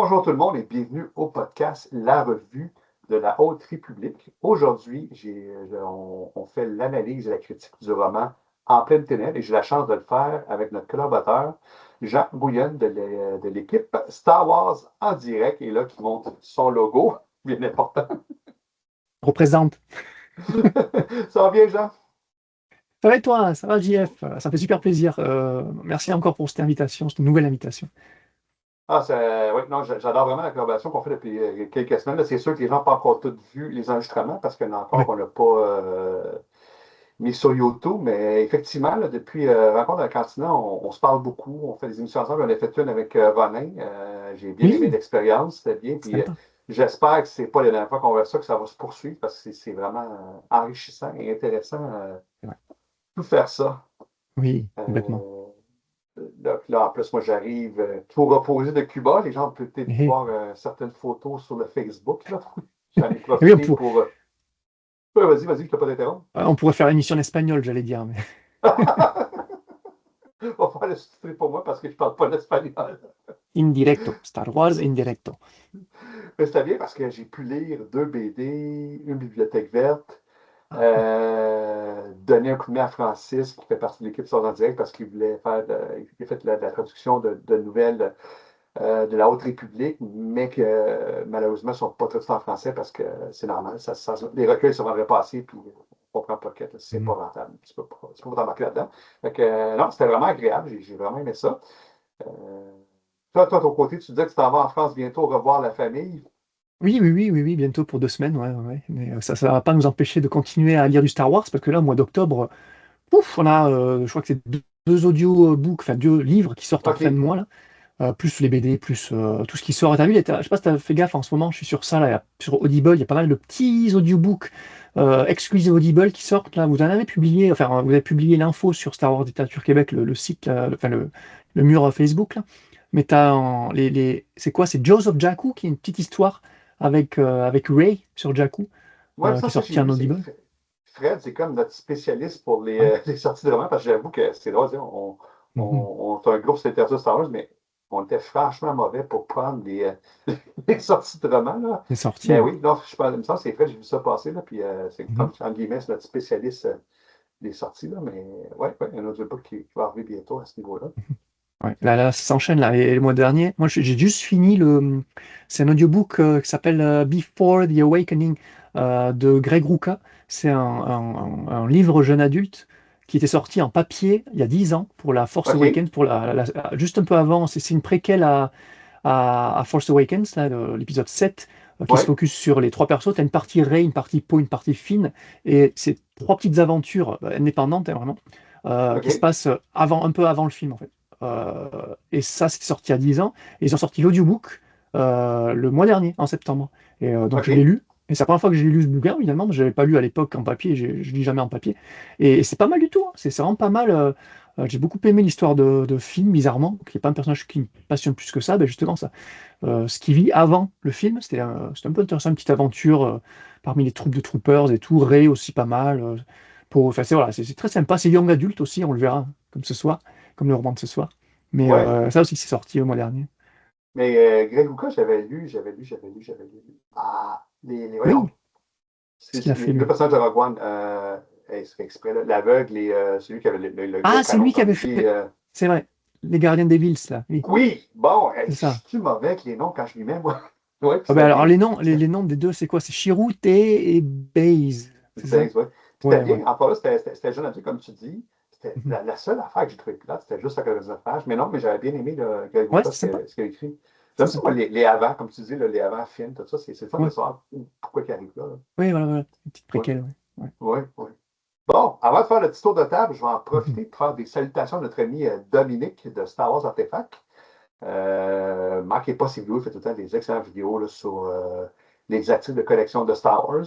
Bonjour tout le monde et bienvenue au podcast La Revue de la Haute République. Aujourd'hui, on fait l'analyse et la critique du roman En pleine ténèbres et j'ai la chance de le faire avec notre collaborateur Jean Bouillon de l'équipe Star Wars en direct et là qui montre son logo, bien important. Représente. Ça va bien, Jean? Ça va et toi? Ça va, JF? Ça fait super plaisir. Merci encore pour cette invitation, cette nouvelle invitation. Oui, non, j'adore vraiment la collaboration qu'on fait depuis quelques semaines. Là, c'est sûr que les gens n'ont pas encore tous vu les enregistrements parce qu'il y en a encore Ouais. qu'on n'a pas mis sur YouTube, mais effectivement, là, depuis Rencontre à Cantina, on se parle beaucoup, on fait des émissions ensemble. On a fait une avec Ronin. J'ai bien aimé Oui, l'expérience, c'était bien. Puis sympa. j'espère que c'est pas la dernière fois qu'on va ça, que ça va se poursuivre parce que c'est vraiment enrichissant et intéressant C'est vrai. tout faire ça. Oui, complètement. Euh, en plus, moi, j'arrive tout reposé de Cuba. Les gens peuvent peut-être Et, voir certaines photos sur le Facebook. Là. J'en ai et oui, profité pour. Ouais, vas-y, je ne peux pas t'interrompre. on pourrait faire l'émission en espagnol, j'allais dire. Mais... On va faire le sous pour moi parce que je ne parle pas l'espagnol. Indirecto. Star Wars indirecto. Mais c'était bien parce que j'ai pu lire deux BD, une bibliothèque verte, Ah, cool. donner un coup de main à Francis, qui fait partie de l'équipe Sort en direct, parce qu'il voulait faire il a fait la traduction de nouvelles de la Haute République, mais que malheureusement ne sont pas traduites en français parce que c'est normal. Les recueils se vendraient pas assez, puis on prend Pocket, c'est pas Mhm. rentable. Tu peux pas t'embarquer là-dedans. Fait que, non, c'était vraiment agréable, j'ai vraiment aimé ça. Euh, toi, de ton côté, tu disais que tu t'en vas en France bientôt revoir la famille. Oui, oui, oui, oui, oui, bientôt pour 2 semaines, ouais, ouais, ouais. Mais ça va pas nous empêcher de continuer à lire du Star Wars, parce que là, au mois d'octobre, pouf, on a, je crois que c'est deux audiobooks, enfin 2 livres qui sortent en fin de OK. mois, là. Plus les BD, plus tout ce qui sort. T'as vu, je sais pas si t'as fait gaffe en ce moment, je suis sur ça, là, sur Audible, il y a pas mal de petits audiobooks exclusifs Audible qui sortent, là. Vous en avez publié, enfin, vous avez publié l'info sur Star Wars Littérature Québec, le site, là, enfin, le mur Facebook, là. Mais c'est quoi? C'est Jaws of Jakku, qui est une petite histoire avec Ray sur Jakku, Ouais, qui est ça, sorti j'ai en vu. Audible. Fred, c'est comme notre spécialiste pour Ouais. les sorties de romans, parce que j'avoue que c'est drôle, tu sais, Mhm. on fait un groupe sur littérature Star Wars, mais on était franchement mauvais pour prendre les sorties de romans, là. C'est sorti, Mais ouais. oui, non, je pense, il me semble que c'est Fred, j'ai vu ça passer, là, puis c'est Mhm. comme, en guillemets, c'est notre spécialiste des sorties, là, mais ouais, il y a un autre book qui va arriver bientôt à ce niveau-là. Ouais, là, ça s'enchaîne là. Et le mois dernier, moi j'ai juste fini c'est un audiobook qui s'appelle Before the Awakening de Greg Rucka. C'est un livre jeune adulte qui était sorti en papier il y a 10 ans pour la Force OK, Awakens, juste un peu avant. C'est une préquelle à Force Awakens, là, l'épisode 7, qui se ouais, focus sur les 3 persos. Tu as une partie Rey, une partie Poe, une partie Finn. Et c'est 3 petites aventures indépendantes, hein, vraiment, qui se OK, passent un peu avant le film, en fait. Et ça, c'était sorti il y a 10 ans. Et ils ont sorti l'audiobook le mois dernier, en septembre. Et donc, je l'ai OK, lu. Et c'est la première fois que j'ai lu ce bouquin, évidemment. Je ne l'avais pas lu à l'époque en papier. Je lis jamais en papier. Et c'est pas mal du tout, hein. C'est vraiment pas mal. J'ai beaucoup aimé l'histoire de Finn, bizarrement, qui n'est pas un personnage qui me passionne plus que ça. Ben justement, ça, ce qu'il vit avant le film, c'était un peu intéressant, une petite aventure parmi les troupes de troopers et tout. Ray aussi pas mal. Enfin, voilà, c'est très sympa. C'est young adulte aussi, on le verra comme ce soir, comme le roman de ce soir. Mais ouais. ça aussi, c'est sorti au mois dernier. Mais Greg Rucka, j'avais lu. Ah, voyons, Oui, ce qu'il a les fait, deux lui. personnages de Rogue One, c'est fait exprès, là. L'aveugle et celui qui avait le gros Ah, c'est canot lui qui comme avait épée. fait. C'est vrai. Les Gardiens des Villes, là. Oui, Oui, bon, hey, c'est je ça. suis mauvais avec les noms quand je les mets, moi. Oui, Ah ben c'était alors, bien. les noms des deux, c'est quoi? C'est Chirrut et Baze. C'est ça? Baze, ouais. C'était Ouais, ouais. bien. Encore là, c'était jeune adulte, comme tu dis. C'était Mhm. la seule affaire que j'ai trouvée plate, c'était juste la chronophage. Mais non, mais j'avais bien aimé le Greg Ouais, Rucka, c'est sympa. ce qu'il a écrit. C'est J'aime ça, moi, sympa. les avant, comme tu dis, là, les avant films, tout ça, c'est le fun de Ouais, savoir pourquoi il arrive là. ouais, voilà, voilà. Une petite Oui, préquelle, ouais. Ouais. oui, oui. Bon, avant de faire le petit tour de table, je vais en Mhm. profiter pour faire des salutations à notre ami Dominique de Star Wars Artefact. Manquez pas ses vidéos, il fait tout le temps des excellentes vidéos là, sur les actifs de collection de Star Wars.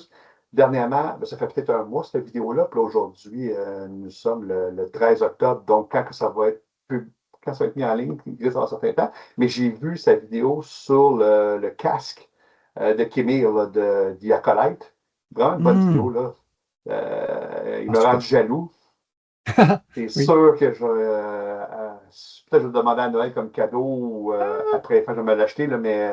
Dernièrement, ben, ça fait peut-être un mois cette vidéo-là, puis là, aujourd'hui, nous sommes le 13 octobre, donc quand que ça va être quand ça va être mis en ligne, il reste un certain temps. Mais j'ai vu sa vidéo sur le casque de Kimir là, de The Acolyte. Vraiment une bonne vidéo, Hmm. là. Il Ah, me rend super. jaloux. C'est Oui. sûr que je vais peut-être je vais le demander à Noël comme cadeau ou après, enfin, je vais me l'acheter, là, mais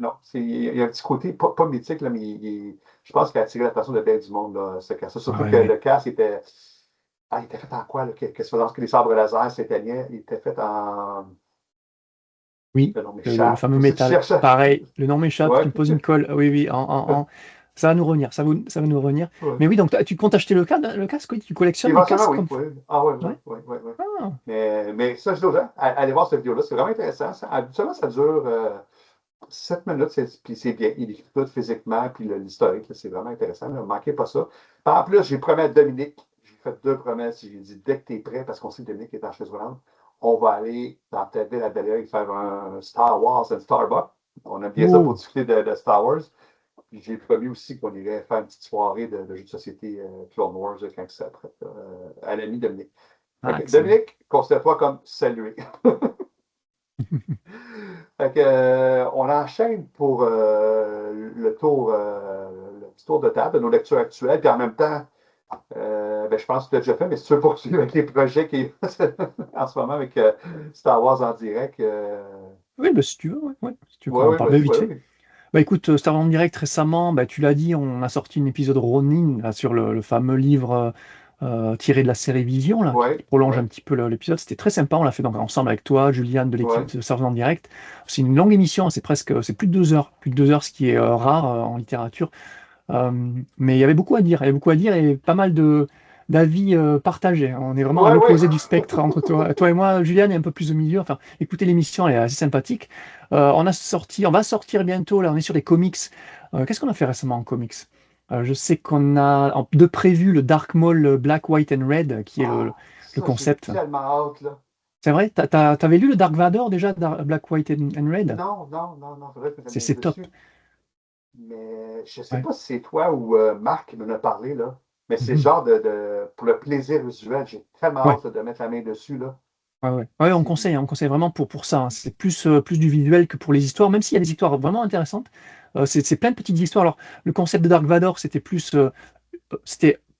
non, il y a un petit côté, pas mythique, là, mais je pense qu'il a attiré l'attention de bien du monde, là, ce casque. Surtout que Ouais. le casque était. Ah, il était fait en quoi, là? Qu'est-ce que c'est que les sabres laser s'éteignaient? Il était fait en. Oui, Le nom le m'échappe. fameux Si tu métal. cherches. Pareil, le nom m'échappe, tu Ouais. me poses une colle. Oui, oui, ça va nous revenir, ça va nous revenir. Mais oui, donc tu comptes acheter le casque, oui, tu collectionnes les Éventuellement, casques oui. comme. Oui. Ah, oui, oui, Ouais. oui, oui, oui. Ah, Mais ça, je dis aux gens, allez voir cette vidéo-là, c'est vraiment intéressant. Habituellement, ça dure 7 minutes, puis c'est bien. Il écrit tout physiquement, puis l'historique, là, c'est vraiment intéressant. Ne manquez pas ça. En plus, j'ai promis à Dominique, j'ai fait 2 promesses. J'ai dit, dès que tu es prêt, parce qu'on sait que Dominique est en chaise roulante, on va aller dans ta ville à Bel-Air faire un Star Wars and Starbucks. On aime bien ça pour oh, discuter de Star Wars. Puis j'ai promis aussi qu'on irait faire une petite soirée de jeux de société Clone Wars quand ça prête, à l'ami Dominique. Fait ah, que, excellent. Dominique, considère-toi comme salué. Fait que, on enchaîne pour le petit tour de table de nos lectures actuelles. Puis en même temps, ben, je pense que tu l'as déjà fait, mais si tu veux poursuivre avec les projets qui en ce moment avec Star Wars en direct, Oui, bah, si tu veux, ouais, ouais, si tu veux ouais, qu'on en oui, parle bien vas-y, vite ouais, fait. oui. Bah écoute, Star Wars en direct récemment, bah, tu l'as dit, on a sorti un épisode Ronin là, sur le fameux livre tiré de la série Vision, là, qui Ouais, prolonge un ouais, petit peu l'épisode. C'était très sympa, on l'a fait donc ensemble avec toi, Juliane de l'équipe ouais. de Star Wars en direct. C'est une longue émission, c'est plus de 2 heures, plus de 2 heures, ce qui est rare en littérature. Euh, mais il y avait beaucoup à dire, il y avait beaucoup à dire et pas mal de d'avis partagés. On est vraiment à Ouais, ouais. l'opposé du spectre entre toi et moi. Juliane est un peu plus au milieu. Enfin, écoutez l'émission, elle est assez sympathique. On va sortir bientôt. Là, on est sur des comics. Qu'est-ce qu'on a fait récemment en comics? Je sais qu'on a de prévu le Dark Maul Black, White and Red, qui est Ah, le ça, j'ai concept. tellement hâte, là. C'est vrai? T'avais lu le Dark Vador déjà, Black, White and Red? Non, non, non, non, faudrait que je me mette C'est top. dessus. Mais je ne sais Ouais. pas si c'est toi ou Marc qui m'en a parlé, là. Mais c'est le Mhm. genre pour le plaisir visuel, j'ai tellement Ouais. hâte de mettre la main dessus, là. Ouais, ouais. Ouais, C'est. on conseille vraiment pour ça, hein. C'est plus du visuel que pour les histoires, même s'il y a des histoires vraiment intéressantes. C'est plein de petites histoires. Alors, le concept de Dark Vador, c'était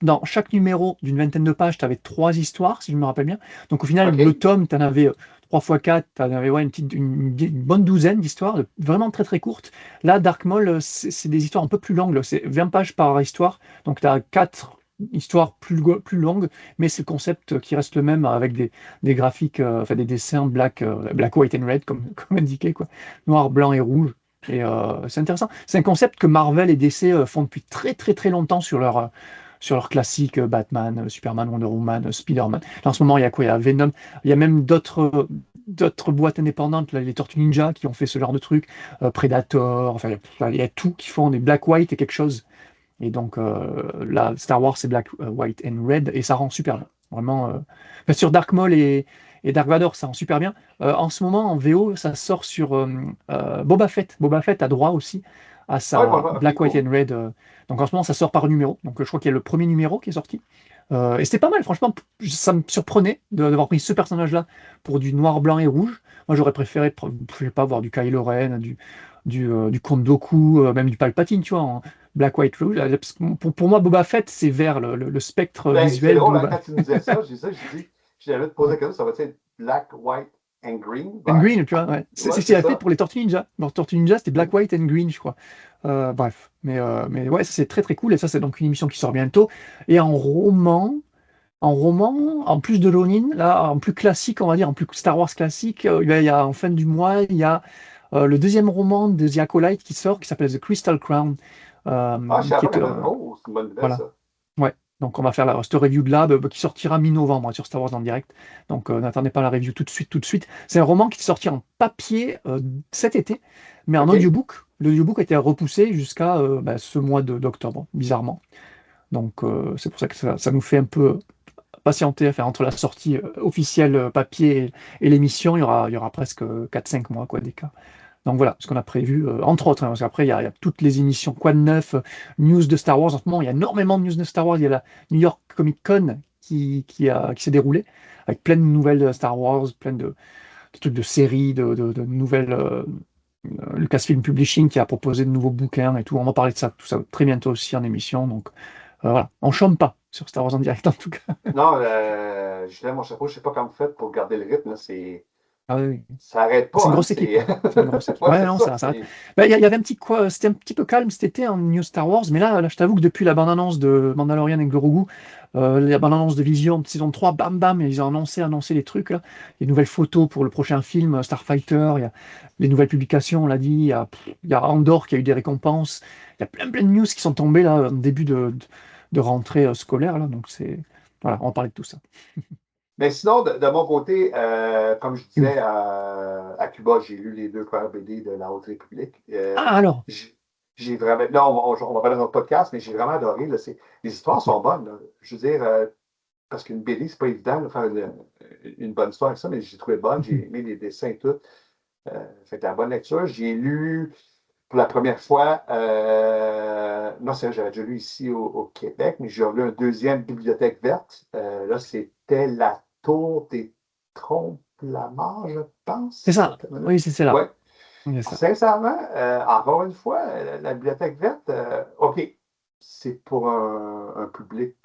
dans chaque numéro d'une vingtaine de pages, tu avais 3 histoires, si je me rappelle bien. Donc, au final, le OK. tome, tu en avais 3 fois 4, tu en avais ouais, une bonne douzaine d'histoires, vraiment très très courtes. Là, Dark Maul, c'est des histoires un peu plus longues, c'est 20 pages par histoire. Donc, tu as 4 histoires plus longues, mais c'est le concept qui reste le même avec des graphiques, enfin des dessins black, white and red, comme indiqué, quoi. Noir, blanc et rouge. Et c'est intéressant. C'est un concept que Marvel et DC font depuis très très très longtemps sur leurs classiques Batman, Superman, Wonder Woman, Spider-Man. Là, en ce moment, il y a quoi? Il y a Venom. Il y a même d'autres boîtes indépendantes, là, les Tortues Ninja qui ont fait ce genre de truc, Predator. Enfin, il y a tout qui font des Black, White et quelque chose. Et donc là, Star Wars, c'est Black, White and Red, et ça rend super bien. Vraiment. Enfin, sur Dark Maul et Dark Vador, ça rend super bien. En ce moment, en VO, ça sort sur Boba Fett. Boba Fett a droit aussi à Ouais, sa voilà, OK, Black, White cool. and Red. Donc en ce moment, ça sort par numéro. Donc je crois qu'il y a le premier numéro qui est sorti. Et c'était pas mal, franchement, ça me surprenait d'avoir pris ce personnage-là pour du noir, blanc et rouge. Moi, j'aurais préféré, je sais pas, voir du Kylo Ren, du Count Dooku, même du Palpatine, tu vois, en Black, White, Rouge. Parce que pour moi, Boba Fett, c'est vers le spectre Ben, c'est visuel drôle, hein, global. quand tu me disais ça, j'ai dit, je t'avais posé la question, ça va être black, white and green? And Ben, Green, tu vois, ouais. C'est ouais, c'est ce c'est qu'il a fait ça. pour les Tortues Ninja. Dans Tortues Ninja, c'était Black, Mhm. White and Green, je crois. Bref. Mais ouais, ça c'est très très cool. Et ça, c'est donc une émission qui sort bientôt. Et en roman, en plus de Ronin, là, en plus classique, on va dire, en plus Star Wars classique, il y a en fin du mois, il y a le deuxième roman de The Acolyte qui sort, qui s'appelle The Crystal Crown, Ah, je savais qui pas est, qu'elle avait. Oh, c'est une bonne nouvelle, voilà. ça. Ouais. Donc on va faire cette review de là, qui sortira mi-novembre, hein, sur Star Wars en direct. Donc n'attendez pas la review tout de suite, tout de suite. C'est un roman qui est sorti en papier cet été, mais en OK. audiobook. L'audiobook a été repoussé jusqu'à ce mois d'octobre, bizarrement. Donc c'est pour ça que ça nous fait un peu patienter, enfin, entre la sortie officielle papier et l'émission, il y aura presque 4-5 mois quoi, d'écart. Donc voilà ce qu'on a prévu, entre autres, hein, parce qu'après, il y a toutes les émissions Quoi de neuf, news de Star Wars. En ce moment, il y a énormément de news de Star Wars. Il y a la New York Comic Con qui s'est déroulée, avec plein de nouvelles de Star Wars, plein de trucs de séries, de nouvelles. Lucasfilm Publishing qui a proposé de nouveaux bouquins et tout. On va parler de ça, tout ça très bientôt aussi en émission. Donc voilà, on chôme pas sur Star Wars en direct en tout cas. Non, je lève mon chapeau, je ne sais pas comment vous faites pour garder le rythme, là, Ah oui, oui. ça n'arrête C'est pas, une hein, grosse équipe, hein. C'est une grosse équipe. ouais, Ouais, c'est non, ça, ça s'arrête. Bah, il y avait un petit quoi, c'était un petit peu calme cet été en New Star Wars, mais là, je t'avoue que depuis la bande-annonce de Mandalorian et Grogu, la bande-annonce de Vision de saison 3, bam bam, ils ont annoncé les trucs là. Il y a des nouvelles photos pour le prochain film Starfighter, il y a les nouvelles publications, on l'a dit, il y a Andor qui a eu des récompenses, il y a plein de news qui sont tombées là en début de rentrée scolaire là, donc c'est voilà, on va parler de tout ça. Mais sinon, de mon côté, comme je Et disais, oui. à Cuba, j'ai lu les deux premières BD de la Haute République. Ah alors, J'ai vraiment. Là, on va parler dans notre podcast, mais j'ai vraiment adoré. Là, les histoires ok. sont bonnes, là. Je veux dire, parce qu'une BD, c'est pas évident de faire une bonne histoire avec ça, mais j'ai trouvé bonne. J'ai aimé les dessins et tout. Fait que la bonne lecture. J'ai lu pour la première fois, non, c'est vrai, j'avais déjà lu ici au Québec, mais j'ai lu un deuxième Bibliothèque verte. Là, c'était La Tour des Trompes-la-Mort, je C'est pense. ça. Oui, c'est là. Ouais. C'est ça. Sincèrement, encore une fois, la Bibliothèque verte, OK, c'est pour un public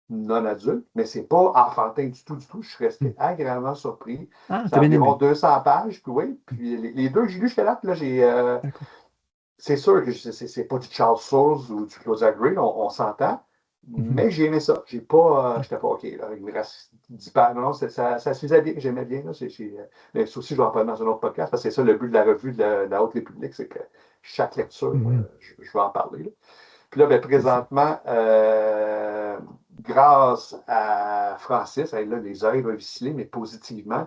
non adulte, mais c'est pas enfantin du tout, du tout. Je suis Hmm. resté agréablement surpris. Ah, C'est t'as bien environ aimé. 200 pages, puis oui. Hmm. Puis les deux que j'ai lus jusqu'à là, j'ai D'accord. c'est sûr que c'est pas du Charles Soules ou du Claude Gray, on s'entend, Mhm. mais j'ai aimé ça. J'ai pas, Hmm. j'étais pas OK, là, il me reste 10 pages. Non, ça se faisait bien, j'aimais bien. Là, mais ça aussi, je vais en parler dans un autre podcast, parce que c'est ça le but de la revue de la Haute République, c'est que chaque lecture, Mhm. je vais en parler. Là. Puis là, ben, C'est ça. présentement, grâce à Francis, là, les oreilles vont ficeler, mais positivement,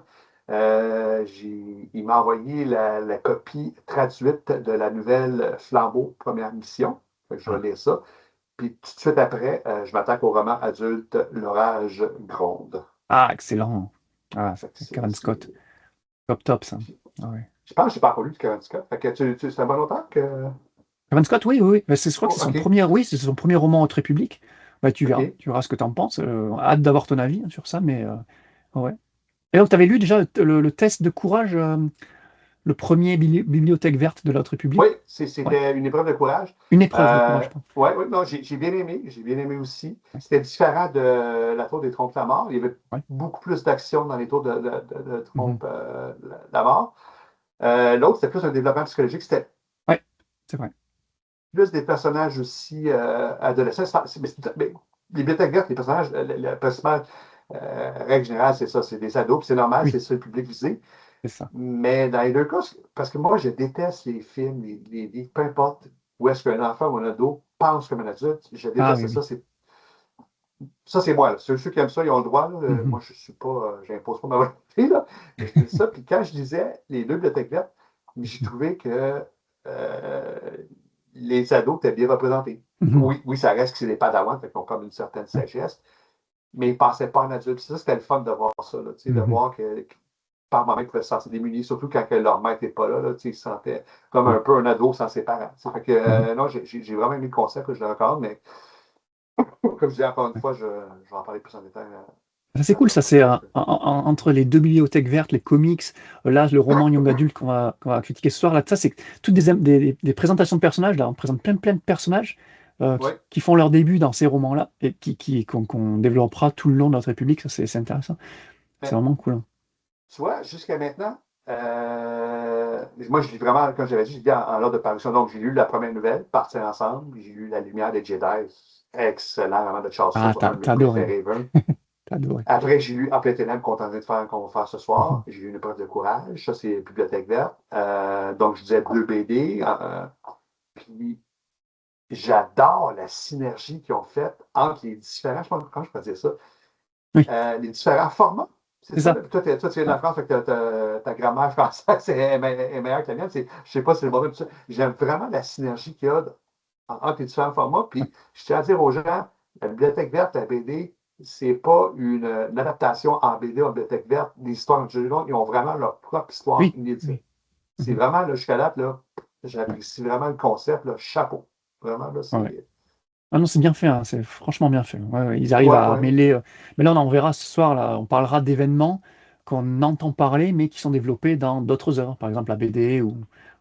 il m'a envoyé la copie traduite de la nouvelle Flambeau, première mission. Fait que je vais Ah, lire ça. Puis tout de suite après, je m'attaque au roman adulte L'orage gronde. ah, excellent. Ah, Fait que c'est Karen Scott. c'est- Top, top, ça. Ah ouais. je pense que je n'ai pas encore lu de 44. Fait que c'est un bon auteur que. Karen Scott, oui, oui, oui. Mais je crois que Oh, c'est son OK. premier, oui, c'est son premier roman Haute République. Bah, OK. tu verras ce que tu en penses. Hâte d'avoir ton avis hein, sur ça, mais ouais. Et donc, tu avais lu déjà le test de courage, le premier bibliothèque verte de la Haute Oui, République? Ouais. c'était une épreuve de courage. Une épreuve de courage, je pense. Oui, oui, non, j'ai bien aimé. J'ai bien aimé aussi. C'était différent de la tour des trompes la mort. Il y avait Ouais. beaucoup plus d'action dans les tours de Mhm. trompe la mort. L'autre, c'était plus un développement psychologique. C'était Ouais, c'est vrai. plus des personnages aussi adolescents. Mais les bibliothèques vertes, les personnages, principalement, règle générale, c'est ça, c'est des ados, puis c'est normal, c'est Oui, ça le public visé. c'est ça. Mais dans les deux cas, parce que moi, je déteste les films, les livres, peu importe où est-ce qu'un enfant ou un ado pense comme un adulte, je Ah déteste oui, ça. oui. Ça, c'est moi. Là. Ceux qui aiment ça, ils ont le droit. Là. Moi, Mhm. je suis pas, j'impose pas ma volonté. Là. Mais je dis ça. Puis quand je lisais les deux bibliothèques vertes, j'ai trouvé que euh, les ados étaient bien représentés. Mhm. Oui, oui, ça reste que c'est des padawans, fait qu'ils ont comme une certaine Ouais. sagesse, mais ils ne pensaient pas en adulte. Puis ça, c'était le fun de voir ça, là, de Mhm. voir que par moment, ils pouvaient se sentir démunis, surtout quand leur maître n'est pas là, ils se sentaient comme un Ouais. peu un ado sans ses parents. Fait que, Mhm. non, j'ai vraiment aimé le concept, là, je le recommande, mais comme je dis encore une Ouais. fois, je vais en parler plus en détail Ça, c'est dans cool, un ça, c'est podcast. entre les deux bibliothèques vertes, les comics, là, le roman Young Adult qu'on va critiquer ce soir, là, ça, c'est toutes des présentations de personnages, là, on présente plein de personnages Oui, qui font leur début dans ces romans-là et qu'on développera tout le long de notre République, ça, c'est intéressant. C'est mais vraiment cool. Hein. tu vois, jusqu'à maintenant, moi, je lis vraiment, comme j'avais dit, je lis en ordre de parution. Donc, j'ai lu la première nouvelle, Partir ensemble. J'ai lu La lumière des Jedi. Excellent, vraiment, de Charles Ah, Soule, un de mes t'as adoré, préférés, ever. t'as adoré. Après, j'ai lu En plein ténèbres qu'on est en train de faire, qu'on va faire ce soir. Mhm. J'ai lu Une épreuve de courage. Ça, c'est Bibliothèque verte. Donc, je disais deux BD. Puis, j'adore la synergie qu'ils ont faite entre les différents, je sais pas comment je peux dire ça, Oui, les différents formats. C'est c'est ça. ça. Là. Puis toi, tu viens de Ouais. la France, fait que ta grammaire française est meilleure que la mienne. Je ne sais pas si c'est le bon. J'aime vraiment la synergie qu'il y a entre les différents formats. Ouais. Puis je tiens à dire aux gens, la Bibliothèque verte, la BD, c'est pas une adaptation en BD ou en Bibliothèque verte des histoires de Jeux ils ont vraiment leur propre histoire Oui, inédite. oui. C'est Mhm. vraiment, là, jusqu'à date, là, Ouais. j'apprécie vraiment le concept, là, chapeau. Vraiment, là, Ouais. c'est. Ah non, c'est bien fait, hein, c'est franchement bien fait. Ouais, ouais, ils arrivent Ouais, à ouais. mêler. Mais là, on verra ce soir, là, on parlera d'événements qu'on entend parler, mais qui sont développés dans d'autres œuvres, par exemple la BD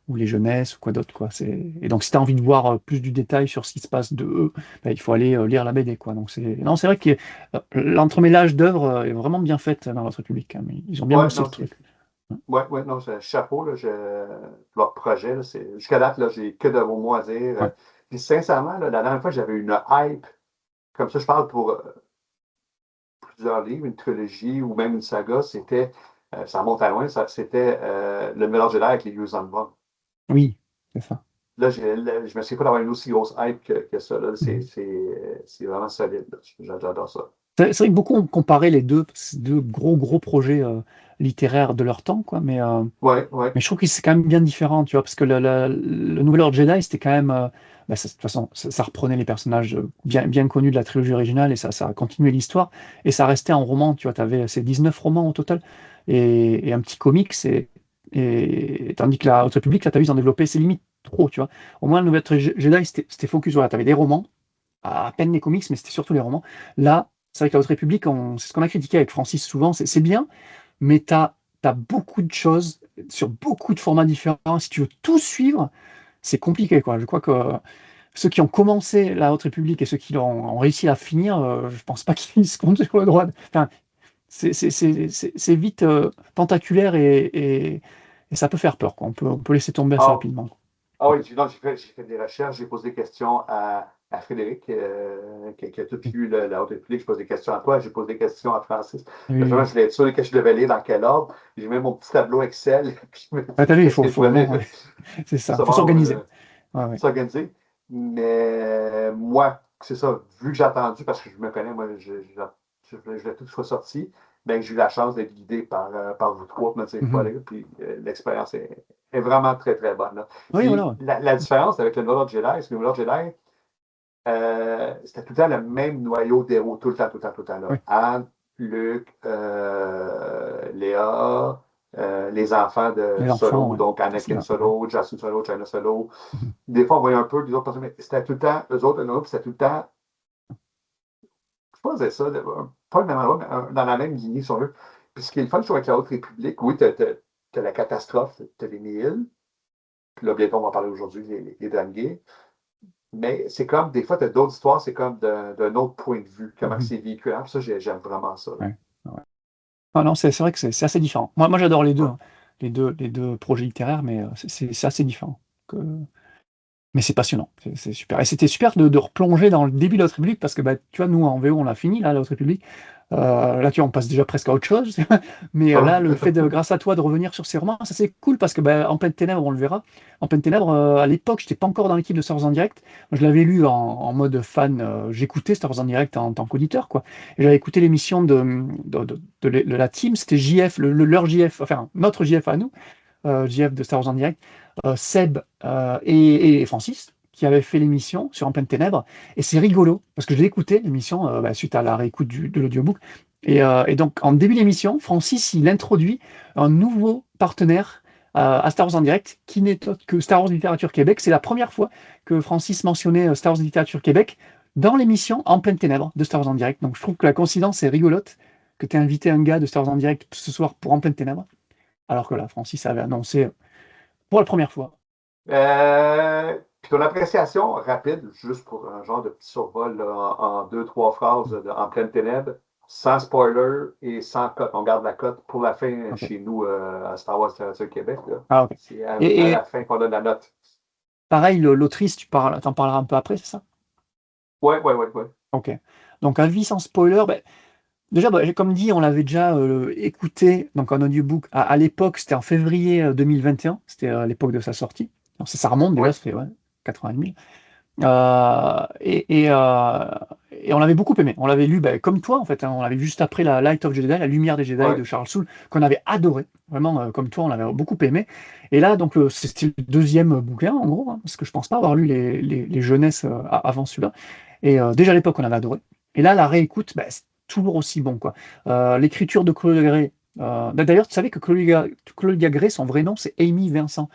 ou les jeunesses, ou quoi d'autre, quoi. Et donc, si tu as envie de voir plus du détail sur ce qui se passe de eux, bah, il faut aller lire la BD, quoi. Donc, non, c'est vrai que l'entremêlage d'œuvres est vraiment bien fait dans votre République, hein, mais ils ont bien Ouais, bossé non, le truc. non, chapeau, là, leur projet, là, jusqu'à date, là, j'ai que de bons mots à Ouais. dire. Puis sincèrement, là, la dernière fois, j'avais une hype, comme ça, je parle pour plusieurs livres, une trilogie ou même une saga, ça remonte à loin, c'était le mélange de l'air avec les Yuuzhan Vong. Oui, c'est ça. Là, je me suis pas d'avoir une aussi grosse hype que ça. Là. Mhm. C'est vraiment solide. Là. J'adore ça. C'est vrai que beaucoup ont comparé ces deux gros projets littéraires de leur temps, quoi, Ouais, ouais. mais je trouve que c'est quand même bien différent, tu vois, parce que le Nouvel Ordre Jedi, c'était quand même. Bah, de toute façon, ça reprenait les personnages bien connus de la trilogie originale et ça a continué l'histoire. Et ça restait en roman, tu vois, tu avais ces 19 romans au total et un petit comics. Tandis que la Haute République, là, tu as vu, ils ont développé, c'est limite trop, tu vois. Au moins, le Nouvel Ordre Jedi, c'était focus, voilà, tu avais des romans, à peine les comics, mais c'était surtout les romans. Là, c'est vrai que la Haute République, c'est ce qu'on a critiqué avec Francis souvent, c'est bien, mais tu as beaucoup de choses sur beaucoup de formats différents. Si tu veux tout suivre, c'est compliqué, quoi. Je crois que ceux qui ont commencé la Haute République et ceux qui ont réussi à finir, je pense pas qu'ils se comptent sur le droit. Enfin, c'est vite tentaculaire et ça peut faire peur, quoi. On peut laisser tomber assez Ah, rapidement. ah oui, non, j'ai fait des recherches, j'ai posé des questions à Frédéric, qui a tout lu la Haute République. Je pose des questions à toi, j'ai posé des questions à Francis. Justement, Oui. je voulais être sûr que je devais lire dans quel ordre. J'ai mis mon petit tableau Excel, puis je me Ah, t'as dis vu, il qu'est-ce faut, que je faut pourrais vraiment, ouais. C'est ça. Il faut savoir s'organiser. Ouais, ouais. s'organiser. Mais moi, c'est ça, vu que j'ai attendu, parce que je me connais, moi, je voulais tout que ce soit sorti, ben, j'ai eu la chance d'être guidé par vous trois, pour me dire, faut Mhm. aller, puis l'expérience est vraiment très, très bonne. Là. Oui, Puis voilà. Ouais. la différence avec le Nouvel Jedi, c'est que le Nouvel Jedi, c'était tout le temps le même noyau d'héros, tout le temps, tout le temps, tout le temps. Là. Oui. Anne, Luke, Léa, les enfants de Les enfants, Solo, ouais. donc C'est Anakin ça. Ouais. Solo, Jason Solo, China Solo. Mhm. Des fois, on voyait un peu les autres personnes, mais c'était tout le temps, eux autres, un autre, c'était tout le temps, je pensais ça, pas le même endroit, mais dans la même lignée sur eux. Puis ce qui est le fun, je trouve, avec la Haute République, oui, t'as la catastrophe, t'as les Nihil, puis là, bientôt, on va parler aujourd'hui des Drangués, mais c'est comme, des fois, t'as d'autres histoires, c'est comme d'un autre point de vue, comment Mhm. c'est véhiculé. Puis ça, j'aime vraiment ça. Là. Ouais. Ouais. Ah non, c'est vrai que c'est assez différent. Moi j'adore les deux, Ouais. hein. Les deux projets littéraires, mais c'est assez différent. Mais c'est passionnant, c'est super. Et c'était super de replonger dans le début de la Haute République, parce que bah, tu vois, nous en VO, on l'a fini, là, la Haute République. Là, tu vois, on passe déjà presque à autre chose. Mais Ah là, oui. le fait grâce à toi, de revenir sur ces romans, ça c'est cool parce que bah, En Pleine Ténèbres, on le verra. En Pleine Ténèbres, à l'époque, j'étais pas encore dans l'équipe de Star Wars en direct. Moi, je l'avais lu en mode fan. J'écoutais Star Wars en direct en tant qu'auditeur, quoi. Et j'avais écouté l'émission de la team, c'était JF, leur JF, enfin notre JF à nous, JF de Star Wars en direct, Seb et Francis, qui avaient fait l'émission sur En Pleine Ténèbres. Et c'est rigolo, parce que je l'ai écouté, l'émission, bah, suite à la réécoute de l'audiobook. Et donc, en début d'émission, Francis, il introduit un nouveau partenaire à Star Wars en direct, qui n'est autre que Star Wars Littérature Québec. C'est la première fois que Francis mentionnait Star Wars Littérature Québec dans l'émission En Pleine Ténèbres de Star Wars en direct. Donc, je trouve que la coïncidence est rigolote, que tu aies invité un gars de Star Wars en direct ce soir pour En Pleine Ténèbres, alors que là, Francis avait annoncé pour la première fois. Puis ton appréciation rapide, juste pour un genre de petit survol là, en deux, trois phrases en pleine ténèbres, sans spoiler et sans cote. On garde la cote pour la fin Ok. chez nous à Star Wars Littérature Québec. Là. Ah, ok. C'est à Et la fin qu'on donne la note. pareil, l'autrice, t'en parleras un peu après, c'est ça? Ouais, ouais, ouais, ouais. Ok. Donc, avis sans spoiler. Ben, déjà, bah, comme dit, on l'avait déjà écouté donc en audiobook. À l'époque, c'était en février 2021. C'était à l'époque de sa sortie. Donc, ça remonte déjà, Ouais. ça fait ouais, 4 ans et demi. Et on l'avait beaucoup aimé. On l'avait lu ben, comme toi, en fait, hein. On l'avait juste après la Light of Jedi, la lumière des Jedi Ouais. de Charles Soule, qu'on avait adoré. Vraiment, comme toi, on l'avait beaucoup aimé. Et là, donc, c'était le deuxième bouquin, en gros, hein, parce que je pense pas avoir lu les jeunesses avant celui-là. Et déjà à l'époque, on avait adoré. Et là, la réécoute, ben, c'est toujours aussi bon, quoi. L'écriture de Claudia Gray. D'ailleurs, tu savais que Claudia Gray, son vrai nom, c'est Amy Vincent.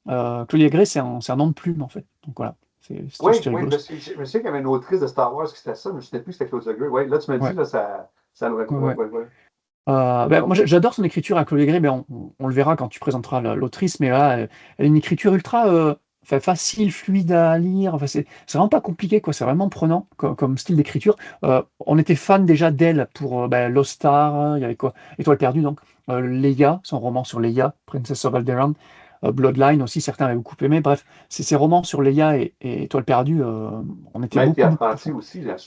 Claudia Gray, c'est un nom de plume, en fait. Donc voilà, Oui, c'était oui, rigolo. je me souviens qu'il y avait une autrice de Star Wars qui c'était ça, mais je ne sais plus si c'était Claude Gray. Oui, là, tu me dis, Ouais, là, ça ouais, ouais, ouais. ouais, ouais. Moi, j'adore son écriture à Chloé Gray, mais on le verra quand tu présenteras l'autrice, mais là, elle a une écriture ultra enfin, facile, fluide à lire. Enfin, c'est vraiment pas compliqué, quoi. C'est vraiment prenant comme style d'écriture. On était fan déjà d'elle pour Lost Star, il y avait quoi? Étoile perdue, donc. Leia, son roman sur Leia, Princess of Alderaan. Bloodline aussi, certains avaient beaucoup aimé. Bref, ces romans sur Leia et Étoile perdue, on était Maître et beaucoup apprenti fans. aussi, là,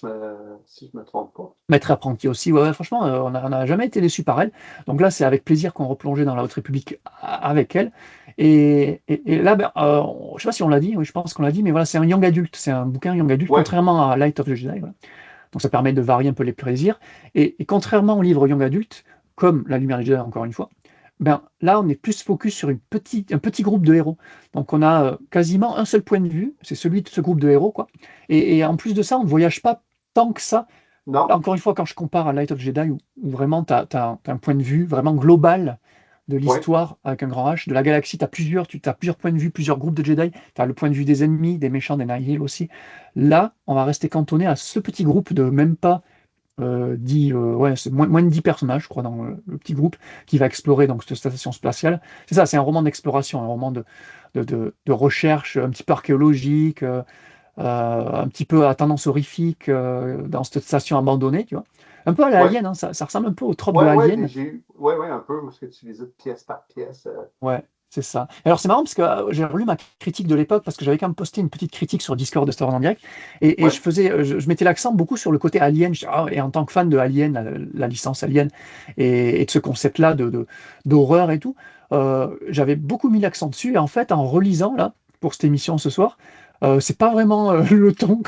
si je me trompe pas. Maître et apprenti aussi, ouais, ouais, franchement, on n'a jamais été déçus par elle. Donc là, c'est avec plaisir qu'on replongeait dans la Haute République avec elle. Et là, je sais pas si on l'a dit, oui, je pense qu'on l'a dit, mais voilà, c'est un young adulte, c'est un bouquin young adulte, Ouais, contrairement à Light of the Jedi. Voilà. Donc ça permet de varier un peu les plaisirs. Et contrairement au livre young adulte, comme La Lumière des Jedi, encore une fois, là, on est plus focus sur un petit groupe de héros. Donc on a quasiment un seul point de vue, c'est celui de ce groupe de héros, quoi. Et en plus de ça, on ne voyage pas tant que ça. non, Là, encore une fois, quand je compare à Light of Jedi, où vraiment tu as un point de vue vraiment global de ouais, l'histoire avec un grand H, de la galaxie, tu as plusieurs points de vue, plusieurs groupes de Jedi, tu as le point de vue des ennemis, des méchants, des Nihil aussi. Là, on va rester cantonné à ce petit groupe de même pas ouais, c'est moins de 10 personnages, je crois, dans le petit groupe qui va explorer donc, cette station spatiale. C'est ça, c'est un roman d'exploration, un roman de recherche un petit peu archéologique, un petit peu à tendance horrifique dans cette station abandonnée, tu vois. Un peu à la ouais, Alien, hein, ça ressemble un peu au trope de ouais, ouais, Alien. ouais, un peu, parce que tu visites pièce par pièce. Ouais, c'est ça. Alors c'est marrant parce que j'ai relu ma critique de l'époque parce que j'avais quand même posté une petite critique sur Discord de Star Wars en direct et Ouais, je mettais l'accent beaucoup sur le côté Alien. Et en tant que fan de Alien, la licence Alien et de ce concept-là d'horreur et tout, j'avais beaucoup mis l'accent dessus et en fait en relisant là pour cette émission ce soir, c'est pas vraiment le ton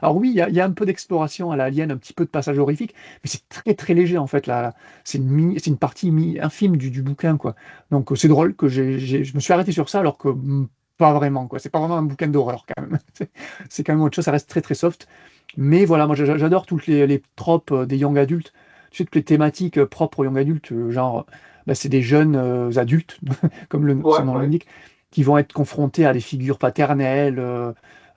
Alors oui, il y a un peu d'exploration à la Alien, un petit peu de passage horrifique, mais c'est très très léger en fait là. C'est une partie infime du bouquin quoi. Donc c'est drôle que je me suis arrêté sur ça alors que pas vraiment quoi. C'est pas vraiment un bouquin d'horreur quand même. C'est quand même autre chose. Ça reste très très soft. Mais voilà, moi j'adore toutes les tropes des young adultes. Tu sais, toutes les thématiques propres aux young adultes, genre c'est des jeunes adultes, comme son ouais, nom ouais. l'indique, qui vont être confrontés à des figures paternelles,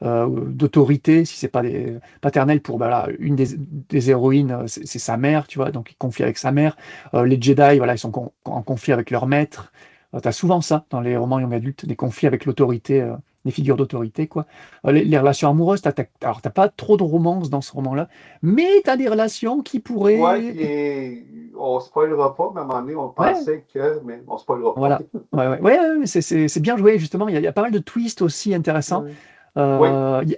d'autorité, si c'est pas des paternelles pour là, une des héroïnes, c'est sa mère, tu vois, donc il confie avec sa mère. Les Jedi, voilà, ils sont en conflit avec leur maître. Tu as souvent ça dans les romans young adultes, des conflits avec l'autorité, des figures d'autorité, quoi. Les relations amoureuses, alors t'as pas trop de romance dans ce roman-là, mais tu as des relations qui Ouais, pourraient. puis on spoilera pas, mais à un moment donné, on Ouais, pensait que, mais on spoilera pas. voilà. Ouais, ouais, ouais, ouais, c'est bien joué, justement. Il y a pas mal de twists aussi intéressants. Ouais. Oui,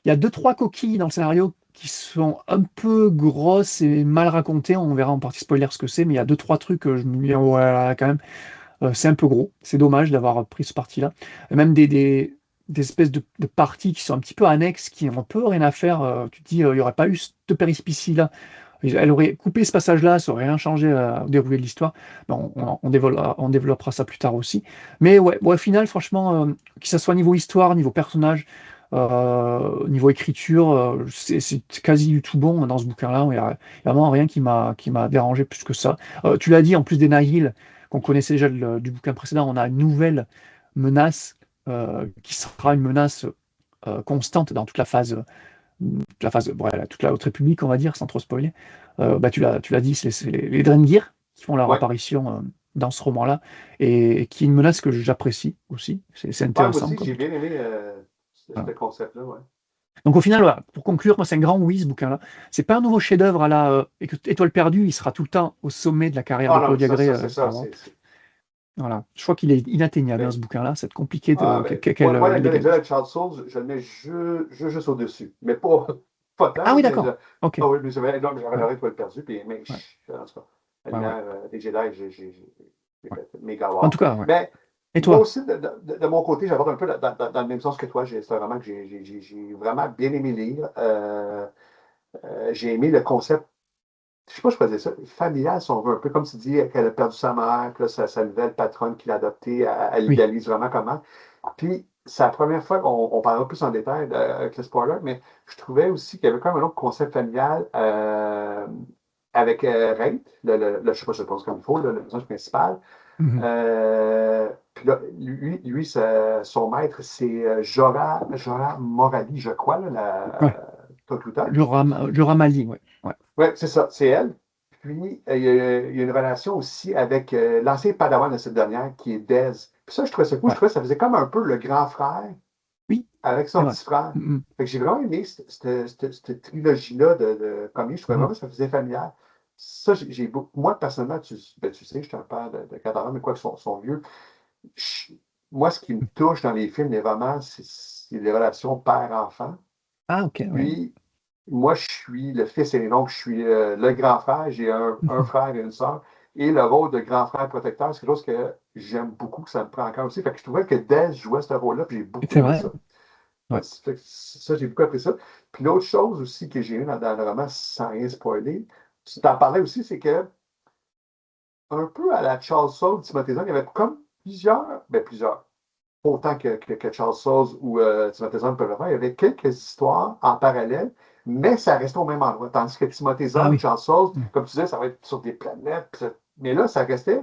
Il y a deux, trois coquilles dans le scénario qui sont un peu grosses et mal racontées. On verra en partie spoiler ce que c'est, mais il y a deux, trois trucs que je me dis, ouais, là, quand même, c'est un peu gros. C'est dommage d'avoir pris ce parti-là. Et même des espèces de parties qui sont un petit peu annexes, qui n'ont un peu rien à faire. Tu te dis, il n'y aurait pas eu cette péripétie-là. Elle aurait coupé ce passage-là, ça aurait rien changé au déroulé de l'histoire. Bon, on développera ça plus tard aussi. Mais ouais, au final, franchement, que ce soit niveau histoire, niveau personnage, niveau écriture, c'est quasi du tout bon dans ce bouquin-là. Il y a vraiment rien qui m'a dérangé plus que ça. Tu l'as dit, en plus des Nihil, qu'on connaissait déjà du bouquin précédent, on a une nouvelle menace qui sera une menace constante dans toute la Haute République, on va dire, sans trop spoiler. Tu l'as dit, c'est les Drengir qui font leur oui. apparition dans ce roman-là, et qui est une menace que j'apprécie aussi. C'est Ouais, moi intéressant aussi, comme j'ai truc. bien aimé Voilà. ce concept-là, ouais. Donc au final, voilà, pour conclure, moi c'est un grand oui ce bouquin-là. C'est pas un nouveau chef-d'œuvre à la Étoile perdue, il sera tout le temps au sommet de la carrière Ah de non, mais Claudia Gray c'est ça, Star Wars. Voilà. Je crois qu'il est inatteignable mais, ce bouquin-là, c'est compliqué mais qu'elle moi, il est bien. l'anecdote de Charles Souls, je le mets juste au-dessus. Mais pas, pas Ah tant, oui, mais d'accord. Ok. ah oui, mais non, mais j'aurais Ouais, adoré toi le perdu, puis, mais ouais, en tout cas, la ouais, ouais, lumière des Jedi, j'ai ouais. fait méga En wow. tout cas, ouais. Mais Et moi toi? aussi, de mon côté, j'aborde un peu dans le même sens que toi. C'est un roman que j'ai vraiment bien aimé lire. J'ai aimé le concept, je sais pas, je faisais ça, familial, si on veut, un peu comme tu dis, qu'elle a perdu sa mère, puis là, sa nouvelle patronne qui l'a adoptée, elle Oui. idéalise vraiment comment. Puis, c'est la première fois qu'on parlera plus en détail avec le spoiler, mais je trouvais aussi qu'il y avait quand même un autre concept familial avec Reid, je sais pas, je pense comme il faut, le personnage principal. Mhm. Puis là, son maître, c'est Jorah Morali, je crois, là, Ouais. Tok'ra. Le Ramali, ouais. Ouais. Oui, c'est ça, c'est elle. Puis, il y a une relation aussi avec l'ancien padawan de cette dernière, qui est Dez. Puis ça, je trouvais ça cool. Je Ouais. trouvais que ça faisait comme un peu le grand frère Oui, avec c'est son vrai. petit frère. Mhm. Fait que j'ai vraiment aimé cette trilogie-là de comics. Je trouvais Mhm. vraiment que ça faisait familial. Ça, j'ai beaucoup. Moi, personnellement, ben, tu sais, je suis un père de 4 ans, mais quoi qu'ils sont vieux. Je- Moi, ce qui me touche dans les films, les romans, c'est les relations père-enfant. Ah, ok, ouais. Puis, moi, je suis le fils et donc je suis le grand frère. J'ai un Mhm. frère et une sœur. Et le rôle de grand frère protecteur, c'est quelque chose que j'aime beaucoup, que ça me prend encore aussi. Fait que je trouvais que Dez jouait ce rôle-là, puis j'ai beaucoup C'est aimé vrai. ça. Ouais. Fait que ça, j'ai beaucoup appris ça. Puis l'autre chose aussi que j'ai eu dans le roman, sans rien spoiler, tu t'en parlais aussi, c'est que un peu à la Charles Soule, Timothée Zahn, il y avait comme plusieurs, autant que Charles Soule ou Timothée Zahn peuvent le faire, il y avait quelques histoires en parallèle, mais ça restait au même endroit. Tandis que Timothée Ah Zahn ou oui. Charles Soule, Mhm. comme tu disais, ça va être sur des planètes. Mais là, ça restait,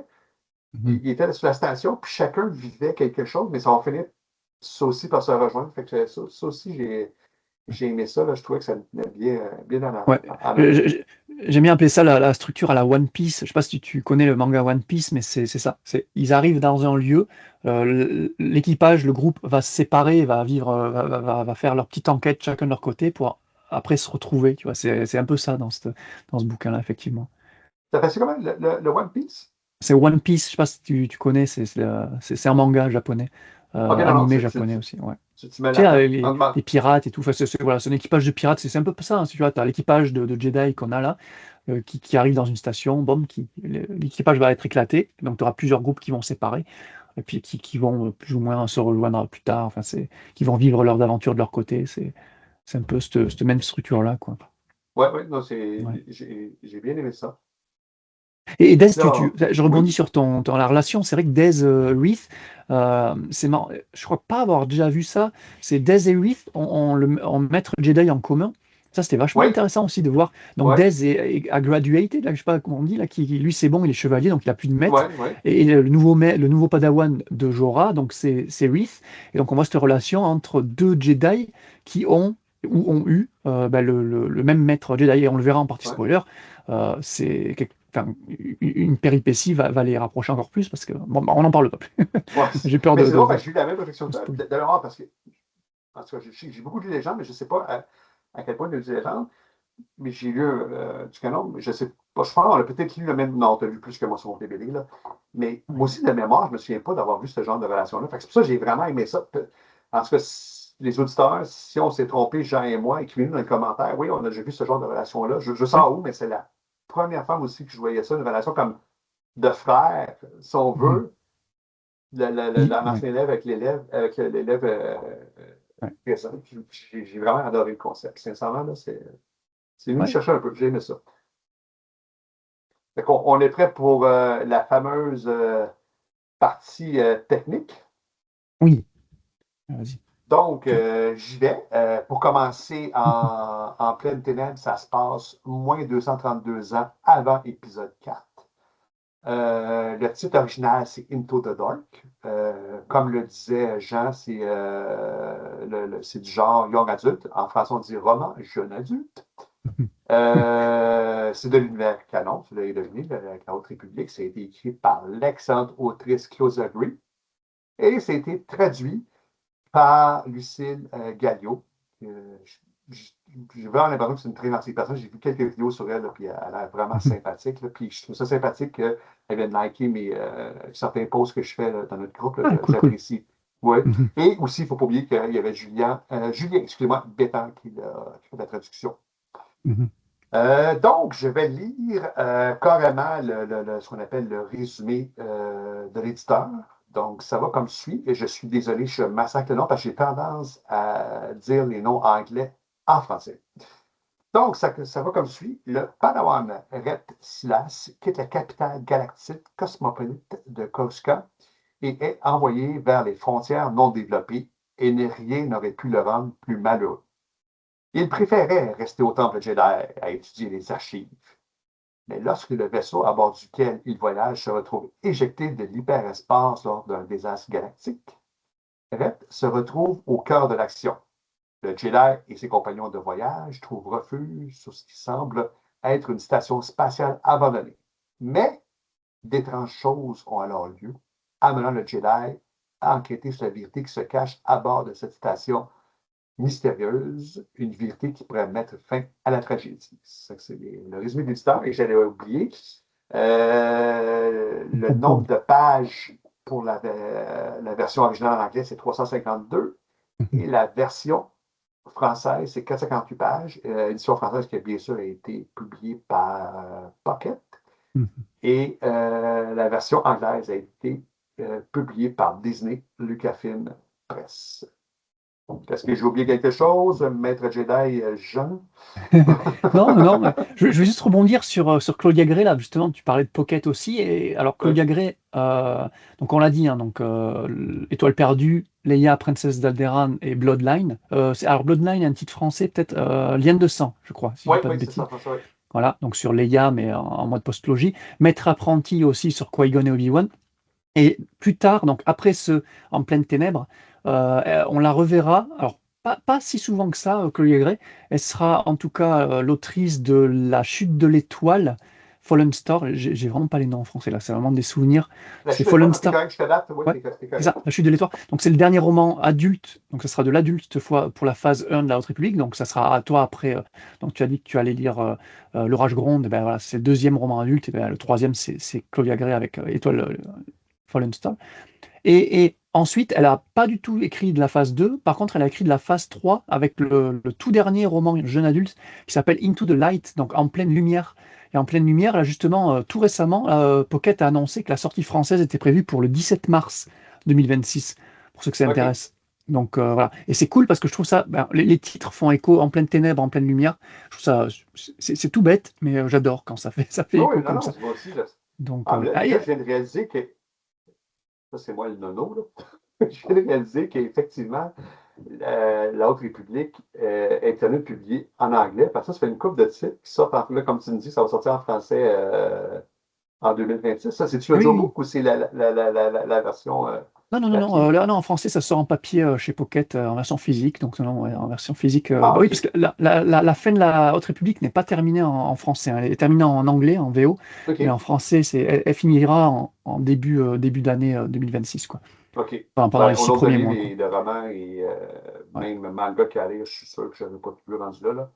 Mhm. il était sur la station, puis chacun vivait quelque chose, mais ça va finir ça aussi par se rejoindre. Fait que ça aussi, j'ai aimé ça. Là, je trouvais que ça me tenait bien Ouais. en Je- haleine. je- J'aime bien appeler ça la structure à la One Piece. Je sais pas si tu connais le manga One Piece, mais c'est ça. Ils arrivent dans un lieu, l'équipage, le groupe va se séparer, va vivre, va faire leur petite enquête chacun de leur côté pour après se retrouver. Tu vois, c'est un peu ça dans ce bouquin-là, effectivement. Ça fait comment, le One Piece? C'est One Piece, je sais pas si tu connais, c'est un manga japonais, OK, non, non, animé japonais aussi. Ouais. tu me Tu sais, l'apprends. les pirates et tout, enfin, voilà, c'est un équipage de pirates, c'est un peu ça, hein, si tu vois, tu as l'équipage de Jedi qu'on a là, qui arrive dans une station, bon, l'équipage va être éclaté, donc tu auras plusieurs groupes qui vont se séparer, et puis qui vont plus ou moins se rejoindre plus tard, enfin, qui vont vivre leurs aventures de leur côté, c'est un peu cette même structure-là, quoi. Oui, oui, non, Ouais. j'ai bien aimé ça. Et Dez, Là, je oui, rebondis sur la relation. C'est vrai que Dez, Reith, c'est marrant. Je crois pas avoir déjà vu ça. C'est Dez et Reith ont maître Jedi en commun. Ça, c'était vachement oui, intéressant aussi de voir. Donc oui, Dez a graduated, là, je sais pas comment on dit, là, lui c'est bon, il est chevalier, donc il a plus de oui, maître. oui, Et le nouveau Padawan de Jorah, donc c'est Reith. Et donc on voit cette relation entre deux Jedi qui ont eu le même maître Jedi. Et on le verra en partie oui. spoiler. Enfin, une péripétie va les rapprocher encore plus parce que bon, bah, on n'en parle pas plus. Ouais, J'ai peur mais c'est drôle, parce de que j'ai eu la même réflexion que toi. spoiler. D'ailleurs, parce que, en tout cas, j'ai beaucoup lu les légendes, mais je ne sais pas à quel point il y a des légendes. Mais j'ai lu du canon, je ne sais pas. Je pense qu'on a peut-être lu le même. Non, tu as lu plus que moi sur mon TBD, là. Mais Ouais. moi aussi, de mémoire, je ne me souviens pas d'avoir vu ce genre de relation-là. Fait que c'est pour ça que j'ai vraiment aimé ça. En tout cas, les auditeurs, si on s'est trompé, Jean et moi, écrivez-nous dans les commentaires. Oui, on a déjà vu ce genre de relation-là. Je sais Ouais. où, mais c'est la première fois aussi que je voyais ça, une relation comme de frère, si on Mhm. veut, l'ancien Ouais. élève avec l'élève Ouais. présent. J'ai vraiment adoré le concept. Sincèrement, là, c'est venu me Ouais. chercher un peu. J'ai aimé ça. Fait qu'on on est prêt pour la fameuse partie technique. Oui. Vas-y. Donc, Tu- j'y vais. Pour commencer, en pleine ténèbres, ça se passe moins 232 ans avant épisode 4. Le titre original, c'est Into the Dark. Comme le disait Jean, c'est du genre young adulte. En français, on dit roman jeune adulte. C'est de l'univers canon, vous l'avez deviné, avec la Haute République. Ça a été écrit par l'excellente autrice Claudia Gray et ça a été traduit par Lucille Gallio. Euh, j'ai vraiment l'impression que c'est une très gentille personne. J'ai vu quelques vidéos sur elle, là, puis elle a l'air vraiment sympathique. Là, puis je trouve ça sympathique qu'elle vienne liker certains posts que je fais là, dans notre groupe. Là, Ah, cool, cool. j'apprécie. Ouais. Mhm. Et aussi, il ne faut pas oublier qu'il y avait Julien, excusez-moi, Bétan qui fait la traduction. Mhm. Donc, je vais lire carrément ce qu'on appelle le résumé de l'éditeur. Donc, ça va comme suit. Et je suis désolé, je massacre le nom parce que j'ai tendance à dire les noms anglais en français. Donc, ça va comme suit. Le Padawan Rhett Silas quitte la capitale galactique cosmopolite de Coruscant et est envoyé vers les frontières non développées et rien n'aurait pu le rendre plus malheureux. Il préférait rester au Temple Jedi à étudier les archives. Mais lorsque le vaisseau à bord duquel il voyage se retrouve éjecté de l'hyperespace lors d'un désastre galactique, Rhett se retrouve au cœur de l'action. Le Jedi et ses compagnons de voyage trouvent refuge sur ce qui semble être une station spatiale abandonnée. Mais d'étranges choses ont alors lieu, amenant le Jedi à enquêter sur la vérité qui se cache à bord de cette station mystérieuse, une vérité qui pourrait mettre fin à la tragédie. C'est le résumé de l'histoire et j'allais oublier. Le nombre de pages pour la version originale en anglais, c'est 352 et la version française, c'est 458 pages. L'édition française qui a bien sûr été publiée par Pocket et la version anglaise a été publiée par Disney Lucasfilm Press. Est-ce que j'ai oublié quelque chose, Maître Jedi Jean? Non, non, non. Je vais juste rebondir sur Claudia Gray, là, justement, tu parlais de Pocket aussi. Et alors, Claudia Gray, donc on l'a dit, hein, donc, Étoile perdue, Leia, Princesse d'Alderaan et Bloodline. Alors, Bloodline, un titre français, peut-être Liane de sang, je crois, si je Oui, dis pas de c'est bêtises. ça, oui. Voilà, donc sur Leia, mais en mode post-logie. Maître apprenti aussi sur Qui-Gon et Obi-Wan. Et plus tard, donc après En pleine ténèbres, on la reverra. Alors, pas si souvent que ça, Chloé Gray. Elle sera en tout cas l'autrice de La chute de l'étoile, Fallen Star. J'ai vraiment pas les noms en français là, c'est vraiment des souvenirs. La C'est chute de l'étoile, Fallen c'est Star. correct, je t'adapte, oui, Ouais, c'est c'est correct. ça, La chute de l'étoile. Donc c'est le dernier roman adulte. Donc ça sera de l'adulte cette fois pour la phase 1 de la Haute République. Donc ça sera à toi après. Donc tu as dit que tu allais lire L'Orage gronde. Et ben voilà, c'est le deuxième roman adulte. Et ben, le troisième, c'est Claudia Gray avec Étoile Fallen Star. Et ensuite, elle n'a pas du tout écrit de la phase 2. Par contre, elle a écrit de la phase 3 avec le tout dernier roman jeune adulte qui s'appelle Into the Light, donc En pleine lumière. Et En pleine lumière, là justement, tout récemment, Pocket a annoncé que la sortie française était prévue pour le 17 mars 2026, pour ceux que ça OK. intéresse. Donc voilà. Et c'est cool parce que je trouve ça, les titres font écho En pleine ténèbres, En pleine lumière. Je trouve ça, c'est tout bête, mais j'adore quand ça fait Oui, écho non, comme non, ça. c'est moi aussi. Là, Donc, ouais. là, je viens de réaliser que, ça c'est moi le nono, là. Je viens de réaliser qu'effectivement, la Haute République est tenue de publier en anglais, parce que ça fait une couple de titres qui sortent là, comme tu me dis, ça va sortir en français en 2026. Ça, c'est-tu Oui, oui. l'audiobook ou c'est la version Non, non, non, non, papier? là, non, en français, ça sort en papier chez Pocket en version physique. Donc, non, ouais, en version physique. Ah, Oui, OK. parce que la fin de la Haute République n'est pas terminée en français, hein. Elle est terminée en anglais, en VO, mais OK. en français, elle finira en début d'année 2026, quoi. OK. Enfin, pendant les Ben, au six nombre de premiers livres mois, quoi. et de romans et Ouais. même manga qu'il y a à lire, je suis sûr que je n'avais pas plus rendu là, là.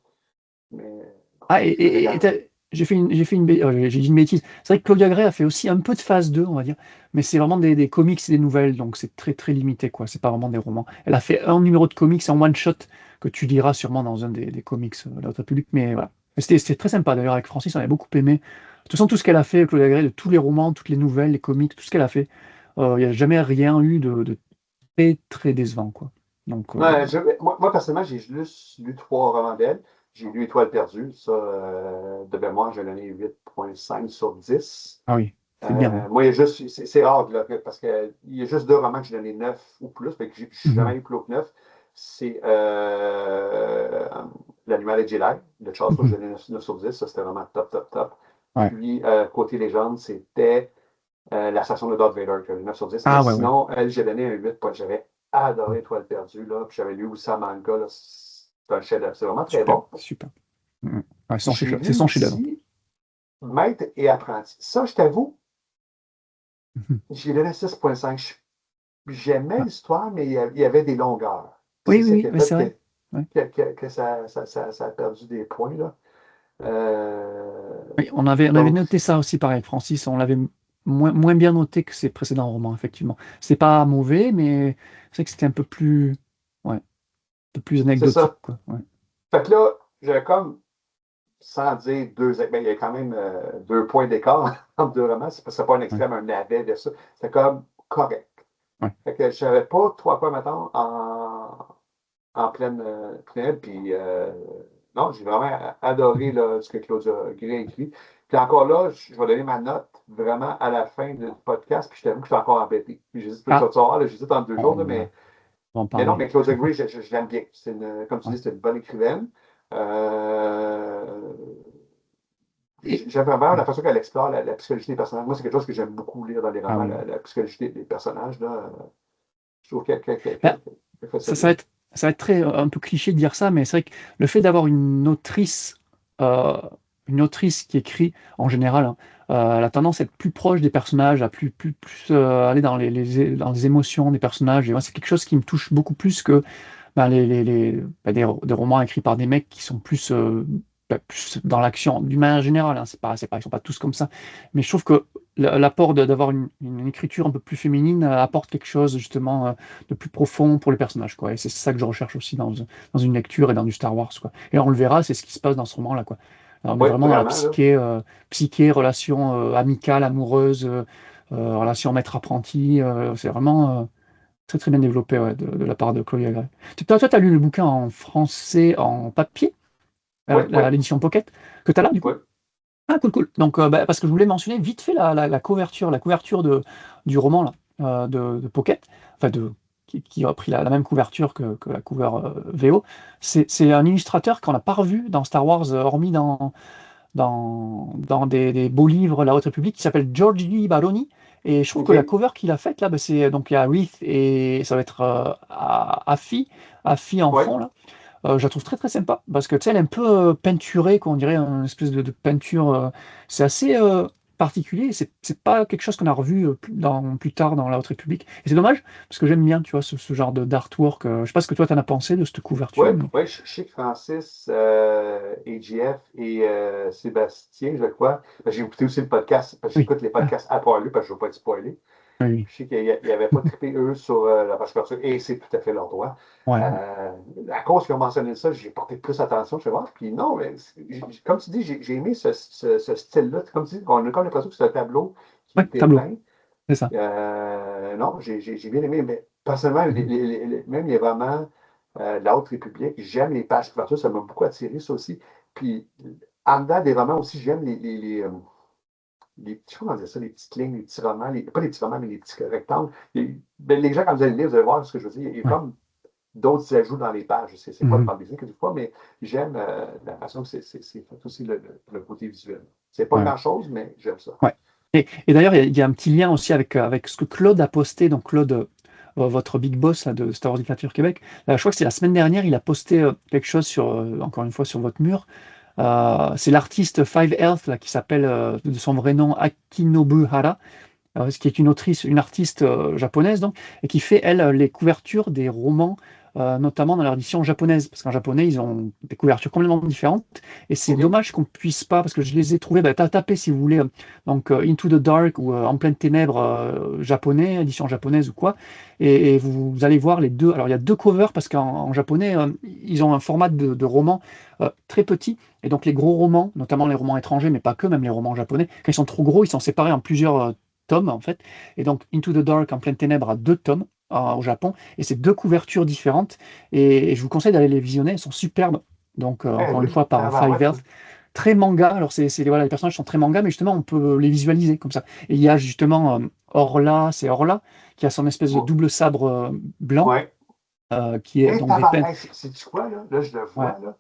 Mais non, Ah, je me régale. j'ai dit une bêtise. C'est vrai que Claudia Gray a fait aussi un peu de phase 2, on va dire, mais c'est vraiment des comics et des nouvelles, donc c'est très très limité, quoi. C'est pas vraiment des romans. Elle a fait un numéro de comics en one shot que tu liras sûrement dans un des comics de la Haute République, mais voilà. C'était très sympa d'ailleurs avec Francis, on avait beaucoup aimé. De toute façon, tout ce qu'elle a fait, Claudia Gray, de tous les romans, toutes les nouvelles, les comics, tout ce qu'elle a fait, il n'y a jamais rien eu de très très décevant, quoi. Donc, Ouais, moi, personnellement, j'ai juste lu trois romans d'elle. J'ai lu Étoile perdue. Ça, de mémoire, j'ai donné 8,5 sur 10. ah oui, c'est bien, hein. Moi, il y a juste, c'est rare, là, parce qu'il y a juste deux romans que j'ai donné 9 ou plus, fait que je n'ai Mhm. jamais eu plus que 9. C'est L'Animal et Jedi de Charles Roux, j'ai Mhm. donné 9 sur 10. Ça, c'était vraiment top, top, top. Ouais. Puis, côté légende, c'était La station de Darth Vader, qui a eu 9 sur 10. Mais Ah ouais, ouais. sinon, elle, j'ai donné un 8. J'avais adoré Étoile perdue, là. Puis j'avais lu aussi un manga, là. C'est un chef-d'œuvre. C'est vraiment très Super, bon. super. Mhm. Ouais, J'ai c'est lu son chef-d'œuvre. aussi Maître et apprenti. Ça, je t'avoue, Mhm. j'ai donné 6,5. J'aimais Ah. l'histoire, mais il y avait des longueurs. C'est Oui, oui, ça qui oui, a mais fait c'est vrai. Ouais. que ça a perdu des points, là. Oui, on avait Donc, noté ça aussi, pareil, Francis. On l'avait moins bien noté que ses précédents romans, effectivement. C'est pas mauvais, mais c'est vrai que c'était un peu plus, ouais, un peu plus c'est anecdotique, ça. quoi. Ouais. Fait que là, j'avais comme, sans dire deux, ben, il y a quand même 2 points d'écart entre deux romans. C'est pas un Ouais. extrême, un navet de ça. C'était comme correct. Ouais. Fait que je savais pas trois points, maintenant en pleine tunnel. Puis, non, j'ai vraiment adoré là, ce que Claudia Gray a écrit. Puis encore là, je vais donner ma note vraiment à la fin du podcast. Puis je t'avoue que je suis encore embêté. Puis j'hésite, tu vas Ah, savoir, là, j'hésite entre deux jours, là, on va en mais non, parler. mais Claudia Gray, je l'aime bien. Comme tu Ouais. dis, c'est une bonne écrivaine. Euh, Et, J'aime vraiment ouais. la façon qu'elle explore la psychologie des personnages. Moi, c'est quelque chose que j'aime beaucoup lire dans les Ah romans, oui. la psychologie des personnages. Là. Je trouve qu'elle Ben, fait ça ça, bien. ça va être très un peu cliché de dire ça, mais c'est vrai que le fait d'avoir une autrice une autrice qui écrit en général, hein, elle a tendance à être plus proche des personnages, à plus aller dans dans les émotions des personnages. Et moi, c'est quelque chose qui me touche beaucoup plus que ben, des romans écrits par des mecs qui sont plus dans l'action, d'une manière générale. Hein, ils sont pas tous comme ça. Mais je trouve que l'apport d'avoir une écriture un peu plus féminine apporte quelque chose justement de plus profond pour les personnages, quoi. Et c'est ça que je recherche aussi dans une lecture et dans du Star Wars, quoi. Et on le verra, c'est ce qui se passe dans ce roman-là, quoi. Alors, on est Oui, vraiment dans la vraiment, là. psyché, relation amicale, amoureuse, relation maître-apprenti. C'est vraiment très très bien développé, ouais, de la part de Chloé Agray. Toi, tu as lu le bouquin en français, en papier, Oui, oui, l'édition Pocket, que tu as là, du oui. coup? Ah, cool, cool. Donc, parce que je voulais mentionner vite fait la couverture du roman là, de Pocket, enfin qui a pris la même couverture que la cover VO. C'est un illustrateur qu'on n'a pas revu dans Star Wars, hormis dans des beaux livres, La Haute République, qui s'appelle Giorgi Baroni. Et je trouve que la OK. cover qu'il a faite là, bah, c'est donc il y a Reith et ça va être Afi en Oui. fond là. Je la trouve très très sympa parce que tu sais, elle est un peu peinturée, quoi, on dirait une espèce de peinture. C'est assez particulier. C'est pas quelque chose qu'on a revu plus tard dans la Haute République. Et c'est dommage parce que j'aime bien, tu vois, ce genre d'artwork. Je sais pas ce que toi t'en as pensé de cette Oui, couverture, mais oui, je sais que Francis, AGF et Sébastien, je crois. J'ai écouté aussi le podcast, parce que oui. j'écoute les Ah, podcasts à part lui, parce que je ne veux pas être spoilé. oui, Je sais qu'ils n'avaient pas trippé, eux, sur la page couverture, et c'est tout à fait leur droit. ouais, ouais. À cause qu'ils ont mentionné ça, j'ai porté plus attention, je vais voir. Puis non, mais comme tu dis, j'ai aimé ce style-là. Comme tu dis, on a comme l'impression que c'est un tableau qui Ouais, était tableau, peint. c'est ça. Non, j'ai bien aimé, mais personnellement, Mhm. même les romans de la Haute République, j'aime les pages couvertures, ça m'a beaucoup attiré, ça aussi. Puis, en dedans des romans aussi, j'aime les petits, comment dire ça, les petites lignes, les petits romans, pas les petits romans, mais les petits rectangles. Ben, les gens, quand vous allez lire, vous allez voir ce que je veux dire. Il y a Ouais. comme d'autres ajouts dans les pages. C'est pas de Mhm. bande dessinée que des fois, mais j'aime la façon que c'est fait aussi le côté visuel. C'est pas Ouais, grand-chose, mais j'aime ça. ouais. Et d'ailleurs, il y a un petit lien aussi avec ce que Claude a posté. Donc, Claude, votre big boss là, de Star Wars Literature Québec, je crois que c'est la semaine dernière, il a posté quelque chose encore une fois, sur votre mur. C'est l'artiste Five Health là, qui s'appelle de son vrai nom Akinobu Hara, ce qui est une artiste japonaise donc, et qui fait elle les couvertures des romans, notamment dans leur édition japonaise, parce qu'en japonais ils ont des couvertures complètement différentes, et c'est OK. dommage qu'on puisse pas, parce que je les ai trouvées, bah, tapez si vous voulez, donc Into the Dark ou En pleine ténèbres japonais, édition japonaise ou quoi, et vous allez voir les deux. Alors il y a deux covers parce qu'en japonais ils ont un format de roman très petit, et donc les gros romans, notamment les romans étrangers, mais pas que, même les romans japonais, quand ils sont trop gros, ils sont séparés en plusieurs tomes en fait. Et donc Into the Dark en pleine ténèbres a deux tomes au Japon, et c'est deux couvertures différentes. Et je vous conseille d'aller les visionner, elles sont superbes. Donc Eh encore une oui, fois par Five tabarouette. Earth, très manga. Alors voilà, les personnages sont très manga, mais justement on peut les visualiser comme ça. Et il y a justement Orla, c'est Orla qui a son espèce de Bon, double sabre blanc ouais. qui est Hé, donc des peines. c'est-tu quoi, là? Là, je le Ouais, vois, là.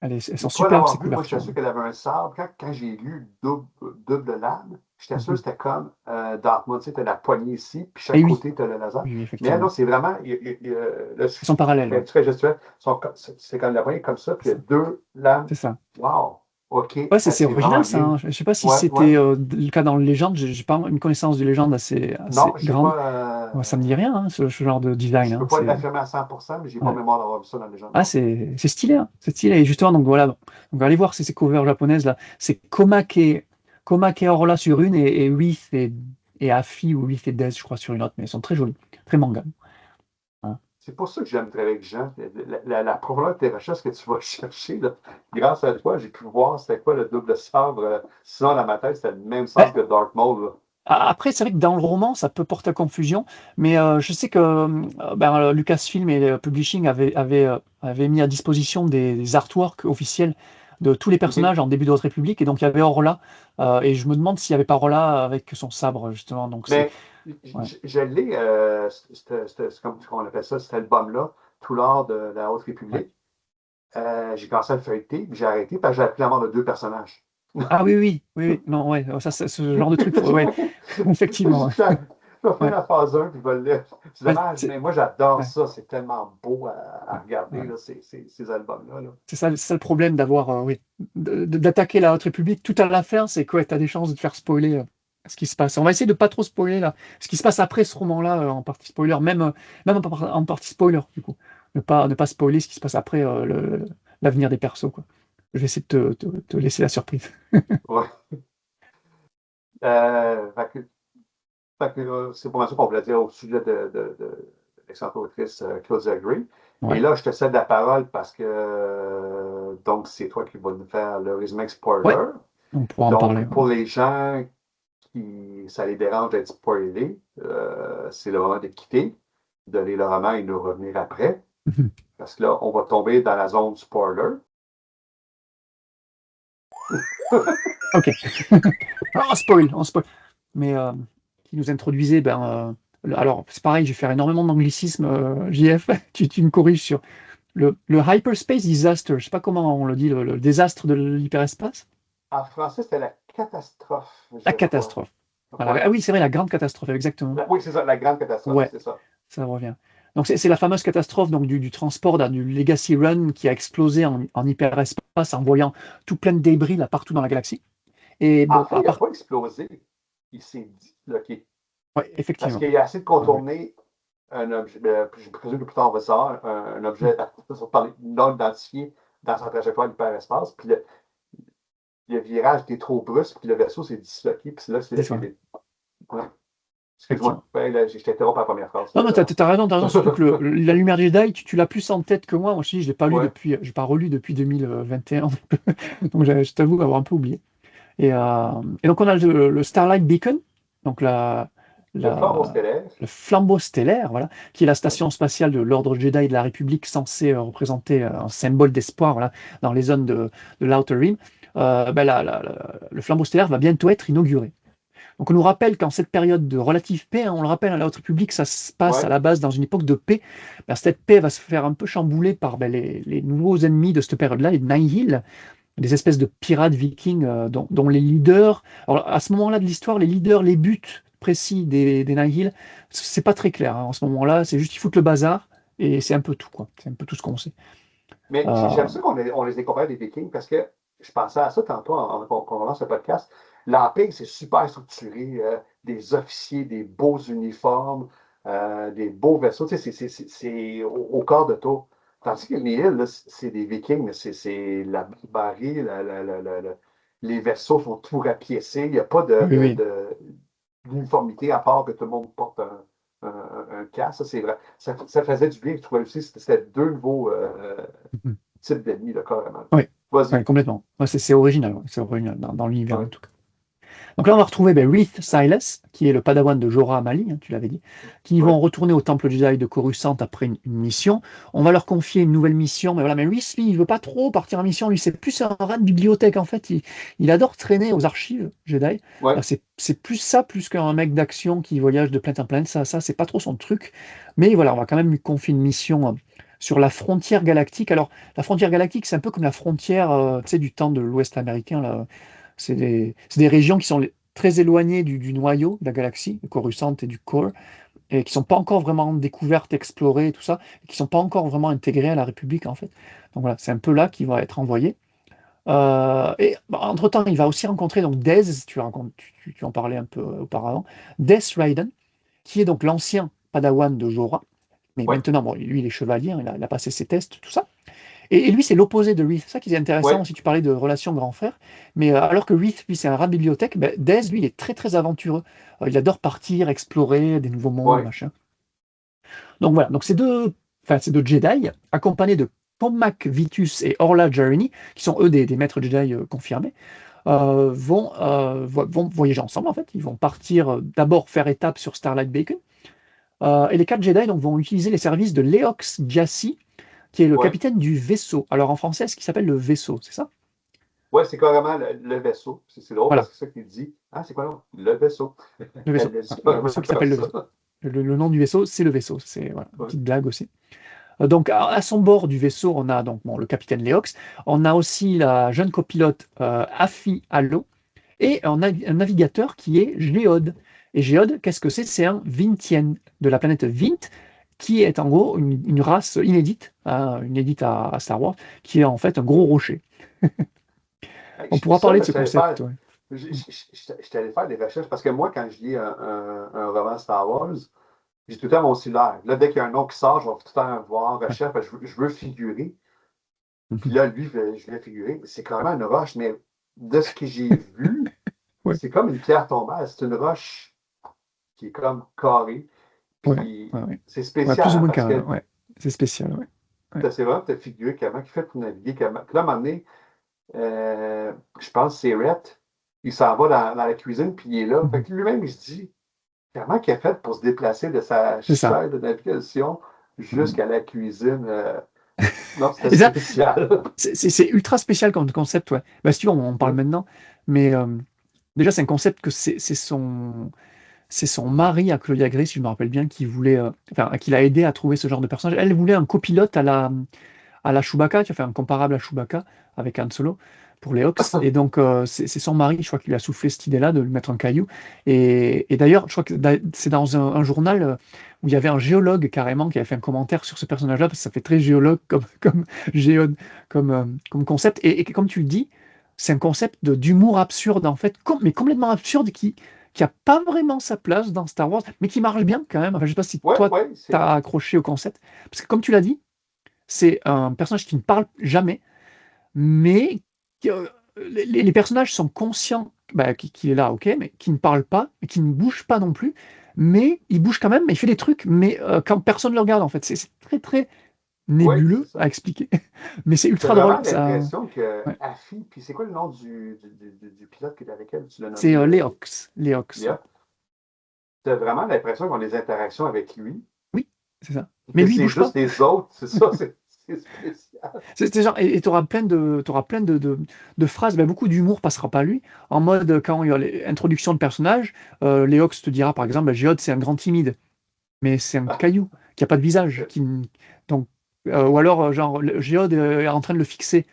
elles Je sont crois superbes l'avoir ces vu. Moi, j'étais couvertures. sûr qu'elle avait un sabre. Quand j'ai lu double lame, j'étais sûr que Mhm. c'était comme Dartmouth. Tu sais, t'as la poignée ici, puis chaque Et oui, côté, t'as le laser. oui, oui, Mais elle, non, effectivement. c'est vraiment. Là, Elles sont parallèles, ouais. très gestuel. C'est comme la poignée comme ça, puis il y a deux lames. C'est ça. Wow! OK. Ouais, c'est C'est vraiment original ça, bien. hein. Je ne sais pas si Ouais, ouais. c'était le cas dans Légende. J'ai pas une connaissance du Légende Non, assez j'ai grande. pas. Ouais, ça me dit rien, hein, ce genre de design, Je hein. peux pas l'affirmer à 100%, mais j'ai pas Ouais. mémoire d'avoir vu ça dans les gens, Ah, non. c'est stylé, hein. C'est stylé. Et justement, donc voilà. Donc allez voir ces covers japonaises là. C'est Komake Orla sur une et Wreath et Afi ou Wreath et Death, je crois, sur une autre. Mais elles sont très jolies, très manga. Voilà. C'est pour ça que j'aime travailler avec Jean. La profondeur de tes recherches que tu vas chercher, là, grâce à toi, j'ai pu voir c'était quoi le double sabre. Sinon, dans ma tête, c'était le même Ouais, sabre que Dark Maul, là. après, c'est vrai que dans le roman, ça peut porter à confusion, mais je sais que Lucasfilm et Publishing avaient mis à disposition des artworks officiels de tous les OK. personnages en début de Haute République, et donc il y avait Orla, et je me demande s'il n'y avait pas Orla avec son sabre, justement. Donc c'est. Mais Ouais. je l'ai, c'est comme on appelle ça, cet album-là, tout l'art de la Haute Ouais. République. J'ai commencé à le feuilleter, puis j'ai arrêté, parce que j'ai appris à mort de deux personnages. Ah oui, oui, oui, oui, non, ouais, ça, ce genre de truc, ouais, effectivement. Ouais. va faire Ouais. la phase 1, puis c'est Ouais, dommage, mais moi j'adore ouais, ça. C'est tellement beau à regarder, ouais. là, ces albums-là. Là. C'est ça le problème d'avoir, oui, d'attaquer la Haute République tout à la fin, c'est que tu as des chances de te faire spoiler ce qui se passe. On va essayer de pas trop spoiler là, ce qui se passe après ce roman-là en partie spoiler, même en partie spoiler du coup. Ne pas spoiler ce qui se passe après l'avenir des persos, quoi. Je vais essayer de te laisser la surprise. Ouais. Fait que, c'est pour ça qu'on voulait dire au sujet de l'excellente autrice Claudia Gray. Et Ouais, là, je te cède la parole parce que donc c'est toi qui vas nous faire le résumé ouais, spoiler. on pourra en Donc, parler. pour les gens qui ça les dérange d'être spoilés, c'est le moment de quitter, de lire le roman et de revenir après. Ouais. Parce que là, on va tomber dans la zone spoiler. Ok. On spoil. Mais qui nous introduisait, alors c'est pareil, je vais faire énormément d'anglicisme, JF, tu me corriges sur le hyperspace disaster, je sais pas comment on le dit, le désastre de l'hyperespace. En français, c'était la catastrophe, La je crois. catastrophe. Voilà. Ouais. Ah oui, c'est vrai, la grande catastrophe, exactement. Oui, c'est ça, la grande catastrophe, Ouais, c'est ça. ça revient. Donc c'est la fameuse catastrophe donc, du transport du Legacy Run qui a explosé en hyperespace en voyant tout plein de débris là partout dans la galaxie. Et En bon, fait, il n'a pas explosé. Il s'est disloqué. ouais, Parce effectivement. qu'il a essayé de Ouais, ouais. contourner un objet, je présume que plus tard on va savoir, un objet non identifié dans sa trajectoire de l'hyperespace, puis le virage était trop brusque, puis le vaisseau s'est disloqué, puis c'est là que C'est ça, c'est. Ouais. Excuse-moi, effectivement. ouais, là, je t'interromps à la première phrase. Non, non, t'as raison, surtout que la Lumière Jedi, tu l'as plus en tête que moi. Moi, je dis, je l'ai pas lu Ouais. depuis, j'ai pas relu depuis 2021, donc je t'avoue avoir un peu oublié. Et donc on a le Starlight Beacon, donc Le flambeau la- stellaire. le flambeau stellaire, voilà, qui est la Ouais. station spatiale de l'Ordre Jedi de la République, censée représenter un symbole d'espoir, voilà, dans les zones de l'Outer Rim. Le flambeau stellaire va bientôt être inauguré. Donc on nous rappelle qu'en cette période de relative paix, hein, on le rappelle, à la Haute République, ça se passe à Ouais. la base dans une époque de paix. Cette paix va se faire un peu chambouler par les nouveaux ennemis de cette période-là, les Nihil, des espèces de pirates vikings dont les leaders. Alors à ce moment-là de l'histoire, les leaders, les buts précis des Nihil, c'est pas très clair hein, en ce moment-là. C'est juste qu'ils foutent le bazar et c'est un peu tout, quoi. C'est un peu tout ce qu'on sait. Mais Euh, j'aime ça on les ait comparés des Vikings parce que je pensais à ça tantôt quand on lance le podcast. L'Empire, c'est super structuré, des officiers, des beaux uniformes, des beaux vaisseaux. Tu sais, c'est au corps de tour. Tandis que les îles, là, c'est des Vikings, mais c'est la barbarie, les vaisseaux sont tout rapiécés. Il n'y a pas oui, oui. d'uniformité à part que tout le monde porte un casque. Ça, c'est vrai. Ça faisait du bien. Je trouvais aussi que c'était deux nouveaux types d'ennemis, là, carrément. Oui, Vas-y. ouais, complètement. Ouais, c'est original, ouais, c'est original dans l'univers en Ouais. tout cas. Donc là, on va retrouver Reath Silas, qui est le padawan de Jorah Amali, hein, tu l'avais dit, qui Ouais. vont retourner au temple Jedi de Coruscant après une mission. On va leur confier une nouvelle mission, mais voilà, mais Reath, lui, il veut pas trop partir en mission. Lui, c'est plus un rat de bibliothèque, en fait. Il adore traîner aux archives Jedi. Ouais. C'est plus ça, plus qu'un mec d'action qui voyage de plainte en plainte. Ça c'est pas trop son truc. Mais voilà, on va quand même lui confier une mission sur la frontière galactique. Alors, la frontière galactique, c'est un peu comme la frontière, tu sais, du temps de l'Ouest américain, là. C'est des régions qui sont très éloignées du noyau de la galaxie, de Coruscant et du Core, et qui ne sont pas encore vraiment découvertes, explorées, et tout ça, et qui ne sont pas encore vraiment intégrées à la République, en fait. Donc voilà, c'est un peu là qu'il va être envoyé. Entre-temps, il va aussi rencontrer donc Dez, tu en parlais un peu auparavant, Dez Raiden, qui est donc l'ancien Padawan de Jorah, mais Ouais. maintenant, bon, lui, il est chevalier, hein, il a passé ses tests, tout ça. Et lui, c'est l'opposé de Reith. C'est ça qui est intéressant Ouais. si tu parlais de relation grand frère. Mais alors que Reith, lui, c'est un rat de bibliothèque, ben, Dez, lui, il est très, très aventureux. Il adore partir, explorer des nouveaux mondes, Ouais. machin. Donc voilà, donc ces deux Jedi, accompagnés de Tomac Vitus et Orla Jareni, qui sont eux des maîtres Jedi confirmés, vont voyager ensemble, en fait. Ils vont partir d'abord faire étape sur Starlight Beacon. Et les quatre Jedi donc, vont utiliser les services de Leox Gyasi, qui est le Ouais. capitaine du vaisseau. Alors en français, ce qui s'appelle le vaisseau, c'est ça? Ouais, c'est carrément le vaisseau. C'est drôle parce Voilà, que c'est ça qu'il dit. Ah, c'est quoi non? Le vaisseau. le vaisseau. Elle le dit Voilà, le carrément vaisseau qui comme s'appelle le ça. vaisseau. Le nom du vaisseau, c'est le vaisseau. C'est voilà, une Ouais. petite blague aussi. Donc, à son bord du vaisseau, on a donc bon, le capitaine Léox. On a aussi la jeune copilote Afi Allo. Et on a un navigateur qui est Géode. Et Géode, qu'est-ce que c'est? C'est un Vintien de la planète Vint, qui est en gros une race inédite, hein, inédite à Star Wars, qui est en fait un gros rocher. Hey, On pourra ça, parler là, de ce concept, ouais. j'étais allé faire des recherches parce que moi, quand je lis un roman Star Wars, j'ai tout le temps mon cellulaire. Là, dès qu'il y a un nom qui sort, je vais tout le temps voir Ouais. recherche parce que je veux figurer. Puis Mhm. là, lui, je vais figurer. C'est clairement une roche, mais de ce que j'ai vu, Ouais, c'est comme une pierre tombale. C'est une roche qui est comme carrée. ouais, Puis ouais, ouais. c'est Ouais, spécial plus ou hein, moins parce carré, que ouais. C'est spécial, ouais. Ouais. c'est vraiment te figurer comment il fait pour naviguer. Puis là, à un moment donné, je pense que c'est Rhett. Il s'en va dans la cuisine, puis il est là. Fait Mhm. que lui-même, il se dit comment il a fait pour se déplacer de sa C'est ça. chaire de navigation Mhm. jusqu'à la cuisine. Non, c'était Et ça, spécial. c'est ultra spécial comme concept, ouais. Bah, si tu veux, on en parle maintenant, mais déjà, c'est un concept que c'est son mari à Claudia Gray, si je me rappelle bien, qui voulait, enfin, qui l'a aidé à trouver ce genre de personnage. Elle voulait un copilote à la Chewbacca, tu as fait un comparable à Chewbacca avec Han Solo pour les Hawks. Et donc, c'est son mari, je crois, qui lui a soufflé cette idée-là de lui mettre un caillou. Et d'ailleurs, je crois que c'est dans un journal où il y avait un géologue carrément qui avait fait un commentaire sur ce personnage-là, parce que ça fait très géologue géode, comme concept. Et comme tu le dis, c'est un concept d'humour absurde, en fait, mais complètement absurde, qui a pas vraiment sa place dans Star Wars, mais qui marche bien quand même. Enfin, je sais pas si Ouais, toi, ouais, tu as accroché au concept. Parce que comme tu l'as dit, c'est un personnage qui ne parle jamais, mais les personnages sont conscients bah, qu'il est là, ok, mais qui ne parle pas, et qui ne bouge pas non plus, mais il bouge quand même, mais il fait des trucs, mais quand personne ne le regarde, en fait. C'est très, très ouais, c'est nébuleux à ça. expliquer, mais c'est T'as ultra drôle. vraiment Ça, l'impression que ouais. Afi, puis c'est quoi le nom du pilote qui est avec elle? Tu l'as C'est nommé, Léox. Léox, ouais. Léa. T'as vraiment l'impression qu'ils ont des interactions avec lui, Oui, c'est ça. puis Mais que lui, il c'est bouge pas. juste les autres, c'est ça, c'est spécial. C'est genre, et tu auras plein de phrases, ben, beaucoup d'humour passera pas lui. En mode, quand il y a l'introduction de personnages, Léox te dira par exemple, ben, Géode, c'est un grand timide, mais c'est un Ah, caillou qui a pas de visage. Donc, ou alors, genre, Géode est en train de le fixer,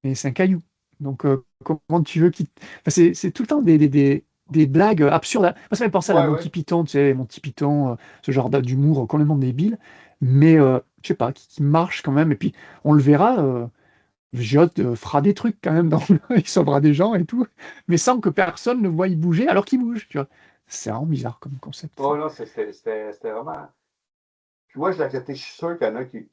mais c'est un caillou. Donc, comment tu veux qu'il. Enfin, c'est tout le temps des blagues absurdes. Moi, ça me fait penser à la ouais, ouais. Monty Python, tu sais, Monty Python, ce genre d'humour complètement débile, mais je sais pas, qui marche quand même. Et puis, on le verra. Giot fera des trucs quand même, il sauvera des gens et tout, mais sans que personne ne voie y bouger alors qu'il bouge, tu vois. C'est vraiment bizarre comme concept, ça. Oh non, c'était vraiment. Puis moi, je l'ai accepté. Je suis sûr qu'il y en a qui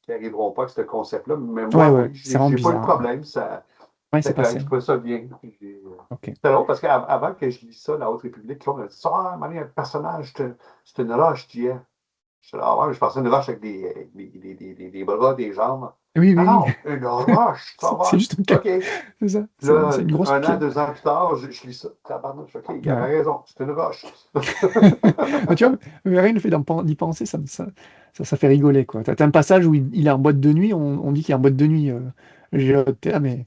arriveront pas avec ce concept-là. Mais Ouais, moi, ouais, oui, c'est vraiment j'ai pas eu de bizarre. problème. Ça, Ouais, c'est c'était correct. passé, Je hein. trouvais ça bien. Ok. C'était drôle parce qu'avant que je lise ça, La Haute République, on a dit ça, ah, à un moment donné, un personnage, c'est une roche, tu es. Je dis, ah ouais, je pensais à une roche avec des bras, des jambes. Oui, Non, oui, non, une roche, ça c'est va. juste un OK. c'est ça, Puis c'est là, une grosse un an, pierre. 2 ans plus tard, je lis ça. Tabarnouche, OK, il Ouais. avait raison, c'est une roche. Mais tu vois, rien le fait d'y penser, ça fait rigoler, quoi. T'as un passage où il est en boîte de nuit, on dit qu'il est en boîte de nuit. T'es là, mais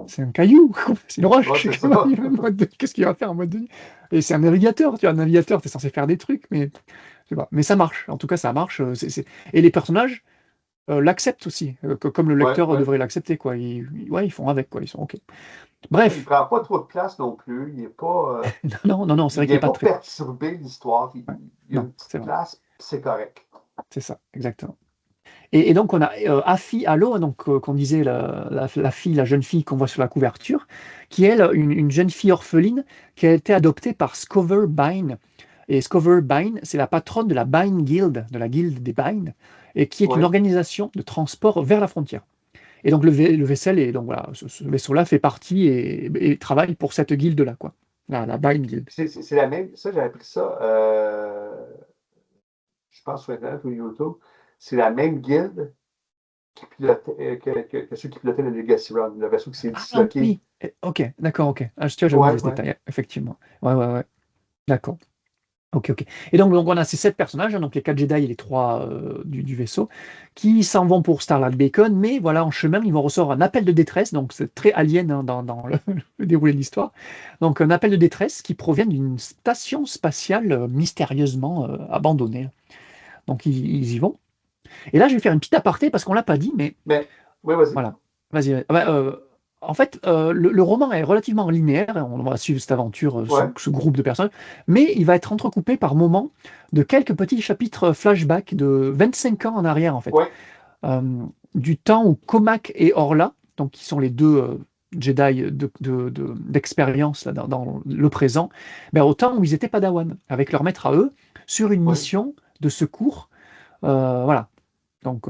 c'est un caillou, c'est une roche. Ouais, c'est ça. Il est en Qu'est-ce qu'il va faire en boîte de nuit? Et c'est un navigateur, tu vois, un navigateur, t'es censé faire des trucs, mais je sais pas. Mais ça marche, en tout cas, ça marche. Et les personnages l'acceptent aussi, comme le Ouais, lecteur ouais. devrait l'accepter, quoi. Ouais, ils font avec, quoi, ils sont OK. Il ne Bref, prend pas trop de place non plus. non, non, non, c'est Il vrai qu'il est vient pas pas très. perturber l'histoire. Ouais. Il y a Non, une petite c'est vrai, place, puis c'est correct. c'est ça, exactement. Et donc, on a Afi Allo, donc, qu'on disait, la fille, la jeune fille qu'on voit sur la couverture, qui est elle, une jeune fille orpheline qui a été adoptée par Scover Bine. Et Scover Bine, c'est la patronne de la Bine Guild, de la guilde des Bine, et qui est une Oui. organisation de transport vers la frontière. Et donc, le vaisselle, et donc voilà, ce vaisseau-là fait partie et travaille pour cette guilde-là, quoi. La Bine Guild. C'est la même. Ça, j'avais appris ça, je pense, sur Internet ou YouTube. C'est la même guilde qui pilotait, que ceux qui pilotaient le Legacy Run, le vaisseau qui s'est Ah disloqué. oui, ok, d'accord, ok. Ah, tu vois, j'ai oublié Ouais, ce ouais. détail, effectivement. Ouais, ouais, ouais, d'accord. Ok, ok. Et donc on a ces sept personnages, hein, donc les quatre Jedi et les trois du vaisseau, qui s'en vont pour Starlight Beacon, mais voilà, en chemin, ils vont recevoir un appel de détresse, donc c'est très alien hein, dans le déroulé de l'histoire. Donc un appel de détresse qui provient d'une station spatiale mystérieusement abandonnée. Donc ils y vont. Et là, je vais faire une petite aparté parce qu'on l'a pas dit, mais Mais, oui, vas-y. voilà. Vas-y. Ah bah, En fait, le roman est relativement linéaire, hein, on va suivre cette aventure, Ouais, ce groupe de personnages, mais il va être entrecoupé par moments de quelques petits chapitres flashback de 25 ans en arrière, en fait. ouais, Euh, du temps où Comac et Orla, donc qui sont les deux Jedi d'expérience là, dans le présent, ben, au temps où ils étaient Padawan, avec leur maître à eux, sur une ouais, mission de secours. Voilà. Donc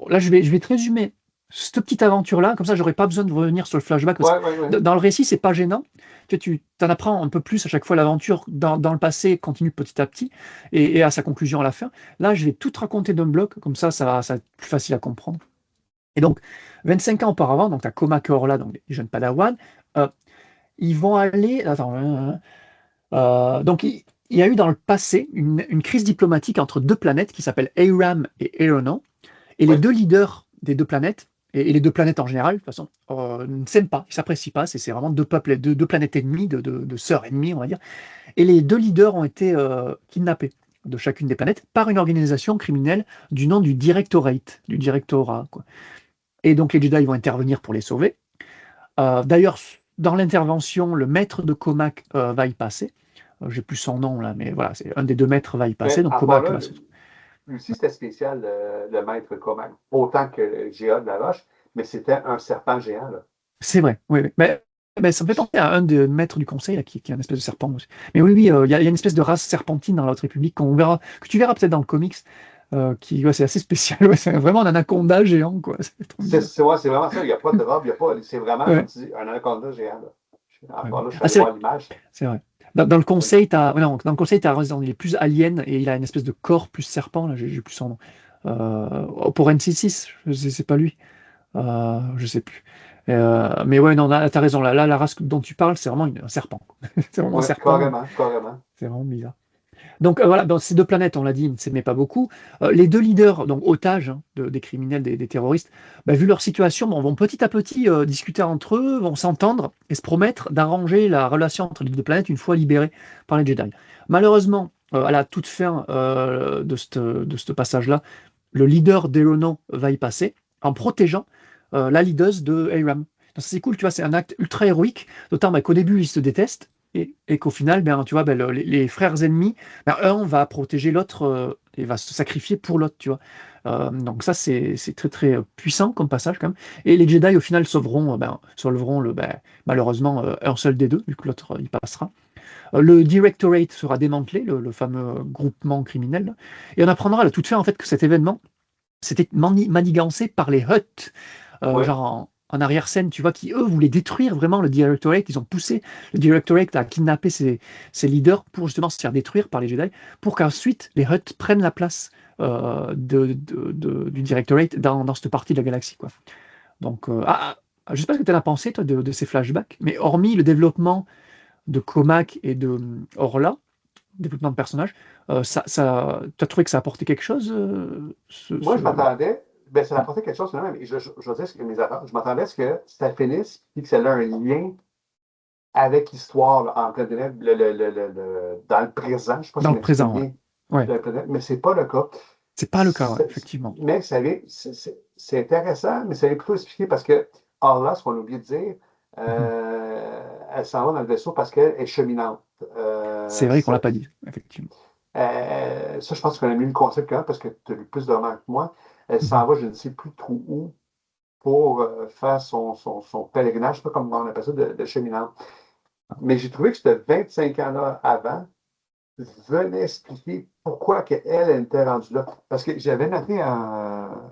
là, je vais te résumer cette petite aventure-là, comme ça, j'aurais pas besoin de revenir sur le flashback, parce que ouais, ouais, ouais. dans le récit, c'est pas gênant. Tu t'en apprends un peu plus à chaque fois, l'aventure dans le passé continue petit à petit, et à sa conclusion à la fin. Là, je vais tout te raconter d'un bloc, comme ça va être plus facile à comprendre. Et donc, 25 ans auparavant, donc tu as Koma Korla, donc les jeunes Padawan, euh, ils vont aller. Attends, donc, il y a eu dans le passé une crise diplomatique entre deux planètes qui s'appellent Aram et Eronon. Et les Ouais. deux leaders des deux planètes, et les deux planètes en général, de toute façon, ne s'aiment pas, ils ne s'apprécient pas. C'est vraiment deux peuples, deux planètes ennemies, de sœurs ennemies, on va dire. Et les deux leaders ont été kidnappés de chacune des planètes par une organisation criminelle du nom du Directorate, du Directorat, quoi. Et donc les Jedi vont intervenir pour les sauver. D'ailleurs, dans l'intervention, le maître de Comac va y passer. J'ai plus son nom là, mais voilà, c'est un des deux maîtres va y passer. Mais Donc encore Comac là, va se... lui aussi, c'était spécial, le maître Coman. Autant que Géa de la Roche, mais c'était un serpent géant, là. C'est vrai, oui, oui. Mais ça me fait penser à un des maîtres du conseil là, qui est un espèce de serpent aussi. Mais oui, oui, il y a une espèce de race serpentine dans la Haute République que tu verras peut-être dans le comics, qui, ouais, c'est assez spécial. Ouais, c'est vraiment un anaconda géant, quoi. C'est trop bizarre. Ouais, c'est vraiment ça. Il n'y a pas de robe, il y a pas. C'est vraiment, comme Ouais, tu dis, un anaconda géant, là. ouais, Encore ouais. là, je suis Ah, allé c'est vrai, voir l'image. c'est vrai. Dans le conseil, ouais, non, dans le conseil, t'as raison, il est plus alien et il a une espèce de corps plus serpent, là, j'ai plus son nom. Pour N66, c'est pas lui. Je sais plus. Mais ouais, non, t'as raison. Là, la race dont tu parles, c'est vraiment un serpent, quoi. C'est vraiment un Oui, serpent. carrément, carrément. C'est vraiment bizarre. Donc voilà, dans ces deux planètes, on l'a dit, ils ne s'aimaient pas beaucoup. Les deux leaders, donc otages hein, des criminels, des terroristes, bah, vu leur situation, bon, vont petit à petit discuter entre eux, vont s'entendre et se promettre d'arranger la relation entre les deux planètes une fois libérées par les Jedi. Malheureusement, à la toute fin de ce passage-là, le leader d'Elono va y passer en protégeant la leaduse de Aram. Donc c'est cool, tu vois, c'est un acte ultra héroïque, d'autant bah, qu'au début, ils se détestent et qu'au final, ben, tu vois, ben, les frères ennemis, ben, un va protéger l'autre et va se sacrifier pour l'autre, tu vois. Donc ça, c'est très très puissant comme passage quand même. Et les Jedi, au final, sauveront malheureusement un seul des deux, vu que l'autre il passera. Le Directorate sera démantelé, le fameux groupement criminel, là. Et on apprendra à la toute fin en fait que cet événement c'était manigancé par les Hutt, Oui, genre en arrière-scène, tu vois, qui eux voulaient détruire vraiment le Directorate. Ils ont poussé le Directorate à kidnapper ses leaders pour justement se faire détruire par les Jedi, pour qu'ensuite les Hutt prennent la place du Directorate dans cette partie de la galaxie, quoi. Donc, je sais pas ce que tu en as pensé, toi, de ces flashbacks, mais hormis le développement de Comac et de Orla, développement de personnages, tu as trouvé que ça apportait quelque chose, moi, je m'attendais, ben, ça apportait quelque chose, quand même. Et je veux dire ce que mes attentes, je m'attendais à ce que ça finisse et que ça ait un lien avec l'histoire, là, en plein dedans, dans le présent. Je ne sais pas si dans je le m'exprime présent, ouais. bien, Ouais. dans le présent, mais ce n'est pas le cas. C'est pas le cas, ouais, effectivement. Mais c'est intéressant, mais ça vient plutôt expliquer parce que, or là, ce qu'on a oublié de dire, Mhm. elle s'en va dans le vaisseau parce qu'elle est cheminante. C'est vrai qu'on l'a pas dit, effectivement. Ça, je pense qu'on a mis le concept quand même parce que tu as lu plus de romans que moi. Elle Mhm. s'en va, je ne sais plus trop où, pour faire son pèlerinage, je ne sais pas comment on appelle ça, de cheminante. Mais j'ai trouvé que ce 25 ans-là avant venait expliquer pourquoi que elle était rendue là. Parce que j'avais noté un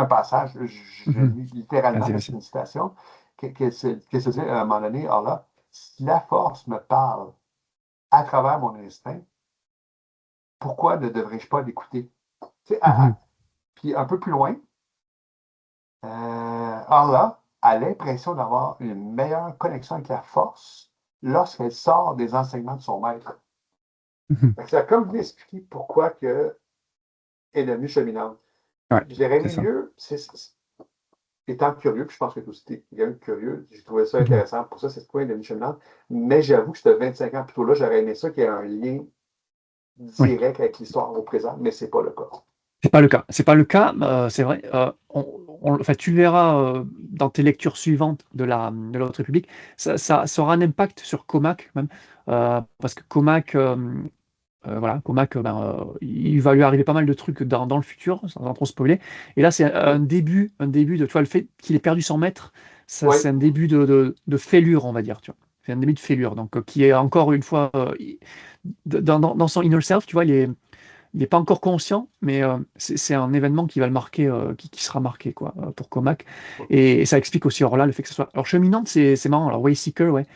passage, je Mhm. lis littéralement, Vas-y, mais c'est vas-y. une citation, que se dit à un moment donné, alors là, si la force me parle à travers mon instinct, pourquoi ne devrais-je pas l'écouter? Tu sais, Mhm. puis un peu plus loin, Arla a l'impression d'avoir une meilleure connexion avec la force lorsqu'elle sort des enseignements de son maître. Mhm. Fait que ça a comme bien expliqué pourquoi que elle est devenue cheminante. Ouais, J'aurais c'est aimé ça. mieux, étant curieux, puis je pense que toi aussi t'es quelqu'un de curieux, j'ai trouvé ça Mhm. intéressant. Pour ça, c'est pourquoi elle est devenue cheminante. Mais j'avoue que c'était 25 ans plus tôt là, j'aurais aimé ça qu'il y ait un lien Oui. direct avec l'histoire au présent, mais c'est pas le cas. C'est pas le cas. C'est pas le cas, c'est vrai. enfin, tu le verras dans tes lectures suivantes de la Haute République, ça aura un impact sur Comac même, parce que Comac, voilà, Comac, il va lui arriver pas mal de trucs dans le futur, sans trop spoiler. Et là, c'est un début de, tu vois, le fait qu'il ait perdu son maître, ça, Oui, c'est un début de fêlure, on va dire, tu vois. C'est un début de fêlure, donc qui est encore une fois dans son inner self, tu vois, il est pas encore conscient, mais c'est un événement qui va le marquer, qui sera marqué, quoi, pour Comac. Et ça explique aussi, alors là, le fait que ce soit. Alors, cheminante, c'est marrant. Alors, Wayseeker, ouais.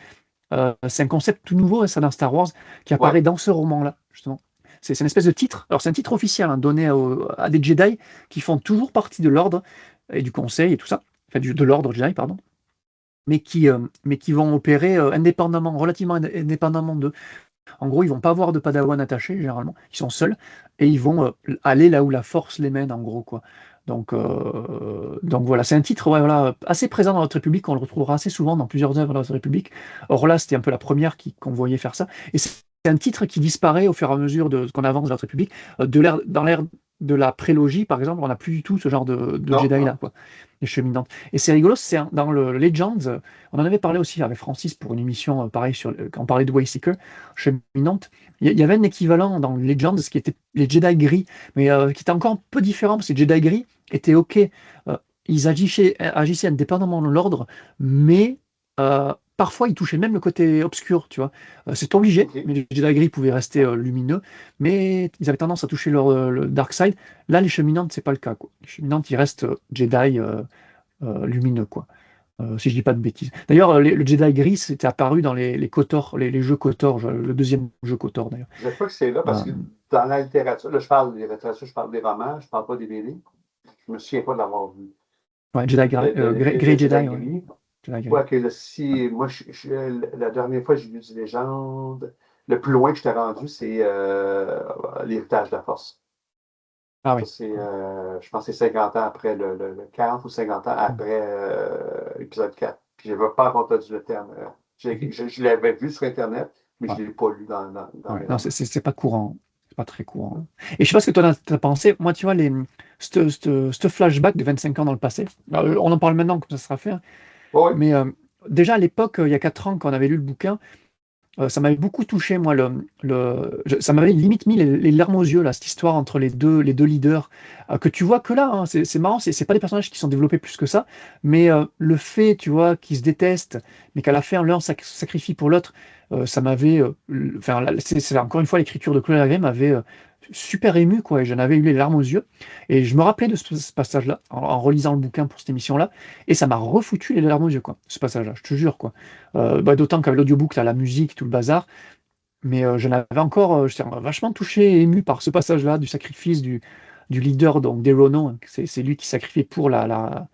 C'est un concept tout nouveau, hein, ça, dans Star Wars, qui oui, apparaît dans ce roman-là, justement. C'est une espèce de titre. Alors, c'est un titre officiel, hein, donné à des Jedi qui font toujours partie de l'ordre et du conseil et tout ça. Enfin, de l'ordre Jedi, pardon. Mais qui vont opérer indépendamment, relativement indépendamment d'eux. En gros, ils vont pas avoir de padawan attaché, généralement. Ils sont seuls et ils vont aller là où la force les mène, en gros, quoi. Donc voilà, c'est un titre, ouais, voilà, assez présent dans notre République. On le retrouvera assez souvent dans plusieurs œuvres de notre République. Or là, c'était un peu la première qu'on voyait faire ça. Et c'est un titre qui disparaît au fur et à mesure de ce qu'on avance dans notre République. Dans l'ère de la prélogie, par exemple, on n'a plus du tout ce genre de non, Jedi non. là, quoi, les cheminantes. Et c'est rigolo, dans le Legends, on en avait parlé aussi avec Francis pour une émission, pareil, quand on parlait de Wayseeker, cheminante. Il y avait un équivalent dans Legends, ce qui était les Jedi gris, mais qui était encore un peu différent, parce que les Jedi gris étaient OK. Ils agissaient indépendamment de l'ordre, mais parfois ils touchaient même le côté obscur, tu vois. C'est obligé, OK. mais les Jedi gris pouvaient rester lumineux, mais ils avaient tendance à toucher le dark side. Là, les cheminantes, c'est pas le cas, quoi. Les cheminantes, ils restent Jedi lumineux, quoi. Si je dis pas de bêtises. D'ailleurs, le Jedi gris, c'était apparu dans les KOTOR, les jeux KOTOR, le deuxième jeu KOTOR, d'ailleurs. Je ne sais pas que c'est là parce Euh, que dans la littérature, là, je parle des littératures, je parle des romans, je ne parle pas des BD. Je me souviens pas de l'avoir vu. ouais, Jedi Le Grey Jedi, Jedi ouais. gris. Jedi Grey. Quoique, là, si, moi, la dernière fois que j'ai lu du Légende, le plus loin que je t'ai rendu, c'est l'héritage de la force. Ah Ça, oui. c'est, je pense que c'est 50 ans après, 40 ou 50 ans Mm. après épisode 4. Puis je n'avais pas entendu le terme. Mhm. Je l'avais vu sur Internet, mais Ouais, je ne l'ai pas lu dans ouais. mes Non, romans. c'est pas courant. C'est pas très courant. Et je sais pas ce que toi t'as pensé. Moi, tu vois, ce flashback de 25 ans dans le passé, on en parle maintenant, comme ça sera fait, hein. Oui, oui. Mais déjà à l'époque, il y a 4 ans, quand on avait lu le bouquin, ça m'avait beaucoup touché, moi. Ça m'avait limite mis les larmes aux yeux, là, cette histoire entre les deux leaders, que tu vois que là, hein. C'est marrant, c'est pas des personnages qui sont développés plus que ça, mais le fait, tu vois, qu'ils se détestent, mais qu'à la fin, l'un sacrifie pour l'autre, ça m'avait. Enfin, là, c'est encore une fois l'écriture de Claude Lagré m'avait super ému, quoi, et j'en avais eu les larmes aux yeux. Et je me rappelais de ce passage-là, en relisant le bouquin pour cette émission-là, et ça m'a refoutu les larmes aux yeux, quoi, ce passage-là, je te jure, quoi. D'autant qu'avec l'audiobook, tu as la musique, tout le bazar. Mais je n'avais encore, j'étais vachement touché et ému par ce passage-là du sacrifice du leader, donc d'Erono, hein. C'est lui qui sacrifiait pour la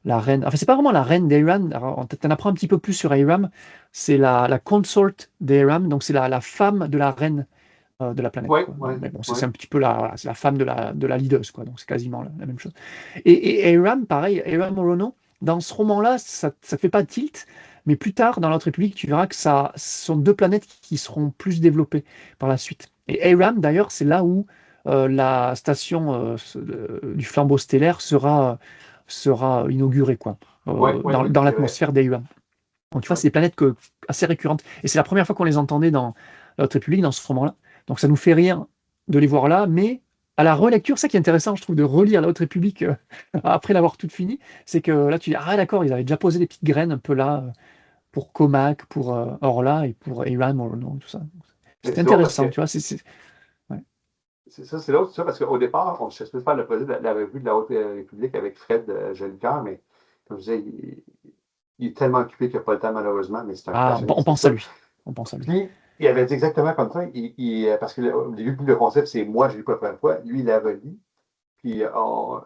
reine. Enfin, c'est pas vraiment la reine d'Aram. On t'en apprend un petit peu plus sur Aram. C'est la consort d'Aram, donc c'est la femme de la reine de la planète, Oui, quoi. oui, Mais bon, oui. c'est un petit peu voilà, c'est la femme de la leaduse, quoi. Donc c'est quasiment la même chose. Et Aram, pareil, Aram Orono, dans ce roman-là, ça ne fait pas tilt, mais plus tard, dans l'autre République, tu verras que ça ce sont deux planètes qui seront plus développées par la suite. Et Aram, d'ailleurs, c'est là où la station du flambeau stellaire sera inaugurée, quoi, Oui, oui, dans, oui, dans c'est vrai. l'atmosphère d'Aram. Donc, tu vois, Oui. c'est des planètes assez récurrentes. Et c'est la première fois qu'on les entendait dans la Haute République, dans ce roman-là. Donc, ça nous fait rire de les voir là, mais à la relecture, ça qui est intéressant, je trouve, de relire la Haute République après l'avoir toute finie, c'est que là, tu dis, ah d'accord, ils avaient déjà posé des petites graines un peu là pour Comac, pour Orla et pour Aram, Orono, tout ça. Mais C'est c'est drôle parce intéressant, que tu vois. Ouais. c'est l'autre, ça, parce qu'au départ, on cherchait faire le projet de la revue de la Haute République avec Fred Jolicoeur, mais comme je disais, il est tellement occupé qu'il n'a pas le temps, malheureusement, mais c'est un Ah, on passionniste de pense à ça. lui. On pense à lui. Puis, il avait dit exactement comme ça, parce que au début, le concept, c'est moi, je l'ai lu pour la première fois, lui, il l'a relu, puis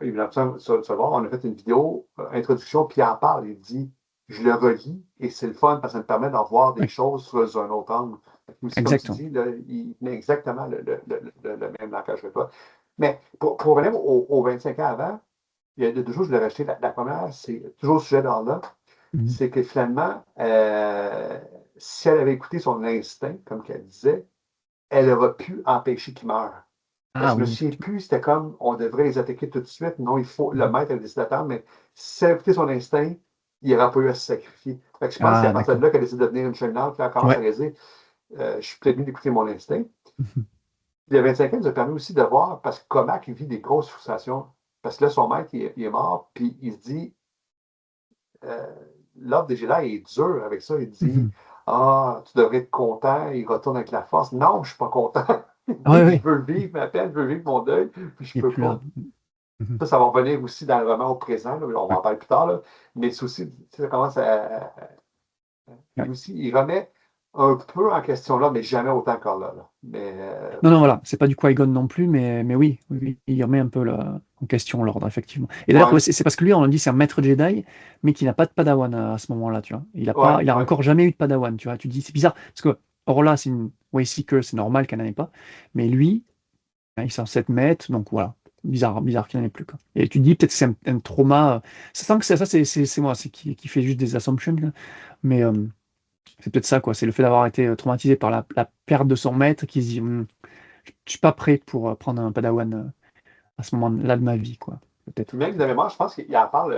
il m'a se voir, on a fait une vidéo, introduction, puis il en parle, il dit, je le relis, et c'est le fun, parce que ça me permet d'en voir des Oui, choses sous un autre angle. Aussi, comme tu exactement. dis, là, il met exactement le même langage que toi. Mais pour revenir aux 25 ans avant, il y a deux choses que je voulais rajouter. La première, c'est toujours au sujet d'Arla, Mhm. c'est que finalement, si elle avait écouté son instinct, comme qu'elle disait, elle aurait pu empêcher qu'il meure. Parce Ah que je me oui. souviens plus, c'était comme on devrait les attaquer tout de suite. Non, il faut, le maître a décidé d'attendre, mais si ça avait écouté son instinct, il n'aurait pas eu à se sacrifier. Fait que je pense que c'est à Ah partir de d'accord. là qu'elle décide de devenir une Chunlord, puis elle commence à Ouais. réaliser, je suis peut-être mieux d'écouter mon instinct. Puis le 25 ans nous a permis aussi de voir, parce que Comac vit des grosses frustrations. Parce que là, son maître, il est mort, puis il se dit, euh, l'ordre des Jedi est dur avec ça. Il dit, Mhm. ah, tu devrais être content. Il retourne avec la force. Non, je ne suis pas content. Il Ouais, dit, je ouais. veux vivre ma peine, je veux vivre mon deuil, puis je Il est peux plus là. pas. Mhm. Ça va revenir aussi dans le roman au présent, là, on va Ouais, en parler plus tard, là, mais c'est aussi, ça commence ouais. lui aussi, il remet un peu en question là, mais jamais autant que là. Mais Non, non, voilà, c'est pas du Qui-Gon non plus, mais oui, oui, oui, il remet un peu en question l'ordre, effectivement. Et d'ailleurs, ouais, ouais, c'est parce que lui, on dit c'est un maître Jedi, mais qui n'a pas de Padawan à ce moment-là, tu vois. ouais, Il a ouais. encore jamais eu de Padawan, tu vois. Tu te dis, c'est bizarre, parce que Orla, c'est une Wayseeker, c'est normal qu'elle n'en ait pas, mais lui, hein, il est censé être maître, donc voilà, bizarre, bizarre qu'il n'en ait plus, quoi. Et tu te dis, peut-être que c'est un trauma, ça sent que ça, c'est moi, c'est qui fait juste des assumptions, là. Mais c'est peut-être ça, quoi. C'est le fait d'avoir été traumatisé par la perte de son maître qui se dit, je suis pas prêt pour prendre un Padawan à ce moment-là de ma vie, quoi. Peut-être. Même de mémoire, je pense qu'il en parle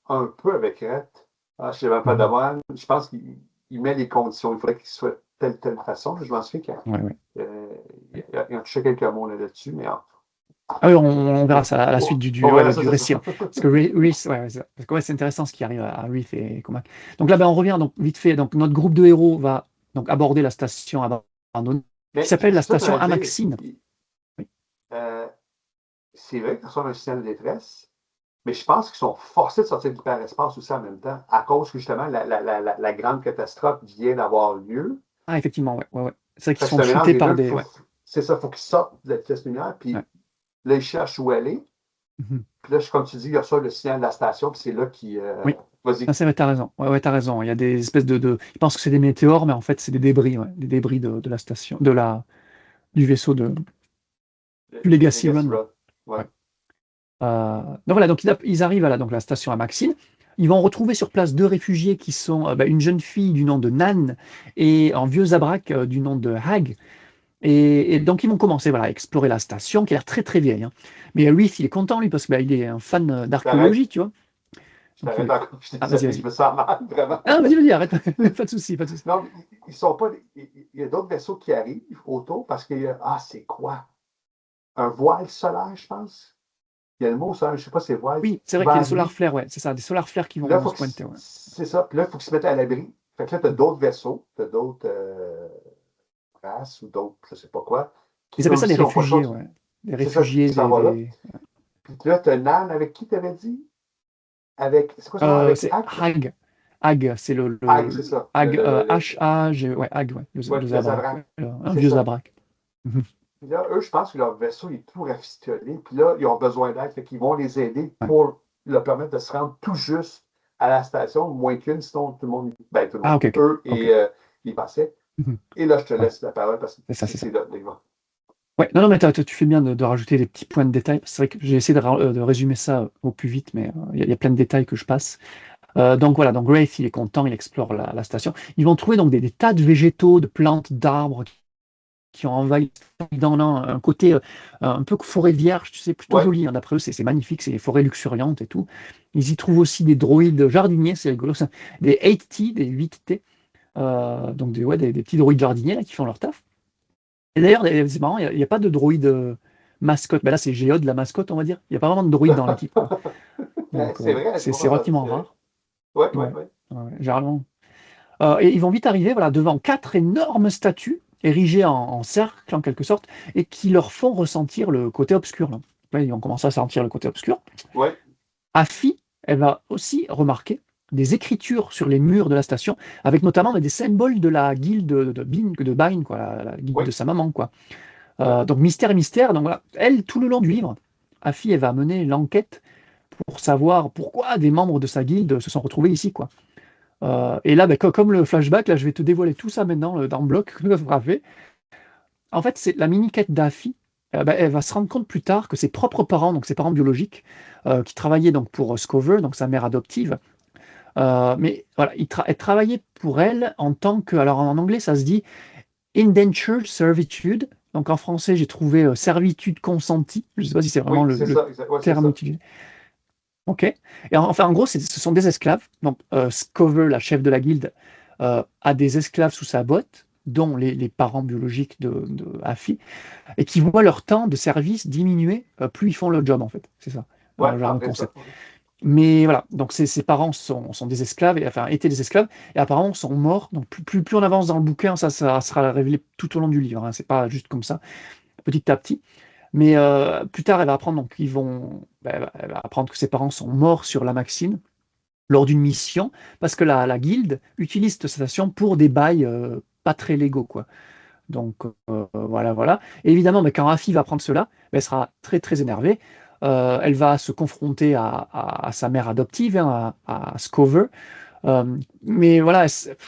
un peu avec Rhett. Ah, je ne sais pas Mhm. d'avoir. Je pense qu'il met les conditions. Il faudrait qu'il soit telle façon. Je m'en souviens Ouais, ouais. il a touché quelques mots là-dessus, mais Ah oui, on verra ça à la suite on verra ouais, ça, du c'est ça. récit, hein. Parce que Reese, ouais, ouais, parce que ouais, c'est intéressant ce qui arrive à Reese et Comac. Donc là, ben, on revient donc vite fait. Donc notre groupe de héros va donc aborder la station abandonnée, qui Mais s'appelle la c'est ça, tu station vas dire. Amaxine. Oui. Euh, c'est vrai qu'ils reçoivent un signal de détresse, mais je pense qu'ils sont forcés de sortir de l'hyperespace aussi en même temps, à cause que justement la grande catastrophe vient d'avoir lieu. Ah, effectivement, ouais, ouais, ouais. C'est vrai qu'ils Fait que sont c'est un mélange chutés des par deux. des. Ouais, C'est ça, il faut qu'ils sortent de la vitesse lumière, ouais. puis là, ils cherchent où aller. Mhm. Puis là, comme tu dis, il y a ça, le signal de la station, puis c'est là qui. Oui. Vas-y. Ah, c'est vrai, t'as raison. Ouais, ouais, t'as raison. Il y a des espèces Ils pensent que c'est des météores, mais en fait, c'est des débris, ouais. Des débris de la station, du vaisseau du Legacy Legacy Run. Run. Ouais. Ouais. Donc voilà, donc ils arrivent à la station à Maxine. Ils vont retrouver sur place deux réfugiés qui sont bah, une jeune fille du nom de Nan et un vieux Zabrak du nom de Hag. Et donc ils vont commencer voilà, à explorer la station qui a l'air très très vieille, hein. Mais Reese, il est content lui parce qu'il est un fan Je t'arrête. d'archéologie, tu vois. Je Donc t'arrête encore. Je suis Ah, vas-y, désolé, je vas-y. me sens mal, vraiment. Ah, vas-y, vas-y, arrête. Pas de souci, pas de souci. Non, ils sont pas. Il y a d'autres vaisseaux qui arrivent autour parce qu'il y a. Ah, c'est quoi? Un voile solaire, je pense. Il y a le mot solaire, je ne sais pas, c'est voile. Oui, c'est Qui vrai va qu'il y a des solar arriver. flares, ouais, c'est ça, des solar flares qui Puis là, vont se pointer, ouais. c'est ça. Puis là, il faut qu'ils se mettent à l'abri. Fait que là, tu as d'autres vaisseaux, tu as d'autres races ou d'autres, je ne sais pas quoi, qui Ils eux appellent ça des aussi n'ont pas le choix. réfugiés, ouais. Des C'est ça réfugiés, qui s'en va là. des... Puis là, tu as Nan avec qui tu avais dit? Avec. C'est quoi son nom? Avec C'est Hack? Hag. Hag, c'est Hag, c'est ça. Hag, H-A-G, ouais, Hag, ouais, Ouais, le le Zabrak, Zabrak. ouais, un C'est vieux ça. Zabrak. Mhm. Puis là, eux, je pense que leur vaisseau est tout rafistoné. Puis là, ils ont besoin d'aide. Fait qu'ils vont les aider Ouais. pour leur permettre de se rendre tout juste à la station, moins qu'une, sinon tout le monde. Ben, tout le Ah, monde. ok, ok, Eux ok. et ils passaient. Mhm. Et là, je te Ouais, laisse la parole parce que c'est ça, c'est ça. c'est là, les gars. Ouais, non, non, mais tu fais bien de rajouter des petits points de détail. C'est vrai que j'ai essayé de résumer ça au plus vite, mais il y a plein de détails que je passe. Donc voilà, donc Wraith, il est content, il explore la station. Ils vont trouver donc des tas de végétaux, de plantes, d'arbres qui ont envahi dans un côté un peu forêt vierge, tu sais, plutôt Ouais. joli, hein. D'après eux, c'est magnifique, c'est des forêts luxuriantes et tout. Ils y trouvent aussi des droïdes jardiniers, c'est rigolo, ça. Des 8T, des 8T, donc ouais, des petits droïdes jardiniers là, qui font leur taf. Et d'ailleurs, c'est marrant, il n'y a pas de droïde mascotte. Ben là, c'est Géode, la mascotte, on va dire. Il n'y a pas vraiment de droïde dans l'équipe, quoi. Donc, C'est vrai, c'est c'est pas ça. relativement C'est vrai. rare. Ouais, ouais, Ouais, ouais. ouais, généralement. Et ils vont vite arriver voilà, devant quatre énormes statues érigées en cercle, en quelque sorte, et qui leur font ressentir le côté obscur, là. Ouais, ils vont commencer à sentir le côté obscur. Ouais, Afi, elle va aussi remarquer des écritures sur les murs de la station, avec notamment des symboles de la guilde de Bine, quoi, la guilde de oui, sa maman, quoi. ouais. Donc mystère et mystère. Donc voilà, elle, tout le long du livre, Afi, elle va mener l'enquête pour savoir pourquoi des membres de sa guilde se sont retrouvés ici, quoi. Et là, ben, comme le flashback, là, je vais te dévoiler tout ça maintenant dans le bloc que tu as fait. En fait, c'est la mini-quête d'Afi. Ben, elle va se rendre compte plus tard que ses propres parents, donc ses parents biologiques, qui travaillaient donc pour Scover, donc sa mère adoptive, mais voilà, elle travaillait pour elle en tant que, alors en anglais, ça se dit indentured servitude, Donc en français, j'ai trouvé servitude consentie. Je ne sais pas si c'est vraiment Oui, c'est le ça, ouais, c'est terme ça. utilisé. OK. Et enfin, en gros, ce sont des esclaves. Donc, Scover, la chef de la guilde, a des esclaves sous sa botte, dont les parents biologiques de Afi, et qui voient leur temps de service diminuer plus ils font le job, en fait. C'est ça, Ouais, genre en le fait, ça. concept. Mais voilà, donc ses parents sont des esclaves, enfin étaient des esclaves, et apparemment sont morts. Donc plus on avance dans le bouquin, ça sera révélé tout au long du livre, hein, c'est pas juste comme ça, petit à petit. Mais plus tard, elle va apprendre, donc elle va apprendre que ses parents sont morts sur la Maxine lors d'une mission, parce que la guilde utilise cette station pour des bails pas très légaux, quoi. Donc voilà, voilà. Et évidemment, mais quand Afi va apprendre cela, elle sera très très énervée. Elle va se confronter à sa mère adoptive, hein, à Scover. Mais voilà,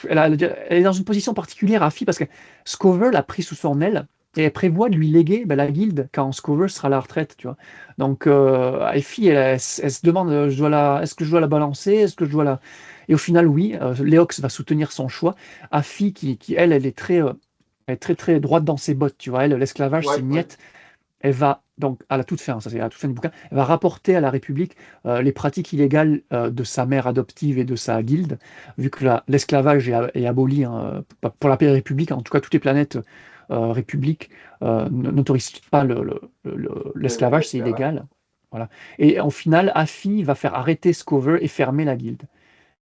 elle est dans une position particulière, Afi, parce que Scover l'a pris sous son aile et elle prévoit de lui léguer la guilde quand Scover sera à la retraite, tu vois. Donc Afi, elle se demande, est-ce que je dois la balancer, est-ce que je dois la... Et au final, oui, Léox va soutenir son choix. Afi, elle est très très droite dans ses bottes, tu vois. Elle, l'esclavage, c'est Ouais, ouais. niette. Elle va, donc, à la toute fin, ça c'est à la toute fin du bouquin, elle va rapporter à la République les pratiques illégales de sa mère adoptive et de sa guilde, vu que l'esclavage est aboli, hein, pour la paix République, en tout cas toutes les planètes républiques n'autorisent pas l'esclavage, c'est L'esclavage. illégal. Voilà. Et au final, Afi va faire arrêter Scover et fermer la guilde.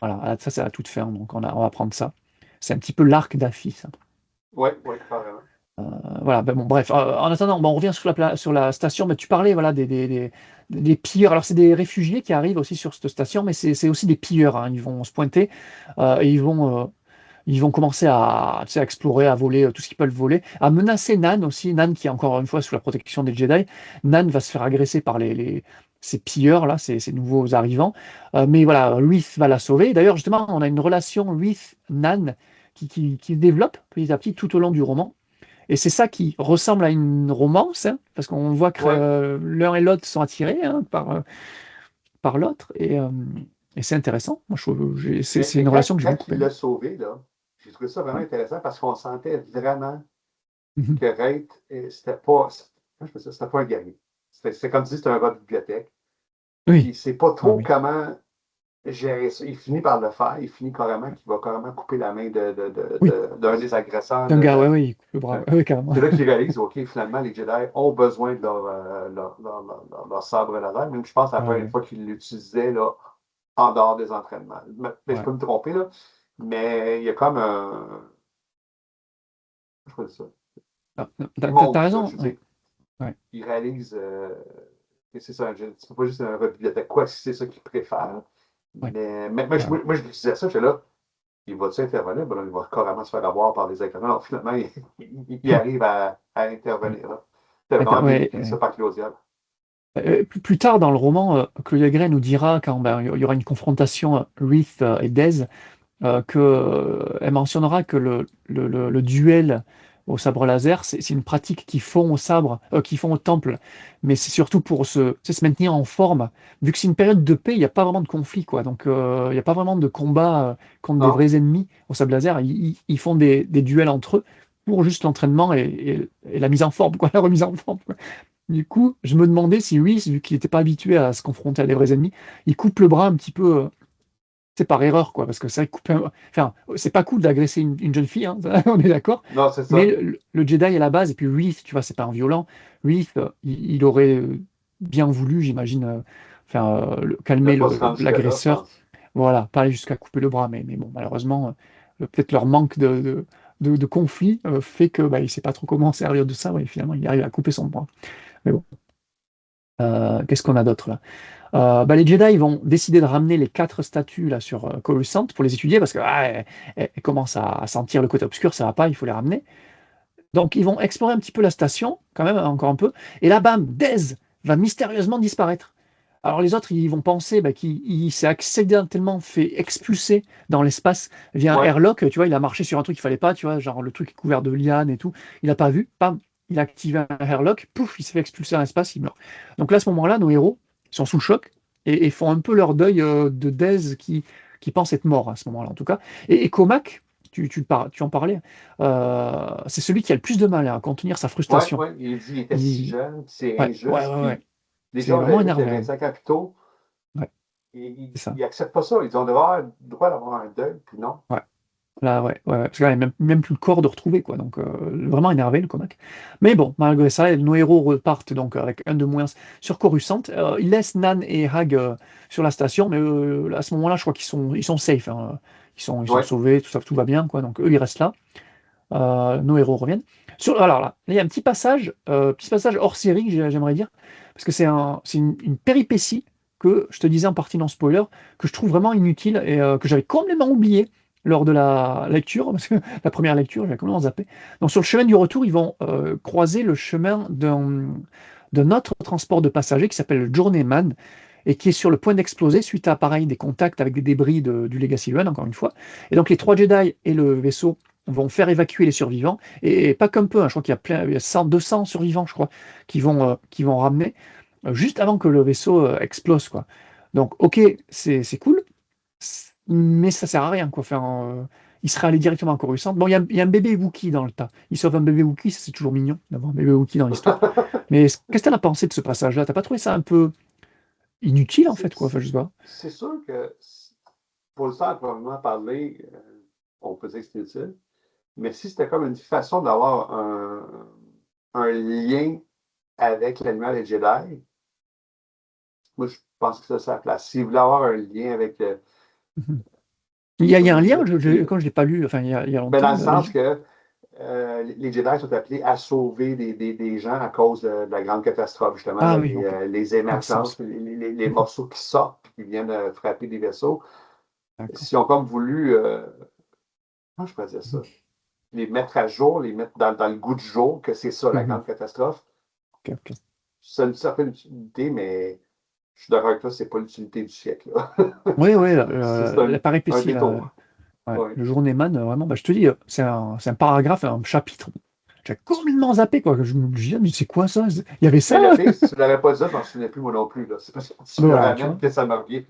Voilà, ça c'est à la toute fin, donc on va prendre ça. C'est un petit peu l'arc d'Afi, ça. Ouais, ouais, carrément. Voilà, ben bon, bref. En attendant, bon, on revient sur la station. Mais tu parlais voilà, des pilleurs. Alors, c'est des réfugiés qui arrivent aussi sur cette station, mais c'est aussi des pilleurs, hein. Ils vont se pointer et ils vont commencer à, tu sais, à explorer, à voler tout ce qu'ils peuvent voler, à menacer Nan aussi. Nan, qui est encore une fois sous la protection des Jedi. Nan va se faire agresser par ces pilleurs, là, ces nouveaux arrivants. Mais voilà, Ruth va la sauver. D'ailleurs, justement, on a une relation Ruth-Nan qui se développe petit à petit tout au long du roman. Et c'est ça qui ressemble à une romance, hein, parce qu'on voit que Ouais. l'un et l'autre sont attirés, hein, par l'autre, et c'est intéressant. Moi, je trouve, c'est Mais une relation que j'ai quand beaucoup il aimée. l'a sauvé, là, j'ai trouvé ça vraiment Ouais. intéressant parce qu'on sentait vraiment Mhm. que Wraith, c'était pas, comment je peux dire, c'était pas un guerrier. C'était comme tu dis, c'était un gars de bibliothèque. Il Oui, ne sait pas ah trop oui. comment gérer ça. Il finit par le faire. Il finit carrément qu'il va carrément couper la main Oui, d'un des agresseurs. d'un gars, ouais, oui, il coupe le bras, Euh, ouais, oui, carrément. c'est là qu'il réalise, OK, finalement, les Jedi ont besoin de leur sabre laser. Même, je pense, la Ah première ouais, fois qu'ils l'utilisaient là, en dehors des entraînements. Mais je ouais. peux me tromper, là. Mais il y a comme un. Je sais pas ça. Ah, Il t'as monte, là, raison, je veux ouais, dire. ouais, Il réalise que c'est ça. C'est pas juste un bibliothèque. Quoi, si c'est ça qu'il préfère. ouais, Mais moi, carrément. moi, je disais ça, j'étais là. Il va-tu intervenir? Ben là, il va carrément se faire avoir par les écrans. Alors, finalement, il arrive à intervenir. Là. C'était vraiment bien Ouais, écrit, ça, par Claudia. plus tard dans le roman, Claudia Gray nous dira, quand il y aura une confrontation Reith et Dez, elle mentionnera que le duel au sabre laser, c'est une pratique qu'ils font au sabre, qu'ils font au temple, mais c'est surtout pour tu sais, se maintenir en forme. Vu que c'est une période de paix, il n'y a pas vraiment de conflit, quoi. Donc, il n'y a pas vraiment de combat contre des Non, vrais ennemis au sabre laser. Ils font des duels entre eux pour juste l'entraînement et la mise en forme, quoi, la remise en forme, quoi. Du coup, je me demandais si Reese, vu qu'il n'était pas habitué à se confronter à des vrais ennemis, il coupe le bras un petit peu. C'est par erreur, quoi, parce que c'est vrai que enfin, c'est pas cool d'agresser une jeune fille, hein, on est d'accord. non, c'est Mais ça. le Jedi est la base, et puis Reese, tu vois, c'est pas un violent. Reese, il aurait bien voulu, j'imagine, Ne calmer pas se rendre jusque-là, je l'agresseur. pense. Voilà, pas aller jusqu'à couper le bras, mais bon, malheureusement, peut-être leur manque de conflit fait que il sait pas trop comment servir de ça, ouais, et finalement, il arrive à couper son bras. Mais bon, qu'est-ce qu'on a d'autre là? Les Jedi ils vont décider de ramener les 4 statues là sur Coruscant pour les étudier parce que elles commencent à sentir le côté obscur, ça va pas, il faut les ramener. Donc ils vont explorer un petit peu la station, quand même, encore un peu, et là, bam, Dez va mystérieusement disparaître. Alors les autres, ils vont penser qu'il s'est accidentellement fait expulser dans l'espace via un Ouais. airlock, tu vois, il a marché sur un truc qu'il fallait pas, tu vois, genre le truc est couvert de lianes et tout, il n'a pas vu, bam, il a activé un airlock, pouf, il s'est fait expulser dans l'espace, il meurt. Donc là, à ce moment-là, nos héros sont sous le choc et font un peu leur deuil de Dez qui pense être mort à ce moment-là, en tout cas. Et Comac, tu en parlais. C'est celui qui a le plus de mal à contenir sa Ouais, frustration. ouais, il dit qu'il était si Il... jeune, puis c'est Ouais, ouais, injuste, ouais, ouais. puis C'est déjà, on vraiment l'a vu que énervé, le hein. 25 ans plus tôt, Ouais, il c'est ça. n'accepte pas ça. Ils ont le droit d'avoir un deuil, puis non. Ouais. Là, ouais, ouais, ouais. Parce qu'il n'y a même plus le corps de retrouver, quoi. Donc, vraiment énervé, le Comac. Mais bon, malgré ça, nos héros repartent donc avec un de moins sur Coruscant. Ils laissent Nan et Hag sur la station, mais à ce moment-là, je crois qu'ils sont safe, hein. Ils sont Ouais, sauvés, tout va bien, quoi. Donc, eux, ils restent là. Nos héros reviennent. Alors là, il y a un petit passage hors série, j'aimerais dire, parce que c'est une péripétie que je te disais en partie non spoiler, que je trouve vraiment inutile et que j'avais complètement oublié lors de la lecture, parce que la première lecture, j'avais complètement zappé. Donc sur le chemin du retour, ils vont croiser le chemin d'un autre transport de passagers qui s'appelle le Journeyman et qui est sur le point d'exploser suite à pareil des contacts avec des débris du Legacy One, encore une fois. Et donc les trois Jedi et le vaisseau vont faire évacuer les survivants, et pas qu'un peu, hein, je crois qu'il y a plein, il y a 100, 200 survivants, je crois, qui vont ramener juste avant que le vaisseau explose, quoi. Donc, ok, c'est cool, mais ça sert à rien, quoi. Enfin, il serait allé directement en Coruscant. Bon, il y a un bébé Wookie dans le tas. Il sauve un bébé Wookie, c'est toujours mignon d'avoir un bébé Wookie dans l'histoire. Mais qu'est-ce que t'en as pensé de ce passage-là? T'as pas trouvé ça un peu inutile, en c'est fait, quoi? Enfin, je sais pas. c'est sûr que pour le temps, probablement parler, on peut dire que c'est utile, mais si c'était comme une façon d'avoir un lien avec l'animal des Jedi, moi, je pense que ça, c'est la place. Si vous voulez avoir un lien avec, Mhm. Il y a comme un je lien, disais, quand je l'ai pas lu, enfin, il y a ben, dans longtemps, le sens que les Jedi sont appelés à sauver des gens à cause de la grande catastrophe, justement, Ah là, oui, ok. les Dans ce émergences, sens. les Mhm. morceaux qui sortent, qui viennent frapper des vaisseaux. D'accord. S'ils ont comme voulu, comment je peux dire ça, les mettre à jour, les mettre dans le goût du jour, que c'est ça, la Mhm. grande catastrophe, Ok, ok. c'est une certaine utilité, mais je suis d'accord avec toi, c'est pas l'utilité du siècle, là. Oui, oui, C'est la un péripétie, là, détour. ouais, Oui. le journeyman, vraiment, bah, je te dis, c'est un paragraphe, un chapitre. J'ai complètement zappé, quoi. Je me dis, ah, mais c'est quoi ça? Il y avait Mais ça? le pire, si tu ne l'avais pas dit, je m'en souvenais plus, moi non plus, là. C'est parce que Ah tu ben me le voilà, tu ramènes vois. que ça me revient.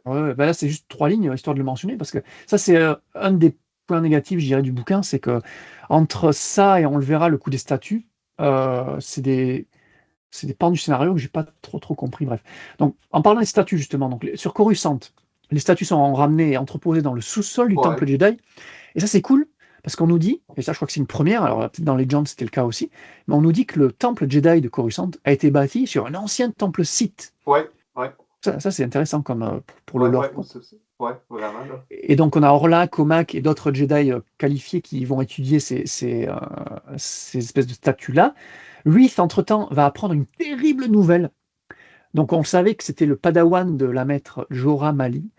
Ouais, ouais, bah là, c'est juste 3 lignes, histoire de le mentionner, parce que ça, c'est un des points négatifs, je dirais, du bouquin, c'est que entre ça et on le verra, le coup des statues, c'est des pans du scénario que j'ai pas trop compris, bref. Donc, en parlant des statues, justement, donc, sur Coruscant, les statues sont ramenées et entreposées dans le sous-sol du temple Ouais. Jedi. Et ça, c'est cool, parce qu'on nous dit, et ça, je crois que c'est une première, alors peut-être dans Legends, c'était le cas aussi, mais on nous dit que le temple Jedi de Coruscant a été bâti sur un ancien temple Sith. Ouais. Ouais. Ça, c'est intéressant comme, pour le Ouais. lore, Ouais. quoi. Ouais. Vraiment, là. Et donc, on a Orla, Comac et d'autres Jedi qualifiés qui vont étudier ces espèces de statues-là. Reith, entre-temps, va apprendre une terrible nouvelle. Donc, on savait que c'était le padawan de la maître Jorah Mali.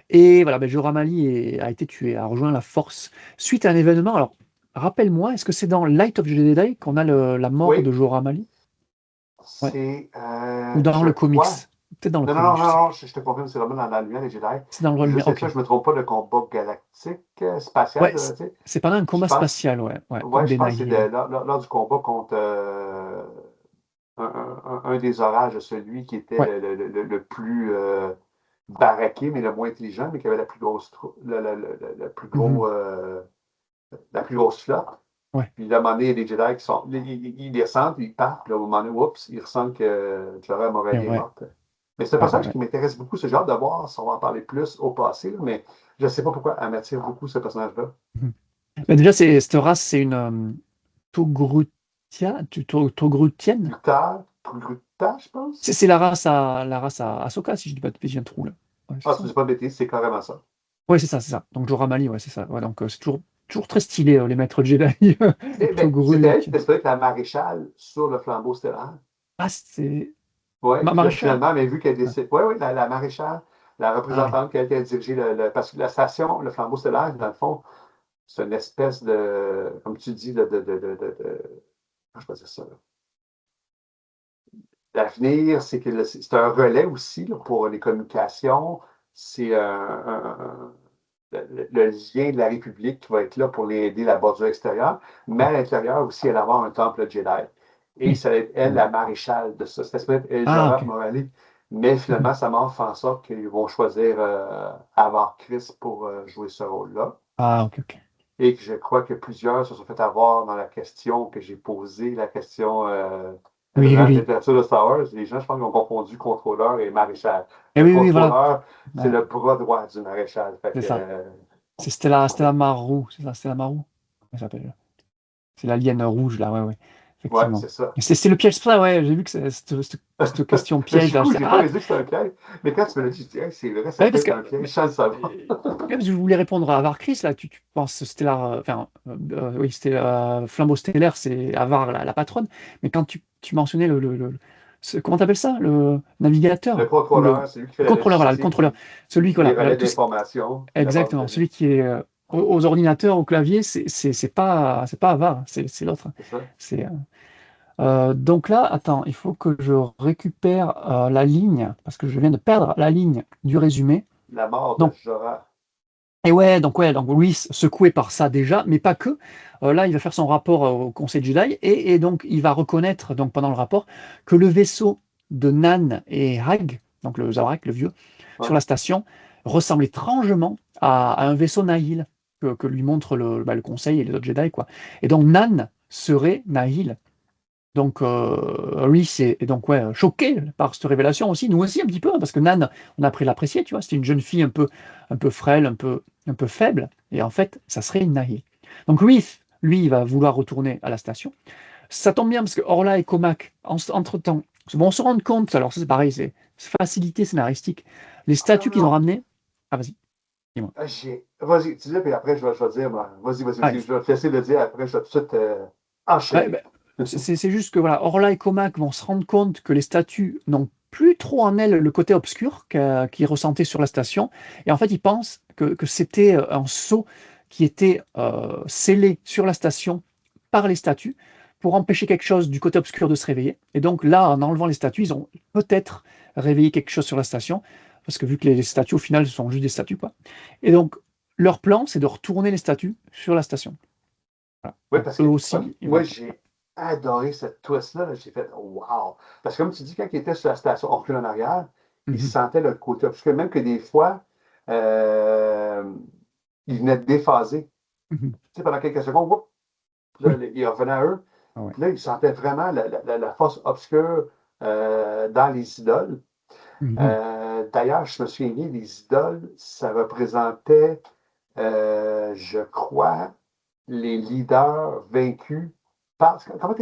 Et voilà, ben, Jorah Mali a été tué, a rejoint la Force suite à un événement. Alors, rappelle-moi, est-ce que c'est dans Light of the Jedi qu'on a la mort de Oui. Jorah Mali? Ouais. C'est, Ou dans je le comics? crois. Peut-être dans le Non, non, comics, non, je non, sais non, plus. je te confirme, c'est vraiment dans la lumière des Jedi. C'est dans le Je lumière. sais Ok. ça, je me trompe pas de combat galactique, Ouais, spatial, c'est tu sais. c'est pendant un Je combat pense, spatial, ouais, ouais, contre ouais, je des pense que c'est Nihil. lors du combat contre un des orages, celui qui était Ouais. le plus baraqué, mais le moins intelligent, mais qui avait la plus grosse, le plus Mhm. gros, la plus grosse flotte. Ouais. Puis là, à un moment donné, il y a des Jedi qui sont. Ils descendent, puis ils partent. Puis là, à un moment donné, oups, ils ressentent que Jorah Et Morelli est ouais, morte. Mais c'est un ouais, passage ouais. qui m'intéresse beaucoup. C'est genre de voir si on va en parler plus au passé, là, mais je ne sais pas pourquoi elle m'attire beaucoup, ce personnage-là. Mhm. Mais déjà, cette race, c'est une Togrutienne. Plus tard, plus tard, je pense. C'est la race à Ahsoka, si je dis pas de bêtises, j'ai un trou là. Ouais, c'est Ah, tu ça. dis pas de bêtises, c'est carrément ça. Ouais, c'est ça, c'est ça. Donc Jorah Mali, ouais, c'est ça. Ouais, donc c'est toujours très stylé, les maîtres Jedi. Eh bien, c'était elle qui Togrutienne. était supposée être la maréchale sur le flambeau stellaire. Ah, c'est. Oui, puis là, Maréchal? finalement, mais vu qu'elle Ouais. décide. Oui, oui, la maréchale, la Ah oui. représentante qui a dirigé parce que la station, le flambeau stellaire, dans le fond, c'est une espèce de, comme tu dis, comment je peux dire ça, là? L'avenir, c'est que c'est un relais aussi là, pour les communications. C'est le lien de la République qui va être là pour les aider la bordure extérieure, mais à l'intérieur aussi, elle va avoir un temple Jedi. Et Hmm. ça va être elle, la maréchale de ça. C'était peut-être El Ah, Jorah ok. Morali, mais Mhm. finalement, sa mort fait en sorte qu'ils vont choisir avoir Chris pour jouer ce rôle-là. Ah, ok, ok. et que je crois que plusieurs se sont fait avoir dans la question que j'ai posée, la question Oui, oui, la oui. littérature de Star Wars. Les gens, je pense, qu'ils ont confondu contrôleur et maréchal. Et Le oui, oui, voilà. contrôleur, c'est Ouais, le bras droit du maréchal. Fait c'est que, ça. C'est Stella Marou, c'est ça, Stella Marou? Comment elle s'appelle? C'est l'alien rouge, là, ouais, ouais, ouais, effectivement. c'est ça. C'est le piège, c'est ça, ouais, j'ai vu que cette question Mais piège, du là, coup, j'étais, j'ai pas ah, réalisé que c'était un piège. Mais quand tu me l'as dit, je dis, hey, c'est vrai, ça ouais, peut parce être que, un piège sans le savoir. parce que je voulais répondre à Avar Chris, là, tu penses Stellar, enfin, oui, c'était Flambeau Stellaire, c'est Avar, la patronne, mais quand tu mentionnais comment t'appelles ça? Le Le navigateur? Ou contrôleur, c'est lui qui fait le la contrôleur, voilà, le logistique, contrôleur. Celui, les voilà, relais d'information, puis la base de exactement, données. celui qui est aux ordinateurs, au clavier, c'est pas Avar, c'est l'autre. C'est ça? C'est, donc là, attends, il faut que je récupère la ligne, parce que je viens de perdre la ligne du résumé. La mort de Donc, Jorah. et ouais, donc Reese secoué par ça déjà, mais pas que. Là, il va faire son rapport au Conseil Jedi, et donc il va reconnaître, donc pendant le rapport, que le vaisseau de Nan et Hag, donc le Zabrak, le vieux, sur Ouais. la station, ressemble étrangement à un vaisseau Nahil que lui montre le Conseil et les autres Jedi, quoi. Et donc Nan serait Nahil. Donc, Reese est donc ouais, choqué par cette révélation aussi, nous aussi un petit peu, hein, parce que Nan, on a appris à l'apprécier, tu vois, c'était une jeune fille un peu frêle, un peu faible, et en fait, ça serait une Nahil. Donc Reese, lui, il va vouloir retourner à la station. Ça tombe bien parce que Orla et Comac, entre-temps, vont se rendre compte, alors ça c'est pareil, c'est facilité scénaristique, les Ah non, statues qu'ils ont non. ramenées. Ah, vas-y, dis-moi. Vas-y, dis-le, puis après, je vais dire, moi. Ah, Vas-y. Je vais te laisser le dire, après, je vais tout de suite ouais, enchaîner. ben, c'est juste que voilà, Orla et Comac vont se rendre compte que les statues n'ont plus trop en elles le côté obscur qu'ils ressentaient sur la station. Et en fait, ils pensent que c'était un sceau qui était scellé sur la station par les statues pour empêcher quelque chose du côté obscur de se réveiller. Et donc là, en enlevant les statues, ils ont peut-être réveillé quelque chose sur la station, parce que vu que les statues, au final, ce sont juste des statues, quoi. Et donc, leur plan, c'est de retourner les statues sur la station. Voilà. Oui, Donc, parce eux que aussi, ils vont moi, le faire. j'ai adoré cette twist-là. J'ai fait wow! Parce que comme tu dis, quand il était sur la station, on recule en arrière, il Mhm. sentait le côté obscur. Même que des fois, euh, il venait de déphaser. Mhm. Tu sais, pendant quelques secondes, whoop, là, Oui. il revenait à eux. Ah ouais. Puis là, il sentait vraiment la force obscure dans les idoles. Mhm. D'ailleurs, je me souviens, les idoles, ça représentait, je crois, les leaders vaincus par. Comment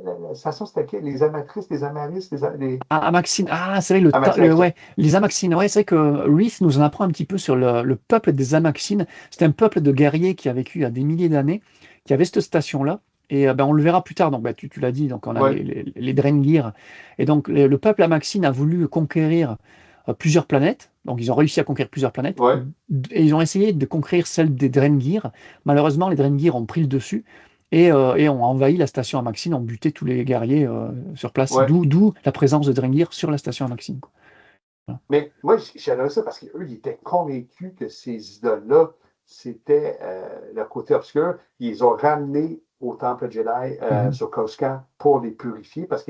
la station, c'était qui? Les amatrices, les amaristes, Ah, Amaxine, ah, c'est vrai, Amaxines. ouais, les Amaxines, ouais, c'est vrai que Reith nous en apprend un petit peu sur le peuple des Amaxines. C'est un peuple de guerriers qui a vécu il y a des milliers d'années, qui avait cette station-là, et ben, on le verra plus tard. Donc, ben, tu l'as dit, donc on a Oui, les Drengir, et donc le peuple Amaxine a voulu conquérir plusieurs planètes. Donc, ils ont réussi à conquérir plusieurs planètes, oui, et ils ont essayé de conquérir celle des Drengir. Malheureusement, les Drengir ont pris le dessus. Et ont envahi la station Amaxine, ont buté tous les guerriers sur place, oui. d'où la présence de Drengir sur la station Amaxine, quoi. Voilà. Mais moi, j'adorais ça parce qu'eux, ils étaient convaincus que ces idoles-là, c'était le côté obscur. Ils ont ramené au Temple Jedi Mhm. sur Coruscant pour les purifier parce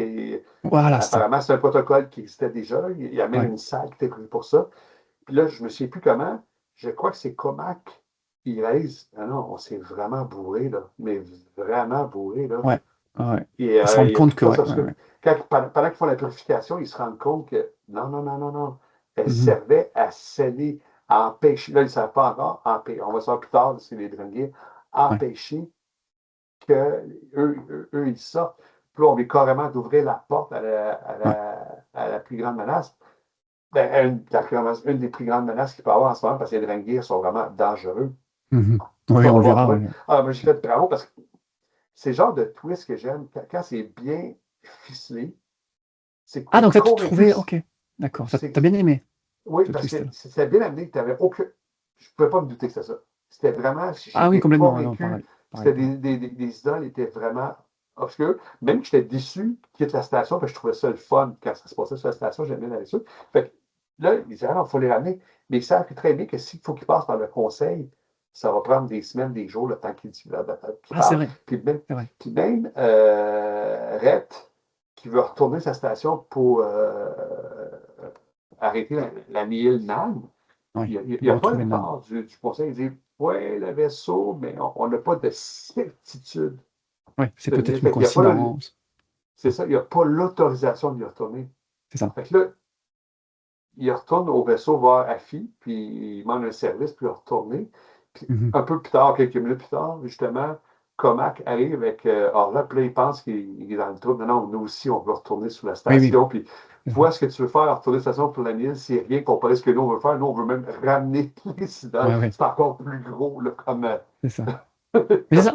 Voilà, c'est ça. qu'apparemment, c'est un protocole qui existait déjà. Il y a même Ouais. une salle qui était prévue pour ça. Puis là, je ne me souviens plus comment. Je crois que c'est Comac. Il réalise, ah non, on s'est vraiment bourré, là. Mais vraiment bourré, là. Ouais. Ouais. Et Ils se rendent il n'y a plus compte de que, force ouais, ouais, obscure. ouais. Pendant qu'ils font la purification, ils se rendent compte que non, non, non, non, non. Elle Mhm. servait à sceller, à empêcher. Là, ils ne savent pas encore. On va savoir plus tard, c'est les Drenguiers. Ouais. Empêcher que eux, ils sortent. Puis là, on vient carrément d'ouvrir la porte Ouais. à la plus grande menace. Ben, une des plus grandes menaces qu'il peut y avoir en ce moment, parce que les Drenguiers sont vraiment dangereux. Mhm. Oui, Ça, on on va le voir verra. après. Ouais. Ah, moi, j'ai fait bravo parce que c'est le genre de twist que j'aime. Quand c'est bien ficelé, c'est que Ah, tu es donc t'as tout convaincu que trouvé, ok. D'accord. T'as c'est. bien aimé Oui, ce parce que twist-là. c'était bien amené que tu n'avais aucun. Je ne pouvais pas me douter que c'était ça. C'était vraiment. Ah oui, J'étais complètement. Ouais, non, convaincu pareil. que Pareil, c'était pareil. des idoles étaient vraiment obscures. Même que j'étais déçu qu'ils quittent la station, parce que je trouvais ça le fun quand ça se passait sur la station, j'aimais bien aller dessus. Fait que là, ils disaient, ah non, il faut les ramener. Mais ils savent très bien que s'il faut qu'ils passent par le conseil, ça va prendre des semaines, des jours, le temps qu'ils Ah, c'est parlent. vrai. Puis même, C'est vrai. Rhett, qui veut retourner sa station pour arrêter la Nihil Nan, Oui. il Il n'y va a pas retrouver Nan. l'accord du conseil. Il dit ouais, le vaisseau, mais on n'a pas de certitude Ouais, c'est de venir. peut-être une Fait qu'il y a pas coïncidence. c'est ça, il n'y a pas l'autorisation d'y retourner. C'est ça. Fait que là, il retourne au vaisseau voir Afi, puis il demande un service, puis il va retourner. Puis Mhm. un peu plus tard, quelques minutes plus tard, justement, Comac arrive avec Orla, puis là, il pense qu'il est dans le trouble. Non, non, nous aussi, on veut retourner sur la Oui, oui. station, puis C'est ça. vois ce que tu veux faire, retourner sur la station pour la Nile, c'est rien comparé à ce que nous, on veut faire. Nous, on veut même ramener les idoles. Ouais, ouais, C'est encore plus gros, là, comme... c'est ça. Mais c'est ça,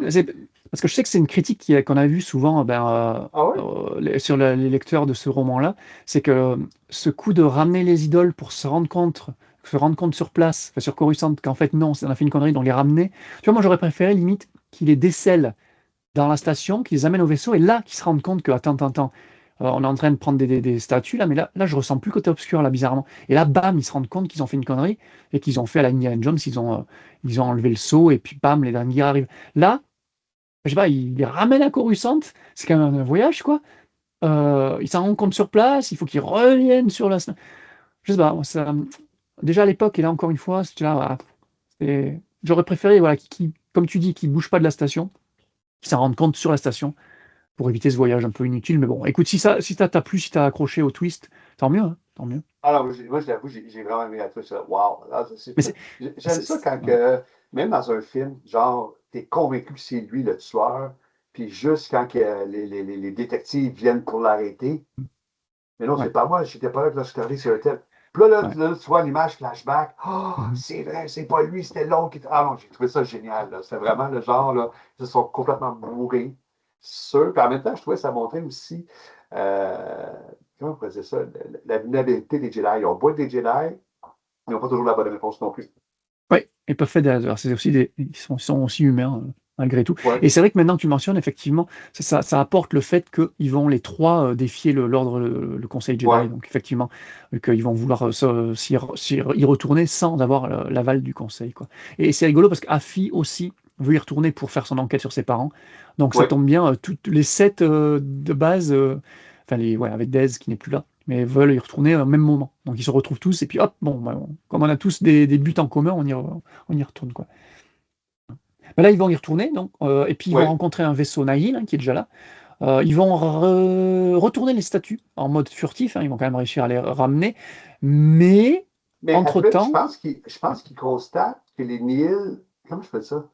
parce que je sais que c'est une critique qu'on a vue souvent Ah ouais? sur les lecteurs de ce roman-là, c'est que ce coup de ramener les idoles pour se rendre compte sur place, enfin, sur Coruscant, qu'en fait non, on a fait une connerie, donc les ramener. Tu vois, moi j'aurais préféré limite qu'ils les décèlent dans la station, qu'ils les amènent au vaisseau, et là qu'ils se rendent compte que, attends, on est en train de prendre des statues là, mais là je ressens plus côté obscur là, bizarrement. Et là, bam, ils se rendent compte qu'ils ont fait une connerie, et qu'ils ont fait à la Indiana Jones, ils ont enlevé le seau, et puis bam, les derniers arrivent. Là, je sais pas, il les ramène à Coruscant, c'est quand même un voyage, quoi. Ils s'en rendent compte sur place, il faut qu'ils reviennent sur la... Je sais pas, moi, déjà à l'époque, et là encore une fois, c'était là, voilà, j'aurais préféré, voilà, comme tu dis, qu'ils ne bougent pas de la station, qu'ils s'en rendent compte sur la station, pour éviter ce voyage un peu inutile. Mais bon, écoute, si ça t'a plu, si t'as accroché au twist, tant mieux, hein, tant mieux. Alors, moi, je l'avoue, j'ai vraiment aimé la touche. Wow! Là, Mais c'est... j'aime ça quand, ouais. même dans un film, genre, t'es convaincu que c'est lui le tueur, puis juste quand les détectives viennent pour l'arrêter, mais non, c'est Ouais, pas moi, j'étais pas là quand je suis arrivé sur le tel. Puis là, ouais. tu vois l'image flashback. Oh, Mhm. c'est vrai, c'est pas lui, c'était l'autre qui. Ah non, j'ai trouvé ça génial. Là. C'était vraiment le genre, là, ils se sont complètement bourrés. Sûr. Puis en même temps, je trouvais que ça montrait aussi, euh, comment on pourrait dire ça, la vulnérabilité des Jedi. Ils ont beau être des Jedi, ils n'ont pas toujours la bonne réponse non plus. Ouais, ils peuvent faire des erreurs. C'est aussi ils sont aussi humains, malgré tout. Ouais, Et c'est vrai que maintenant que tu mentionnes, effectivement, ça apporte le fait qu'ils vont les trois défier l'ordre, le Conseil Jedi. ouais, Donc, effectivement, qu'ils vont vouloir y retourner sans avoir l'aval du Conseil, quoi. Et c'est rigolo parce qu'Afi aussi veut y retourner pour faire son enquête sur ses parents. Donc, ça ouais. tombe bien, toutes les sept de base, enfin, ouais, avec Dez qui n'est plus là, mais veulent y retourner au même moment. Donc ils se retrouvent tous, et puis hop, bon, bah, comme on a tous des buts en commun, on y retourne, quoi. Mais là, ils vont y retourner, donc, et puis ils vont Ouais. rencontrer un vaisseau Nihil, hein, qui est déjà là. Ils vont retourner les statues en mode furtif, hein, ils vont quand même réussir à les ramener, mais Mais après, entre-temps, je ouais, pense qu'ils constatent que les Nihil, comment je fais ça?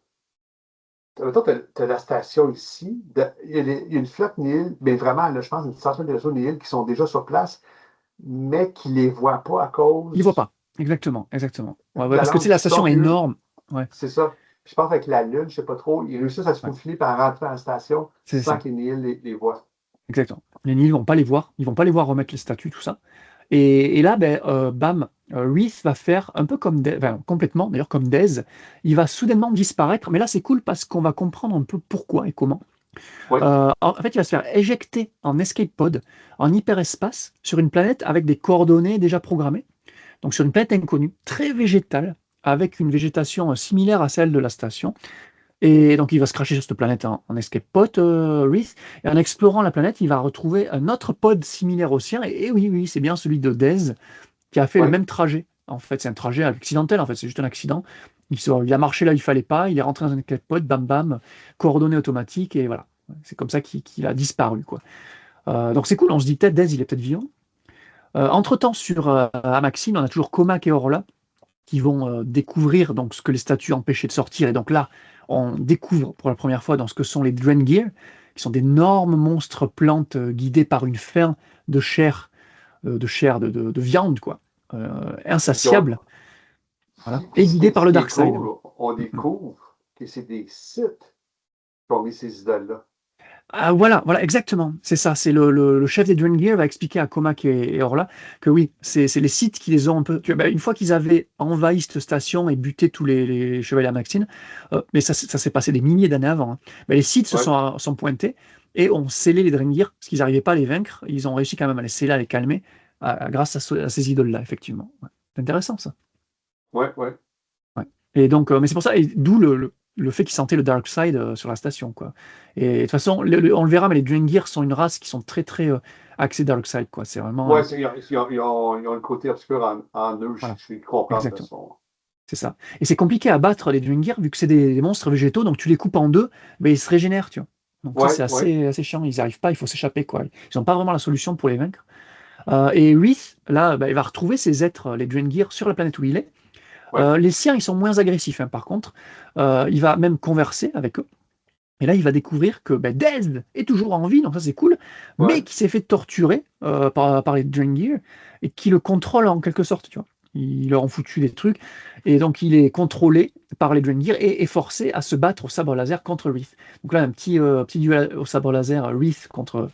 Mettons, tu as la station ici. Il y a une flotte Nihil, mais vraiment, là, je pense, une centaine de réseaux Nihil qui sont déjà sur place, mais qui ne les voient pas à ils ne voient cause pas. Exactement, exactement. Ouais, de ouais, la parce que tu lampe sais, la du station temps. est Puis eux, énorme. Ouais, c'est ça. Je pense avec la Lune, je ne sais pas trop, ils réussissent à se ouais, faufiler par rentrer dans la station c'est sans ça. que les Nihil les voient. Exactement. Les Nils vont pas les voir, ils vont pas les voir remettre les statues, tout ça. Et là, ben, bam, Reese va faire un peu comme enfin, complètement, d'ailleurs comme Dez, il va soudainement disparaître. Mais là, c'est cool parce qu'on va comprendre un peu pourquoi et comment. Oui, En fait, il va se faire éjecter en escape pod, en hyperespace, sur une planète avec des coordonnées déjà programmées. Donc sur une planète inconnue, très végétale, avec une végétation similaire à celle de la station. Et donc, il va se cracher sur cette planète en escape pod, Reese. Et en explorant la planète, il va retrouver un autre pod similaire au sien. Et oui, oui, c'est bien celui de Dez qui a fait le oui, même trajet. En fait, c'est un trajet accidentel. En fait, c'est juste un accident. Il a marché là où il fallait pas. Il est rentré dans un escape pod, bam, bam, coordonnées automatiques. Et voilà. C'est comme ça qu'il a disparu, quoi. Donc, c'est cool. On se dit peut-être Dez, il est peut-être vivant. Entre-temps, sur Amaxine, on a toujours Comac et Orla qui vont découvrir donc ce que les statues empêchaient de sortir. Et donc là, on découvre pour la première fois dans ce que sont les Drengir, qui sont d'énormes monstres plantes guidés par une faim de chair, de viande, quoi, puis on, insatiable, voilà, puis et guidés par ce le qui est Darkseid. cool, on Mm. découvre que c'est des sites qui ont mis ces idoles-là. Ah, voilà, voilà, exactement, c'est ça. C'est le chef des Drengir va expliquer à Comac et Orla que oui, c'est les Sith qui les ont un peu. Ben, une fois qu'ils avaient envahi cette station et buté tous les chevaliers Amaxine, mais ça s'est passé des milliers d'années avant, hein. Ben, les Sith se Oui, sont pointés et ont scellé les Drengir parce qu'ils n'arrivaient pas à les vaincre. Ils ont réussi quand même à les sceller, à les calmer, grâce à ces idoles-là, effectivement. Ouais. C'est intéressant, ça. oui, oui. Ouais. Et donc, mais c'est pour ça, et d'où le fait qu'ils sentaient le Dark Side sur la station, quoi. Et de toute façon, on le verra, mais les Drengir sont une race qui sont très, très axés Dark Side, quoi. C'est vraiment, Oui, ils ont le côté obscur en eux, voilà, je comprends de toute exactement. façon. c'est ça. Et c'est compliqué à battre les Dwingir, vu que c'est des monstres végétaux, donc tu les coupes en deux, mais ils se régénèrent, tu vois. Donc ça, Oui, c'est oui, assez chiant, ils n'y arrivent pas, il faut s'échapper, quoi. Ils n'ont pas vraiment la solution pour les vaincre. Et Wreath, là, bah, il va retrouver ses êtres, les Dwengir, sur la planète où il est. oui, Les siens, ils sont moins agressifs, hein, par contre. Il va même converser avec eux. Et là, il va découvrir que bah, Dez est toujours en vie, donc ça c'est cool, mais oui. qui s'est fait torturer par les Drengir et qui le contrôle en quelque sorte, tu vois. Ils leur ont foutu des trucs, et donc il est contrôlé par les Drengir et est forcé à se battre au sabre laser contre Wreath. Donc là, un petit duel au sabre laser, Wreath contre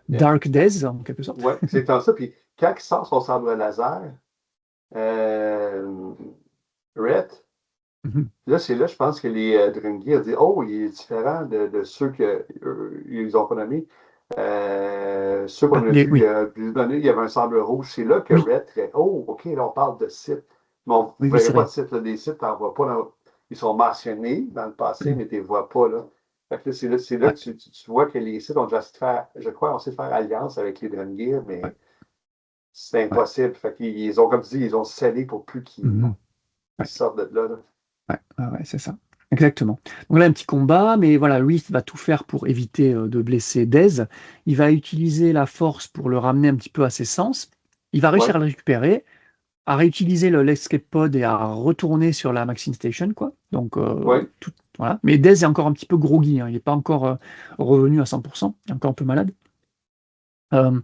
Yeah. Dark Dez, en quelque sorte. Ouais, c'est comme ça. Puis quand il sort son sabre laser, euh, Red, Mhm. là, c'est là, je pense que les Dringy ont dit oh, il est différent de ceux qu'ils ont pas nommés. Ceux qu'on Ah, a vus il y oui, a plusieurs années, il y avait un sabre rouge. C'est là que oui, Red fait oh, OK, là, on parle de sites. Mais on oui, ne oui, verrait c'est pas vrai. de sites. Là, des sites, t'en vois pas. Ils sont mentionnés dans le passé, mais tu ne les vois pas. Là. Fait que là, c'est là Ouais, que tu vois que les sites ont déjà essayé de faire, je crois, on sait faire alliance avec les Drengir, ouais, mais c'est ouais. impossible. Fait qu'ils ont, comme tu dis, ils ont scellé pour plus qu'ils Mhm. Ouais. sortent de là. Là. Ouais, ouais, ouais, c'est ça. Exactement. Donc là, un petit combat, mais voilà, Reese va tout faire pour éviter de blesser Dez. Il va utiliser la force pour le ramener un petit peu à ses sens. Il va réussir Ouais, à le récupérer, à réutiliser l'escape pod et à retourner sur la Maxine Station, quoi. Donc, ouais. voilà. Mais Dez est encore un petit peu groggy, hein. Il n'est pas encore revenu à 100%. Il est encore un peu malade. Euh,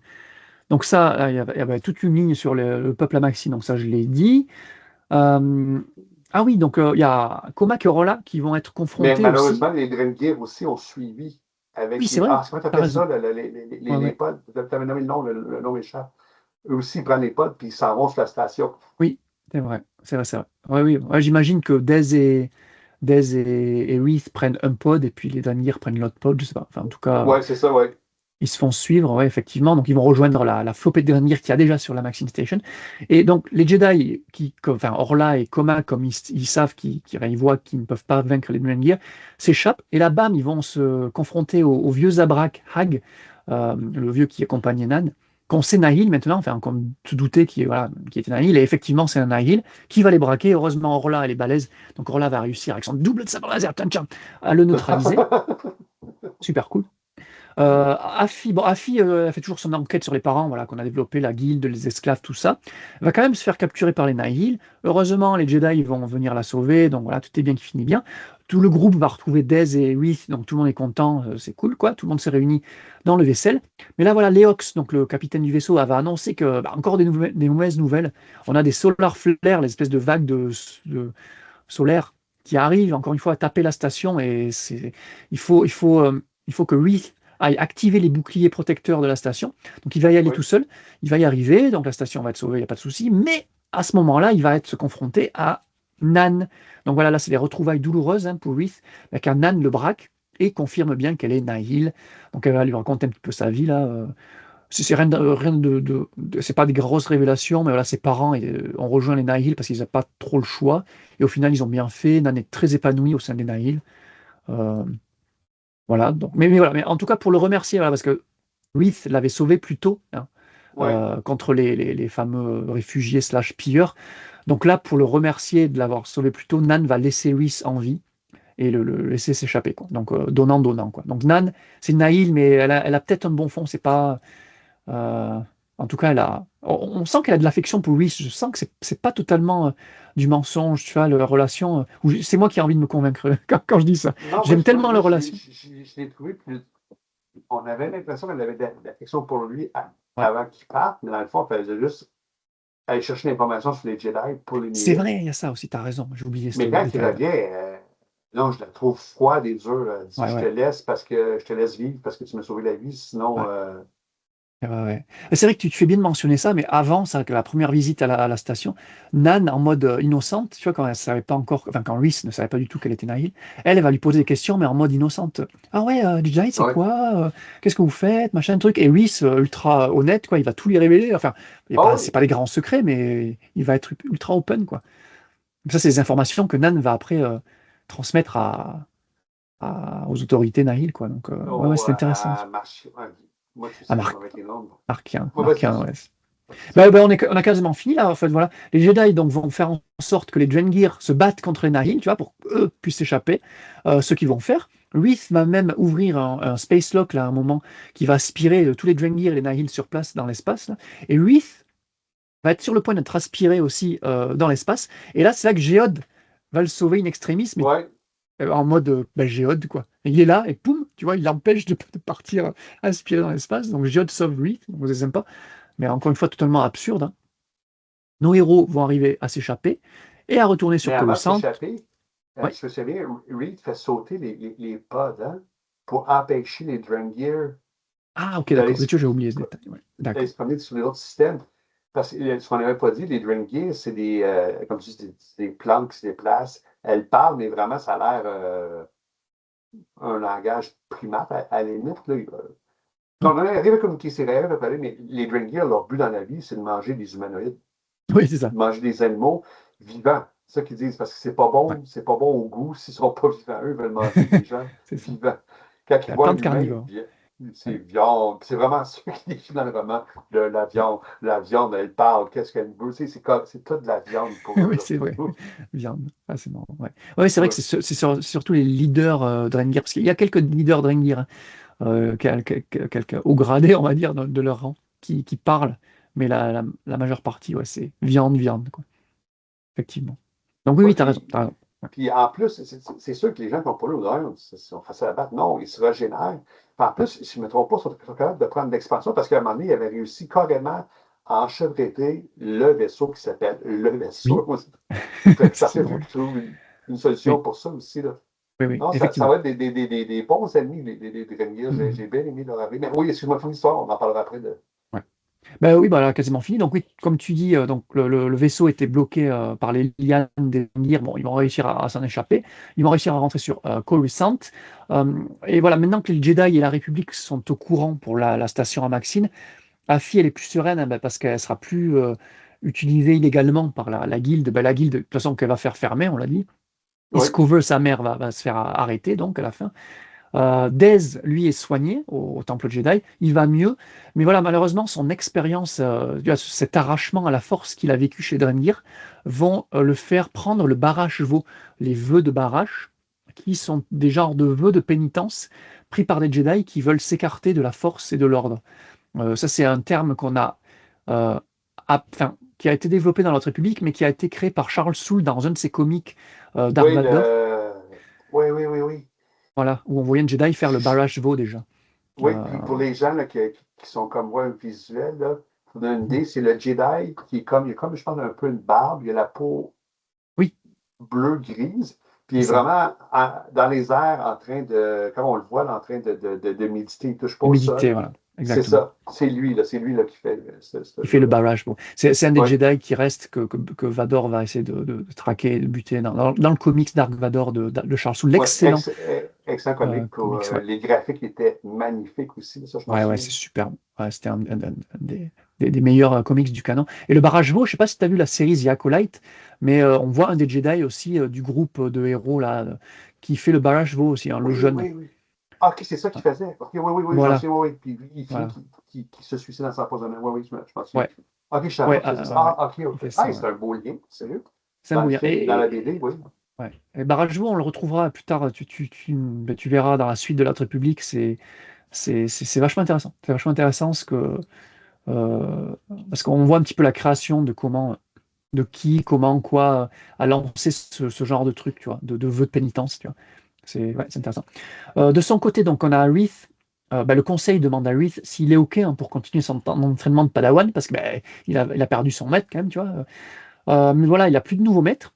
donc ça, là, il y avait toute une ligne sur le peuple à Maxine, donc ça, je l'ai dit. Euh, ah oui, donc il y a Comac et Rolla qui vont être Mais confrontés aussi. malheureusement, les Dream Gear aussi ont suivi Oui, avec c'est les. vrai, Ah, comment t'as t'appelles ça, raison. Ouais, les ouais. pods? T'avais nommé le nom, le nom échappe. Eux aussi, ils prennent les pods, puis ils s'en vont sur la station. Oui, c'est vrai. C'est vrai, c'est vrai. Ouais, oui, ouais, j'imagine que Dez et Reese prennent un pod et puis les Danir prennent l'autre pod, je sais pas. Enfin, en tout cas, Ouais, c'est ça, ouais. ils se font suivre, ouais, effectivement. Donc, ils vont rejoindre la flopée de Danir qu'il y a déjà sur la Maxine Station. Et donc, les Jedi, enfin, Orla et Koma, comme ils savent, ils voient qu'ils ne peuvent pas vaincre les Drengir, s'échappent. Et là, bam, ils vont se confronter au vieux Zabrak Hag, le vieux qui accompagnait Nan, qu'on sait Nahil maintenant, enfin, qu'on se doutait voilà, qui était Nahil. Et effectivement, c'est un Nahil qui va les braquer. Heureusement, Orla, elle est balèze. Donc, Orla va réussir avec son double de sabre laser, tchan, tchan, à le neutraliser. Super cool. Afi, elle fait toujours son enquête sur les parents, voilà, qu'on a développé, la guilde, les esclaves, tout ça. Elle va quand même se faire capturer par les Nihil. Heureusement, les Jedi vont venir la sauver, donc voilà, tout est bien qui finit bien. Tout le groupe va retrouver Dez et Reese, donc tout le monde est content, c'est cool, quoi. Tout le monde s'est réuni dans le vaisselle. Mais là, voilà, Leox, donc le capitaine du vaisseau, avait annoncé que, bah, encore des mauvaises nouvelles. On a des solar flares, l'espèce de vague solaire qui arrive, encore une fois, à taper la station, et il faut que Reese aille activer les boucliers protecteurs de la station. Donc il va y aller Oui, tout seul, il va y arriver, donc la station va être sauvée, il n'y a pas de souci, mais à ce moment-là, il va être se confronter à Nan. Donc voilà, là, c'est des retrouvailles douloureuses, hein, pour Reese, car Nan le braque et confirme bien qu'elle est Nahil. Donc elle va lui raconter un petit peu sa vie, là. C'est c'est pas des grosses révélations, mais voilà, ses parents ont rejoint les Nahil parce qu'ils n'avaient pas trop le choix. Et au final, ils ont bien fait. Nan est très épanoui au sein des Nahil. Euh, voilà. Donc, mais voilà. Mais en tout cas, pour le remercier, voilà, parce que Reith l'avait sauvé plus tôt, hein, oui. contre les fameux réfugiés slash pilleurs. Donc là, pour le remercier de l'avoir sauvé plus tôt, Nan va laisser Reith en vie et le laisser s'échapper, quoi. Donc donnant, quoi. Donc Nan, c'est Nahil, mais elle a peut-être un bon fond. C'est pas. Euh, En tout cas, on sent qu'elle a de l'affection pour Reese. Je sens que c'est pas totalement du mensonge, tu vois, leur relation. C'est moi qui ai envie de me convaincre quand je dis ça. Non, J'aime tellement moi leur relation. je l'ai trouvé plus. On avait l'impression qu'elle avait de l'affection pour lui Ouais. avant qu'il parte, mais dans le fond, elle faisait juste aller chercher l'information sur les Jedi pour les C'est nier. vrai, il y a ça aussi, t'as raison. J'ai oublié ce Mais quand il détail-là. revient, non, je la trouve froide et dure. Elle dit, Ouais, je te ouais. laisse parce que je te laisse vivre parce que tu m'as sauvé la vie, sinon. Ouais. Ouais, ouais. Et c'est vrai que tu fais bien de mentionner ça, mais avant ça, que la première visite à la station, Nan, en mode innocente, tu vois, quand elle savait pas encore, enfin, quand Reese ne savait pas du tout qu'elle était Nahil, elle va lui poser des questions, mais en mode innocente. Ah ouais, DJ, c'est Ouais. quoi? Qu'est-ce que vous faites? Machin, truc. Et Reese, ultra honnête, quoi, il va tout lui révéler. Enfin, Ah c'est oui. pas des grands secrets, mais il va être ultra open, quoi. Ça, c'est des informations que Nan va après transmettre aux autorités Nahil, quoi. Donc, ouais, ouais, Oh, c'est intéressant. à marcher. Ouais. Moi, tu À sais, moi, avec les nombres. Markien, Ouais, vas-y, Markien, vas-y. ouais. On a quasiment fini là. En fait, voilà. Les Jedi donc, vont faire en sorte que les Drengir se battent contre les Nihil, tu vois, pour qu'eux puissent s'échapper. Ce qu'ils vont faire. Reith va même ouvrir un space lock là, à un moment qui va aspirer tous les Drengir et les Nihil sur place dans l'espace. Là. Et Reith va être sur le point d'être aspiré aussi dans l'espace. Et là, c'est là que Géode va le sauver in extremis, mais Ouais. en mode Géode, quoi. Et il est là, et poum, tu vois, il l'empêche de partir aspirer dans l'espace. Donc Géode sauve Reith, donc c'est sympa. Mais encore une fois, totalement absurde. Hein. Nos héros vont arriver à s'échapper et à retourner Mais sur avant de Coruscant. s'échapper, Ouais. je me souviens, Reed fait sauter les pods hein, pour empêcher les Drengir Ah, ok, d'aller d'accord. se, J'ai oublié ce détail. Ouais. d'aller D'accord. se promener sur les autres systèmes. Parce que ce qu'on n'avait pas dit, les Drengir, c'est des, comme tu dis, des plantes qui se déplacent. Elles parlent, mais vraiment, ça a l'air un langage primate à la limite. Là, Hmm. quand on arrive à communiquer, c'est réel, mais les Drengir, leur but dans la vie, c'est de manger des humanoïdes, Oui, c'est ça. de manger des animaux vivants. C'est ça qu'ils disent, parce que Ouais. c'est pas bon au goût. S'ils sont pas vivants, eux, ils veulent manger des gens C'est ça. vivants. Quand ils La voient un plante humain, carnivore. c'est Ouais. viande. C'est vraiment ce qui décrit dans le roman, la viande. La viande, elle parle, qu'est-ce qu'elle veut. C'est toute de la viande pour eux. Oui, Là. c'est vrai. Viande. Ah, c'est marrant. Ouais, ouais c'est vrai que Ouais. c'est surtout les leaders Drengir, parce qu'il y a quelques leaders Drengir, hein, quelques hauts gradés, on va dire, de leur rang, qui parlent, mais la majeure partie, ouais, c'est viande, viande, quoi. Effectivement. Donc oui, Ouais, oui, t'as raison. T'as raison. Ouais. puis en plus, c'est sûr que les gens qui n'ont pas le droit, sont faciles à battre. Non, ils se régénèrent. Puis en plus, si je ne me trompe pas, ils sont capables de prendre l'expansion parce qu'à un moment donné, ils avaient réussi carrément à enchevêtrer le vaisseau qui s'appelle le Oui, vaisseau. Fait que ça c'est fait qu'il faut drôle. qu'ils trouvent une solution Oui, pour ça aussi. Là. oui, oui, Non, ça effectivement. va être des bons ennemis, les Drengir. Mhm. J'ai bien aimé leur arrivée. Mais oui, excuse-moi, une histoire, on en parlera après. Ouais. Ben oui, bah là, quasiment fini. Donc oui, comme tu dis, donc le vaisseau était bloqué par les lianes des Nir. Bon, ils vont réussir à s'en échapper. Ils vont réussir à rentrer sur Coruscant. Et voilà, maintenant que les Jedi et la République sont au courant pour la station à Maxine, Afi, elle est plus sereine hein, ben, parce qu'elle sera plus utilisée illégalement par la guilde. Ben, la guilde, de toute façon, qu'elle va faire fermer, on l'a dit. Oui, Iskover, sa mère, va se faire arrêter, donc, à la fin. Dez, lui, est soigné au Temple Jedi, il va mieux, mais voilà, malheureusement, son expérience, cet arrachement à la force qu'il a vécu chez Drengir, vont le faire prendre le Barash Vo, les vœux de Barash, qui sont des genres de vœux de pénitence pris par des Jedi qui veulent s'écarter de la force et de l'ordre. Ça, c'est un terme qu'on a, euh, enfin, qui a été développé dans notre République, mais qui a été créé par Charles Soule dans un de ses comics Dark oui, Vador, oui. voilà, où on voyait un Jedi faire le Barash Vo déjà. Oui, Euh, puis pour les gens là, qui sont comme moi visuels, là, pour vous donner une idée, c'est le Jedi qui est comme, il a comme, je pense, un peu une barbe, il a la peau Oui, bleu-grise, puis il c'est est ça. vraiment dans les airs en train de, comme on le voit, là, en train de méditer, il ne touche pas Et au méditer, sol. voilà, C'est exactement. ça, c'est lui là, qui fait ce Il fait le jeu-là. barrage. Bon. C'est un des Oui, Jedi qui reste que Vador va essayer de traquer, de buter dans le comics Dark Vador de Charles Soule. ouais, L'excellent excellent comique pour comics, ouais. les graphiques étaient magnifiques aussi, ça je m'en Ouais, souviens. c'est superbe. Ouais, c'était un des meilleurs comics du canon. Et le barrage Vo, je sais pas si tu as vu la série The Acolyte, mais on voit un des Jedi aussi du groupe de héros là, qui fait le barrage Vo aussi, hein, le jeune. Oui. Ah, ok, c'est ça qu'il faisait. Ok, j'en Voilà, sais, oui. Puis il finit voilà. qui se suicide dans sa empoisonnement. Je m'en souviens. Ouais, Ok, je ne savais pas ouais, qu'il faisait ça. ouais. Ah, Il ok. fait ça, Ah, ouais. c'est un beau lien, sérieux. C'est un Dans le bouillon. film, dans la BD, oui. Ouais. Et Barrage on le retrouvera plus tard. Tu verras dans la suite de la République. C'est vachement intéressant. C'est vachement intéressant euh, parce qu'on voit un petit peu la création de comment, de qui, comment, quoi a lancé ce genre de truc, tu vois, de vœux de pénitence, tu vois. C'est intéressant. De son côté, donc, on a Aerith. Le conseil demande à Aerith s'il est OK hein, pour continuer son entraînement de Padawan, parce que il a perdu son maître quand même, tu vois. Mais voilà, il a plus de nouveau maître.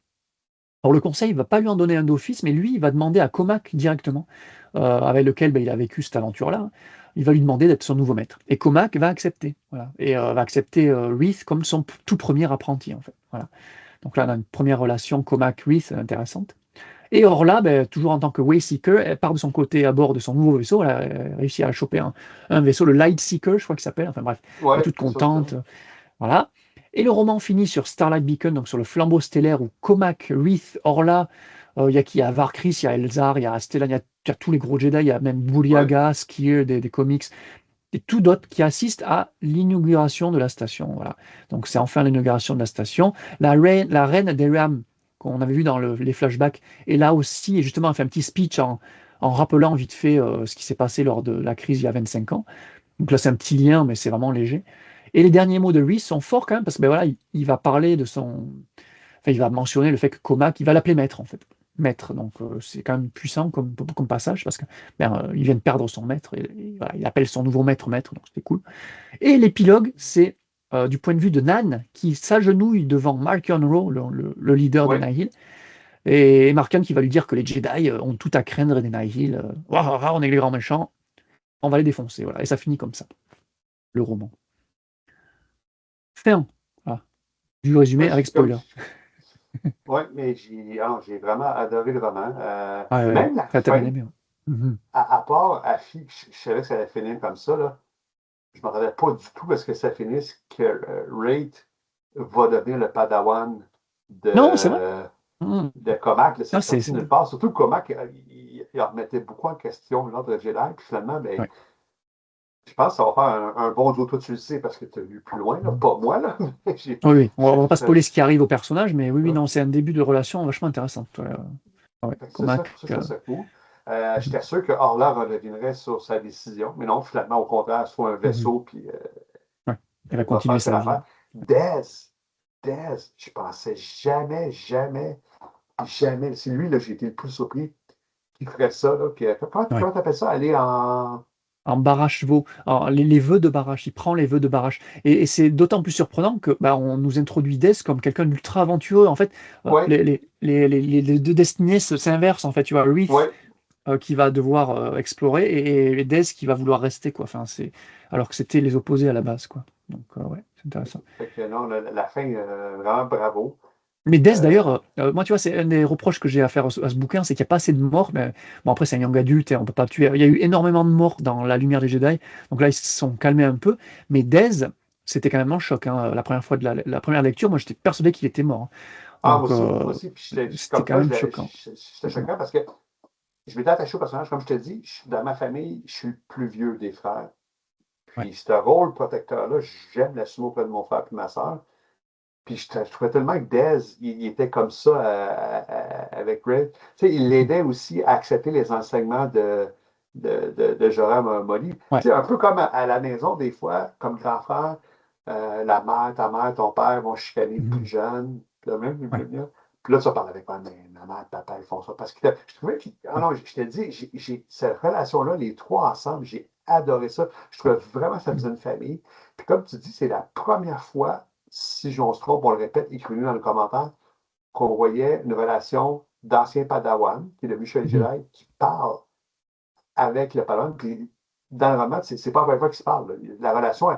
Alors le conseil ne va pas lui en donner un d'office, mais lui, il va demander à Comac directement, avec lequel il a vécu cette aventure-là. Hein. Il va lui demander d'être son nouveau maître. Et Comac va accepter. Voilà. Et va accepter Reith comme son tout premier apprenti, en fait. Voilà. Donc là, on a une première relation Comac-Reith intéressante. Et Orla, toujours en tant que Wayseeker, elle part de son côté à bord de son nouveau vaisseau. Elle a réussi à choper un vaisseau, le Lightseeker, je crois qu'il s'appelle. Enfin bref, elle est Ouais, toute c'est ça, c'est ça. contente. Voilà. Et le roman finit sur Starlight Beacon, donc sur le flambeau stellaire où Comac, Reith, Orla, il y a qui? Il y a Varkris, il y a Elzar, il y a Stellan, il y a tous les gros Jedi, il y a même Ouais. Buriaga, Skier des comics. et tout d'autres qui assistent à l'inauguration de la station. Voilà. Donc c'est enfin l'inauguration de la station. La reine des Rams, qu'on avait vu dans les flashbacks, est là aussi, et justement, elle fait un petit speech en rappelant vite fait ce qui s'est passé lors de la crise il y a 25 ans. Donc là, c'est un petit lien, mais c'est vraiment léger. Et les derniers mots de Reese sont forts quand même, parce que ben voilà, il va parler de son. Enfin, il va mentionner le fait que Comac, il va l'appeler maître, en fait. Maître, donc c'est quand même puissant comme passage, parce que il vient de perdre son maître, et voilà, il appelle son nouveau maître maître, donc c'était cool. Et l'épilogue, c'est du point de vue de Nan, qui s'agenouille devant Mark Monroe, le leader des Oui. Nihil, et Mark qui va lui dire que les Jedi ont tout à craindre des Nihil. On est les grands méchants, on va les défoncer, voilà. Et ça finit comme ça, le roman. Fin. Voilà. Du résumé avec spoiler. Oui, mais j'ai vraiment adoré le roman. Ah, ouais, Même la t'as bien fin, aimé. Ouais. Mhm. à part Affi, je savais que ça allait finir comme ça, là. Je ne m'attendais pas du tout à ce que ça finisse, que Wraith va devenir le padawan Non, c'est vrai. de, Mhm. de Comac. Là, c'est Ah, sorti nulle part. Surtout que Comac, il remettait beaucoup en question l'ordre Jedi. Puis finalement, ben, ouais. je pense que ça va faire un bon jour. Toi, tu le sais parce que tu as lu plus loin, là. Pas moi, là. Mais Oui, oui. On va pas ça- spoiler ce qui arrive au personnage, mais oui, oui, ça- non, c'est un début de relation vachement intéressant. Ouais, ouais. c'est ça, Comac. ça, je trouve ça cool. Mhm. J'étais sûr que Orla reviendrait sur sa décision, mais non, finalement, au contraire, soit un Mhm. vaisseau, puis Ouais. Il va va continuer faire ses sa vie. affaires. Dez, Dez, je pensais jamais, jamais, jamais, c'est lui, là, j'ai été le plus surpris qui ferait ça, là, Ouais. comment t'appelles ça, aller en... En Barache vaut. Alors, les vœux de Barache, il prend les vœux de Barache. Et c'est d'autant plus surprenant que on nous introduit Des comme quelqu'un d'ultra aventureux. En fait, Oui, les deux destinées s'inversent. En fait, tu vois, oui, Reef qui va devoir explorer et Des qui va vouloir rester, quoi. Enfin, alors que c'était les opposés à la base, quoi. Donc, ouais, c'est intéressant. fait que non, la fin, vraiment bravo. Mais Death, d'ailleurs, Euh, moi, tu vois, c'est un des reproches que j'ai à faire à ce bouquin, c'est qu'il n'y a pas assez de morts. Mais, bon, après, c'est un young adulte et on peut pas tuer. Il y a eu énormément de morts dans La Lumière des Jedi. Donc là, ils se sont calmés un peu. Mais Dez, c'était quand même un choc. Hein. La première fois de la première lecture, moi, j'étais persuadé qu'il était mort. Hein. Donc, moi aussi, puis c'était comme quand toi, même choquant. j'étais choquant parce que je m'étais attaché au personnage, comme je te dis, dans ma famille, je suis le plus vieux des frères. Ouais. Puis ce rôle protecteur-là, j'aime l'assumer auprès de mon frère et ma soeur. Puis je trouvais tellement que Dez, il était comme ça avec Red. Tu sais, il l'aidait aussi à accepter les enseignements de Joram Molly. Tu Ouais. sais, un peu comme à la maison, des fois, comme grand frère, la mère, ta mère, ton père vont chicaner le plus Mhm. jeune. Puis là, même, Ouais. puis là, tu vas parler avec moi, mais ma mère, papa, ils font ça. Parce que je trouvais que, ah Ouais. non, je te dis, cette relation-là, les trois ensemble, j'ai adoré ça. Je trouvais vraiment que ça Mhm. faisait une famille. Puis comme tu dis, c'est la première fois, si on se trompe, on le répète, écrivez-nous dans le commentaire, qu'on voyait une relation d'ancien Padawan, qui est devenu Chevalier Mhm. Jedi, qui parle avec le Padawan. Puis dans le roman, c'est pas la première fois qu'ils se parlent. Là. La relation,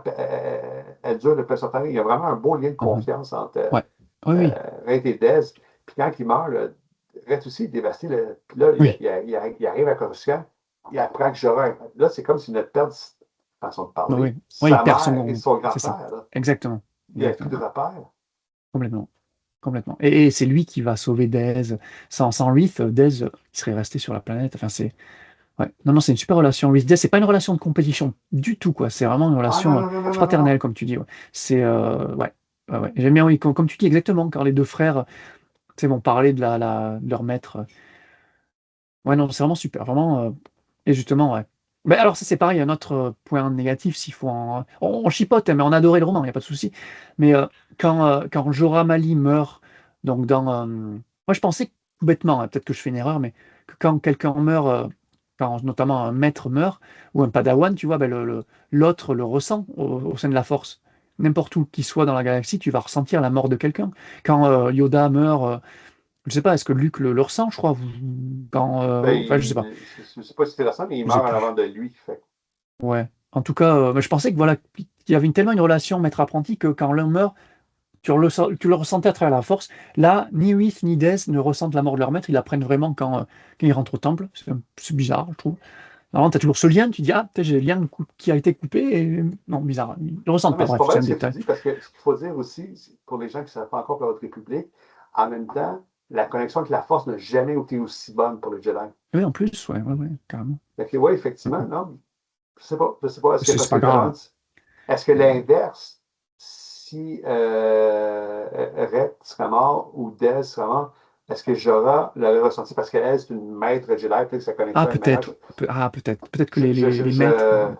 elle dure depuis un certain temps. Il y a vraiment un beau lien de Mhm. confiance entre Ouais. Oui, oui. Red et Dez. Puis quand il meurt, là, Red aussi est dévasté. Là. Puis là, Oui. il arrive à Coruscant, il apprend que j'aurai. Là, c'est comme s'il venait de perdre, façon de Oui, parler, oui. Ouais, il sa perd mère et son. son C'est ça. grand-père. Là. Exactement. Il n'y a plus Exactement. de repères. Complètement. Complètement. Et c'est lui qui va sauver Dez. Sans Reef, Dez, il serait resté sur la planète. Enfin, c'est. Ouais. Non, non, c'est une super relation. Reef Dez, c'est pas une relation de compétition du tout, quoi. C'est vraiment une Ah non, relation non, non, non, non, non, non. fraternelle, comme tu dis. Ouais. C'est. Ouais. Ouais, ouais. J'aime bien, oui, comme tu dis exactement, quand les deux frères, tu sais, vont parler de leur maître. Ouais, non, c'est vraiment super. Vraiment. Et justement, ouais. Mais alors, ça, c'est pareil, un autre point négatif, s'il faut en. On chipote, hein, mais on adorait le roman, il n'y a pas de souci. Mais quand Jorah Mali meurt, donc moi, je pensais, tout bêtement, hein, peut-être que je fais une erreur, mais que quand quelqu'un meurt, quand notamment un maître meurt, ou un padawan, tu vois, ben, l'autre le ressent au sein de la force. N'importe où qu'il soit dans la galaxie, tu vas ressentir la mort de quelqu'un. Quand Yoda meurt. Je sais pas, est-ce que Luc le ressent, je crois, enfin, je sais pas, Je ne sais pas si c'est récent, mais il je sais meurt en plus. avant de lui. Fait. Ouais. En tout cas, mais je pensais que voilà, qu'il y avait tellement une relation maître-apprenti que quand l'un meurt, tu le ressentais à travers la force. Là, ni Reef ni Des ne ressentent la mort de leur maître, ils l'apprennent vraiment quand ils rentrent au temple. C'est bizarre, je trouve. Normalement, tu as toujours ce lien, tu dis, ah, peut-être j'ai le lien qui a été coupé, et non, bizarre. Ils ne le Non, ressentent mais pas, c'est pas bref, c'est mal un ce que tu détail. dis, parce que ce qu'il faut dire aussi, pour les gens qui ne savent pas encore pour la Haute République, en même temps, la connexion avec la force n'a jamais été aussi bonne pour les Jedi. Oui, en plus, ouais, ouais, ouais, carrément. Fait que, oui, effectivement, non. Je sais pas. Je sais pas. Est-ce que C'est parce que pas grave. est-ce que l'inverse, si Rhett serait mort ou Dez serait mort, est-ce que Jorah l'aurait ressenti parce qu'elle, c'est une maître Jedi, peut-être que sa Ah, connexion est meilleure. peut-être. Peut-être que Je, je, je, les maîtres. je,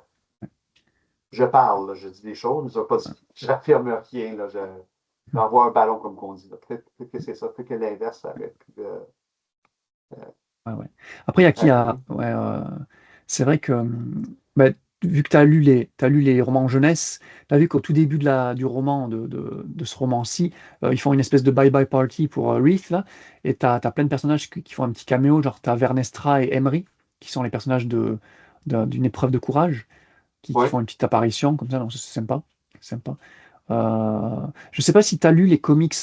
je parle, là, je dis des choses, je pas j'affirme rien, là, j'envoie un ballon comme on dit. Peut-être que c'est ça, peut-être que l'inverse, ça aurait pu Ouais, ouais. Après, il y a qui a. arriver. Ouais, c'est vrai que bah, vu que tu as lu t'as lu les romans jeunesse, tu as vu qu'au tout début du roman, de ce roman-ci, ils font une espèce de bye-bye party pour Reith, là, et tu as plein de personnages qui font un petit caméo, genre tu as Vernestra et Emery, qui sont les personnages d'une épreuve de courage, qui Oui. font une petite apparition, comme ça, donc c'est sympa. Sympa. Je sais pas si tu as lu les comics.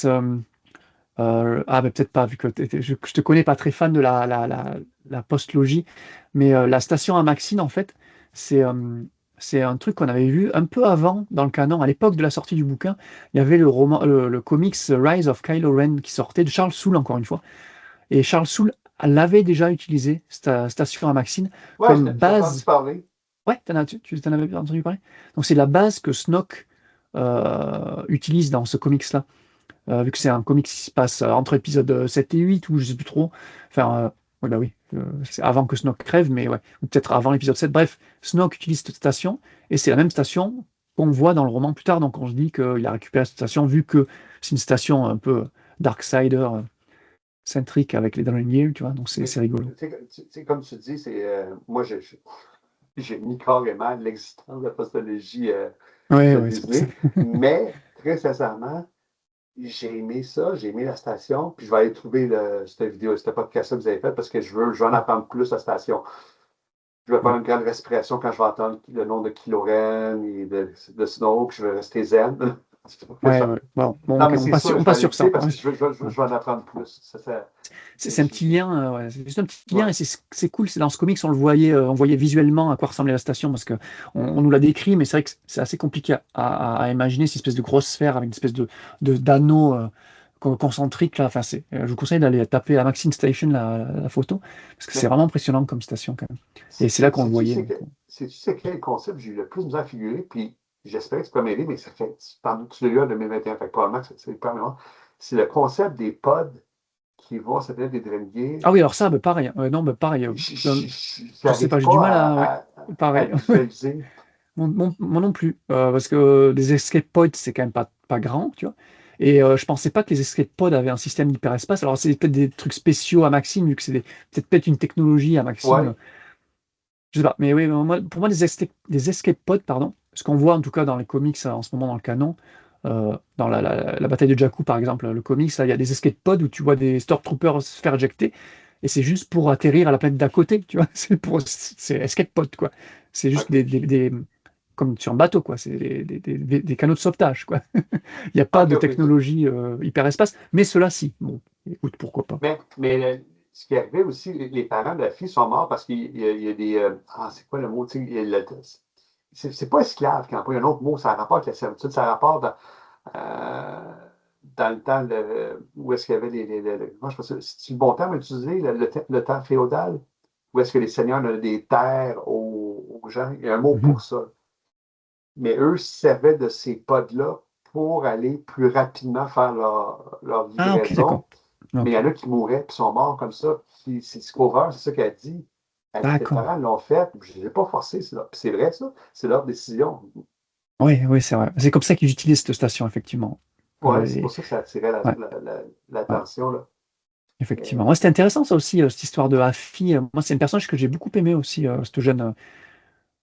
Ah, mais peut-être pas, vu que je te connais pas très fan de la post-logie, mais la station à Maxine, en fait, c'est c'est un truc qu'on avait vu un peu avant dans le canon, à l'époque de la sortie du bouquin. Il y avait le comics Rise of Kylo Ren qui sortait de Charles Soule, encore une fois. Et Charles Soule l'avait déjà utilisé, cette station à Maxine, Ouais, comme j'ai entendu base. parler. Ouais, tu t'en avais entendu parler? Donc, c'est la base que Snoke utilise dans ce comics-là, vu que c'est un comic qui se passe entre épisodes 7 et 8, ou je sais plus trop. Enfin, ouais, bah oui, c'est avant que Snoke crève, mais ouais, ou peut-être avant l'épisode 7. Bref, Snoke utilise cette station, et c'est la même station qu'on voit dans le roman plus tard, donc on se dit qu'il a récupéré cette station, vu que c'est une station un peu Darksider centrique avec les Dawn Year, tu vois, donc c'est Mais, rigolo. tu sais, comme tu dis, moi, j'ai mis carrément l'existence de la postologie Ouais, de ouais, c'est pour ça. Disney, mais très sincèrement, j'ai aimé ça, j'ai aimé la station, puis je vais aller trouver cette vidéo, cette podcast que vous avez fait parce que je veux en apprendre plus à la station. Je vais faire Ouais, une grande respiration quand je vais entendre le nom de Kylo Ren et de Snow, puis je vais rester zen. C'est ouais, ça. ouais. Bon, Non, ok, mais c'est sûr, on je vais passe aller sur écouter ça. parce Ouais. que je veux en apprendre plus. C'est un Je- petit lien, ouais, c'est juste un petit lien, ouais. et c'est cool. C'est dans ce comics, on voyait visuellement à quoi ressemblait la station, parce que on nous l'a décrit, mais c'est vrai que c'est assez compliqué à imaginer, cette espèce de grosse sphère avec une espèce d'anneau concentrique là. Enfin, je vous conseille d'aller taper à Maxine Station la photo, parce que c'est Mais vraiment impressionnant comme station quand même. Et c'est là sais-tu qu'on le voyait. sais-tu c'est quel concept j'ai eu le plus de misère à figurer, puis j'espérais que tu peux m'aider, mais ça fait, tu l'as eu en 2021, fait que probablement que c'est le premier. C'est le concept des pods qui vont s'appeler des Drengiers. Ah oui, alors ça, bah, pareil. Non, bah, pareil. Je sais pas, J'arrive j'ai du pas mal à. Ouais, à pareil. visualiser. Moi non plus, parce que des escape pods, c'est quand même pas grand, tu vois. Et je pensais pas que les escape pods avaient un système d'hyperespace. Alors, c'est peut-être des trucs spéciaux à Maxime, vu que peut-être une technologie à Maxime. Ouais, Je sais pas. Mais oui, pour moi, des escape pods, pardon, ce qu'on voit en tout cas dans les comics en ce moment dans le canon, dans la bataille de Jakku, par exemple, le comics, là, il y a des escape pods où tu vois des Stormtroopers se faire éjecter, et c'est juste pour atterrir à la planète d'à côté, tu vois. C'est escape pod, quoi. C'est juste ok. comme sur un bateau, quoi. C'est des canaux de sauvetage, quoi. Il n'y a pas Ok, de ok. technologie hyperespace, mais cela si. Bon, écoute, pourquoi pas. Ce qui est arrivé aussi, les parents de la fille sont morts parce qu'il y a des. C'est quoi le mot? Tu sais, c'est pas esclave quand il y a un autre mot, ça a rapport avec la servitude, ça a rapport dans le temps où est-ce qu'il y avait moi, je pense, c'est le bon terme utilisé, le temps féodal, où est-ce que les seigneurs donnaient des terres aux gens. Il y a un mot Mhm. pour ça. Mais eux servaient de ces pods-là pour aller plus rapidement faire leur Ah, ok, d'accord. livraison. Mais il y Ok, en a qui mouraient puis sont morts comme ça. Puis c'est Discover, c'est ça qu'elle a dit. Elle dit, tes d'accord. parents l'ont fait, je ne l'ai pas forcé. Puis c'est vrai, ça. C'est leur décision. Oui, oui, c'est vrai. C'est comme ça qu'ils utilisent cette station, effectivement. Ouais, c'est pour Et- ça que ça attirait ouais, ouais, l'attention, là. effectivement. Mais, Ouais, c'était intéressant, ça aussi, cette histoire de Afi. Moi, c'est une personnage que j'ai beaucoup aimé aussi, cette jeune.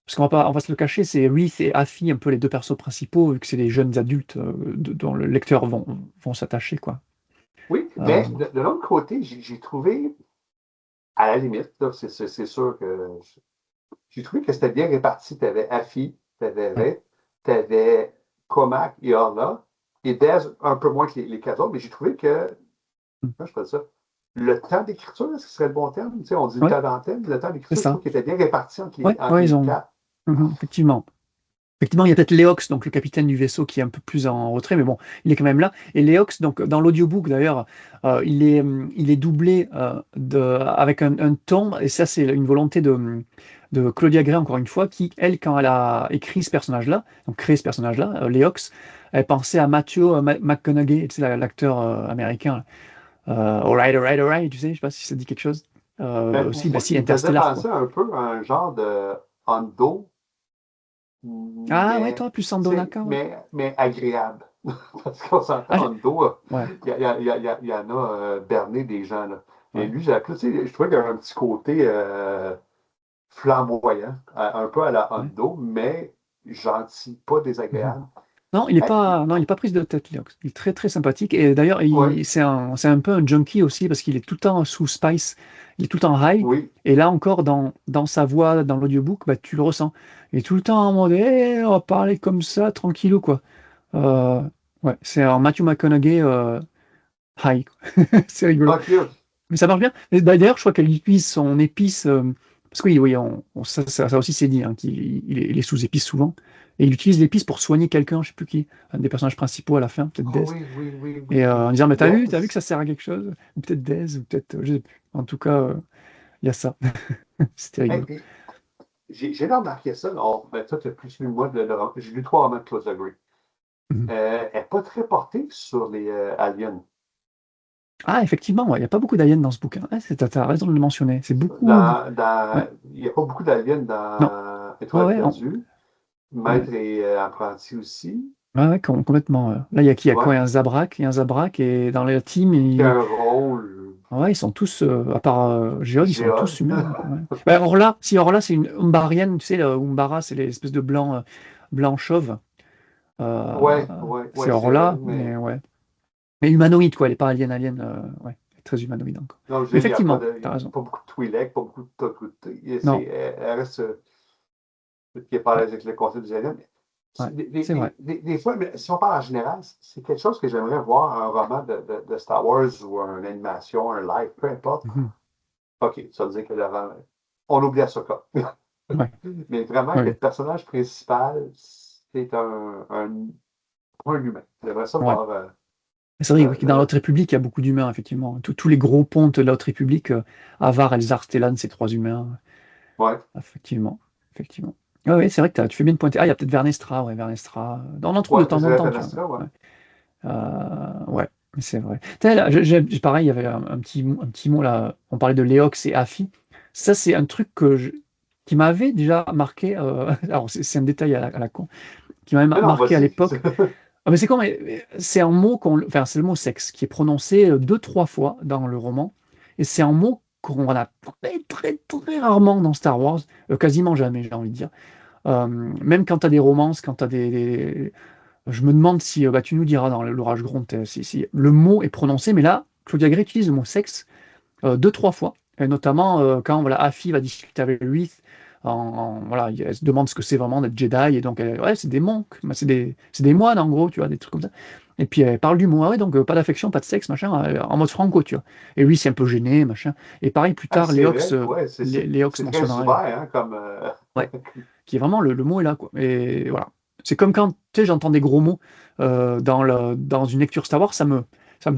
Parce on va se le cacher, c'est Reese et Afi, un peu les deux persos principaux, vu que c'est des jeunes adultes dont le lecteur vont s'attacher, quoi. oui, Euh, mais de l'autre côté, j'ai trouvé, à la limite, là, c'est sûr que j'ai trouvé que c'était bien réparti. Tu avais Afi, tu avais ouais. Ray, tu avais Comac et Orla, et Dez un peu moins que les quatre autres, mais j'ai trouvé que, comment je fais ça, le temps d'écriture, est-ce que ce serait le bon terme? Tu sais, on dit le Ouais, temps d'antenne, le temps c'est d'écriture, je ça. trouve qu'il était bien réparti Ouais, entre ouais, les ils ont. quatre. Mhm, effectivement. Effectivement, il y a peut-être Léox, donc le capitaine du vaisseau, qui est un peu plus en retrait, mais bon, il est quand même là. Et Léox, donc dans l'audiobook d'ailleurs, il est doublé avec un ton, et ça c'est une volonté de Claudia Gray, encore une fois, qui, elle, quand elle a écrit ce personnage-là, donc créé ce personnage-là, Leox, elle pensait à Matthew McConaughey, tu sais, l'acteur américain. Alright, alright, alright, tu sais, je sais pas si ça dit quelque chose. Ben, Aussi, bah moi, si, il me faisait Interstellar, quoi. penser un peu à un genre de Hondo, Ah ouais, mais, toi, plus tu sais, Sandonaka, ouais. mais agréable. Parce qu'on s'entend, Ah, Hondo, ouais, il y en a berné des gens, là. Mais ouais. lui, tu sais, je trouvais qu'il y avait un petit côté flamboyant, un peu à la Ouais. Hondo, mais gentil, pas Mhm. désagréable. Non, il est Hey, pas, non, il est pas prise de tête, Leox. Il est très, très sympathique. Et d'ailleurs, ouais, c'est un peu un junkie aussi parce qu'il est tout le temps sous Spice. Il est tout le temps high. oui. Et là encore, dans sa voix, dans l'audiobook, bah, tu le ressens. Il est tout le temps en mode, Eh, on va parler comme ça, tranquillou, quoi. Euh, ouais, c'est un Matthew McConaughey high, quoi. C'est rigolo. OK, OK. Mais ça marche bien. Et d'ailleurs, je crois qu'elle utilise son épice. Parce que oui, oui ça aussi c'est dit, hein, qu'il il est sous épice souvent. Et il utilise l'épice pour soigner quelqu'un, je sais plus qui, un des personnages principaux à la fin, peut-être Ah Dez. oui, oui, oui, Et oui, oui. en disant, mais t'as vu que Dez. ça sert à quelque chose? Ou peut-être Dez, ou peut-être, je sais plus. En tout cas, il y a ça. C'était Hey, rigolo. puis, j'ai remarqué ça. Ben, toi, tu as plus lu que moi. J'ai lu 3 romans de Claude Gray. Mhm. Elle n'est pas très portée sur les aliens. Ah, effectivement, ouais, il n'y a pas beaucoup d'aliens dans ce bouquin. Ah, t'as raison de le mentionner. C'est beaucoup. Ouais, Il n'y a pas beaucoup d'aliens non. dans Ouais, Étoile ouais, perdue. ouais. Maître et apprenti aussi. Ouais, ouais, complètement. Là, il y a qui? Il y a quoi? Ouais. Il y a un Zabrak. Il y a un Zabrak, et dans le team, Qui a un rôle ouais, ils sont tous, à part Géode, ils sont tous géode. humains, hein. Ouais. Bah, Orla, si Orla, c'est une Umbarienne, tu sais, le Umbara, c'est l'espèce de blanc, blanc chauve. Euh, Ouais, ouais, c'est ouais, c'est vrai, Orla, mais mais ouais. Mais humanoïde, quoi, elle n'est pas alien, ouais. Elle est très humanoïde encore. non, je Mais veux dire, effectivement, il y t'as a raison. pas beaucoup de Twi'lek, pas beaucoup de Tokuti. Non, Elle reste qui est pas ouais, avec le concept du aliens. ouais, c'est vrai. Des fois, mais si on parle en général, c'est quelque chose que j'aimerais voir un roman de Star Wars ou une animation, un live, peu importe. Mhm. OK, ça veut dire que on oublie Ahsoka. Ouais, Mais vraiment que le ouais, personnage principal, c'est un humain. J'aimerais ça ouais. voir. C'est vrai oui, que dans Euh, l'Haute République, il y a beaucoup d'humains, effectivement. Tous les gros pontes de la Haute République, Avar, Elzar, Stellan, c'est trois humains. ouais, Effectivement, effectivement. Ouais, ouais, c'est vrai que tu fais bien de pointer. Ah, il y a peut-être Vernestra, ouais, Vernestra. On en trouve de ouais, temps je en dirais temps, tu vois. Vanessa, ouais. Ouais, ouais, c'est vrai. Tu sais, là, pareil, il y avait un petit mot là. On parlait de Léox et Afi. Ça, c'est un truc qui m'avait déjà marqué. Alors, c'est un détail à la con, qui m'avait Mais non, marqué à vas-y. l'époque. Ah, mais c'est quoi? C'est un mot enfin, c'est le mot sexe qui est prononcé deux, trois fois dans le roman, et c'est un mot qu'on a très, très, très rarement dans Star Wars, quasiment jamais, j'ai envie de dire. Même quand tu as des romances, quand tu as Je me demande si, bah, tu nous diras dans l'orage gronde, si le mot est prononcé, mais là, Claudia Gray utilise le mot sexe deux, trois fois, et notamment quand voilà, Afi va discuter avec lui, voilà, elle se demande ce que c'est vraiment d'être Jedi, et donc ouais, c'est des monks, bah, c'est des moines en gros, tu vois, des trucs comme ça. Et puis elle parle du mot, ah ouais, donc pas d'affection, pas de sexe, machin, en mode franco, tu vois. Et lui, c'est un peu gêné, machin. Et pareil, plus Ah, tard, c'est vrai, ouais, Léox c'est très mentionnerait, ouvert, hein, comme. ouais, qui est vraiment le mot est là, quoi. Et voilà. C'est comme quand, tu sais, j'entends des gros mots dans une lecture Star Wars, ça me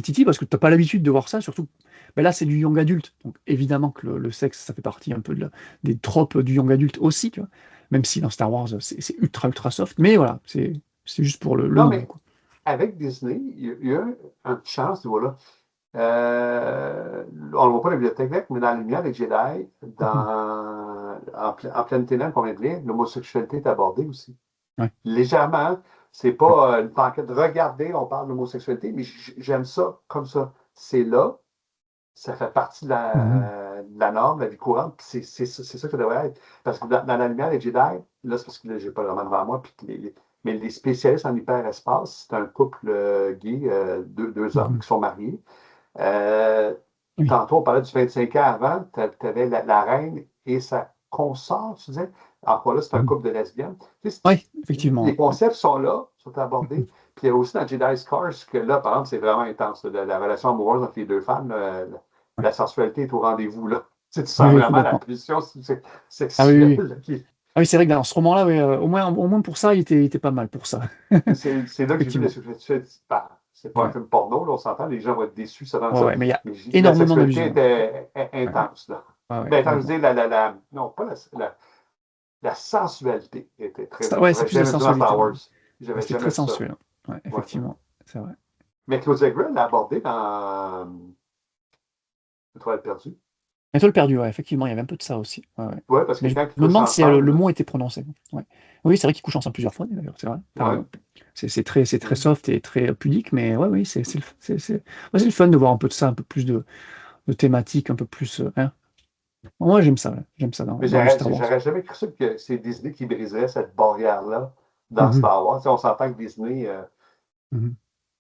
titille parce que tu n'as pas l'habitude de voir ça, surtout. Ben là, c'est du young adulte. Donc, évidemment que le sexe, ça fait partie un peu des tropes du young adulte aussi, tu vois. Même si dans Star Wars, c'est ultra, ultra soft. Mais voilà, c'est juste pour le Non, nom, mais quoi. avec Disney, il y a une chance, voilà. On ne le voit pas dans la bibliothèque, mais dans la lumière des Jedi, Mhm. en pleine ténèbres qu'on vient de lire, l'homosexualité est abordée aussi. Ouais. Légèrement, c'est Ouais. pas une pancarte. Regardez, on parle d'homosexualité, mais j'aime ça comme ça. C'est là, ça fait partie Mhm. de la norme, de la vie courante, puis c'est ça que ça devrait être. Parce que dans la lumière des Jedi, là, c'est parce que j'ai pas vraiment devant moi, puis mais les spécialistes en hyperespace, c'est un couple gay, deux hommes Mhm. qui sont mariés. Euh, Oui. Tantôt, on parlait du 25 ans avant, tu avais la reine et sa consort, tu disais. Encore là, c'est un Mhm. couple de lesbiennes. Tu sais, Ouais, effectivement. les Ouais. concepts sont là, sont abordés. Mhm. Puis il y a aussi dans Jedi Scars que là, par exemple, c'est vraiment intense. Là, la relation amoureuse entre les deux femmes, là, Ouais. la sensualité est au rendez-vous. Là. Tu Oui, sens oui, vraiment la complètement. pulsion Ah oui, oui, sexuelle. oui. Là, Ah oui, c'est vrai que dans ce roman-là, oui, au moins pour ça, il était pas mal pour ça. c'est là que j'ai vu la Effectivement. sexualité. Bah, c'est pas un Ouais. film porno, là, on s'entend, les gens vont être déçus ça dans Ouais, ça. ouais, mais il y a Mais la énormément sexualité d'allusions. était Ouais, intense. Là. ouais, ouais, Ben, attends, je complètement. dis, non, pas la sensualité était très. Ouais, c'est J'aurais plus de jamais vu dans sensualité. Star Ouais. Wars. Ouais, J'avais c'était jamais très vu ça. sensuel. Ouais, Ouais, ouais. effectivement, c'est vrai. Mais Claudia Gray l'a abordé dans L'étoile perdue. Étoile perdue, ouais, effectivement, il y avait un peu de ça aussi. Ouais, ouais. Ouais, parce que Mais je quand ils me couchent demande si le ensemble, mot était prononcé. Ouais. Oui, c'est vrai qu'ils couchent ensemble plusieurs fois, d'ailleurs, c'est vrai. T'as ouais. raison. C'est très Mhm. soft et très pudique, mais ouais, oui, ouais, c'est le fun de voir un peu de ça, un peu plus de thématiques, un peu plus. Hein. Moi, j'aime ça, ouais. J'aime ça Mais dans du Star Wars. j'aurais jamais cru ça que c'est Disney qui briserait cette barrière-là dans Mhm, Star Wars. Tu sais, on s'entend que Disney mhm.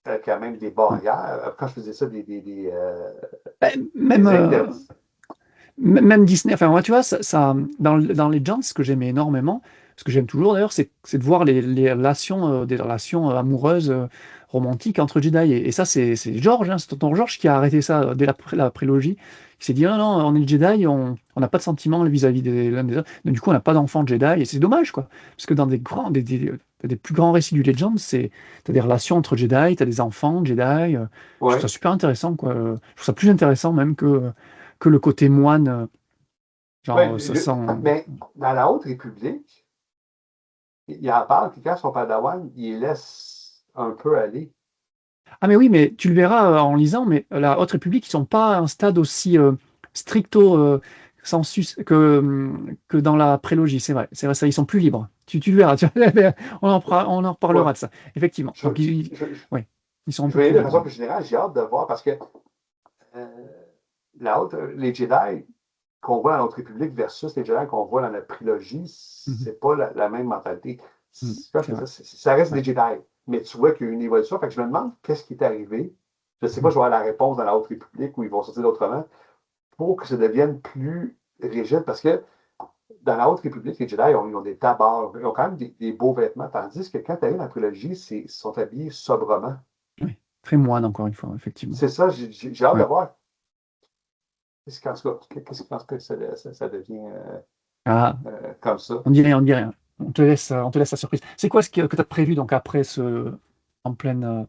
a quand même des Ouais. barrières. Quand je faisais ça, Ben, même, des interdits. même Disney, enfin, moi, tu vois, dans Legends, ce que j'aimais énormément, ce que j'aime toujours d'ailleurs, c'est de voir les relations, des relations amoureuses, romantiques entre Jedi. Et ça, c'est George, hein, c'est tonton George qui a arrêté ça dès la prélogie. Il s'est dit, non, non, on est Jedi, on n'a pas de sentiments vis-à-vis l'un des autres. Donc, du coup, on n'a pas d'enfants Jedi. Et c'est dommage, quoi. Parce que dans des plus grands récits du Legends, t'as des relations entre Jedi, t'as des enfants Jedi. Je trouve ça Ouais. super intéressant, quoi. Je trouve ça plus intéressant même que le côté moine, Ouais, genre, ça sent. mais dans la Haute République, il en parle que quand son padawan, il laisse un peu aller. Ah, mais oui, mais tu le verras en lisant, mais la Haute République, ils sont pas à un stade aussi stricto sensus que dans la prélogie, c'est vrai, ça, ils sont plus libres. Tu le verras, on en Ouais. reparlera de ça, effectivement. Je, Donc, ouais, ils sont un je peu vais y plus aller de libres. façon plus générale, j'ai hâte de voir parce que euh, les Jedi qu'on voit dans notre République versus les Jedi qu'on voit dans la prélogie, Mhm. c'est pas la même mentalité. Mhm. C'est vrai. Ça reste Ouais. des Jedi, mais tu vois qu'il y a eu une évolution. Fait que je me demande qu'est-ce qui est arrivé. Je ne sais pas, Mhm. je vais avoir la réponse dans la Haute République où ils vont sortir autrement pour que ça devienne plus rigide parce que dans la Haute République, les Jedi ils ont des tabards, ils ont quand même des beaux vêtements, tandis que quand tu arrives dans la prélogie, ils sont habillés sobrement. Ouais. Très moine, encore une fois, effectivement. C'est ça, j'ai hâte de Ouais. voir. Qu'est-ce que ça devient Ah, comme ça? on dit rien, on dit rien. On te laisse la surprise. C'est quoi que tu as prévu donc après en pleine.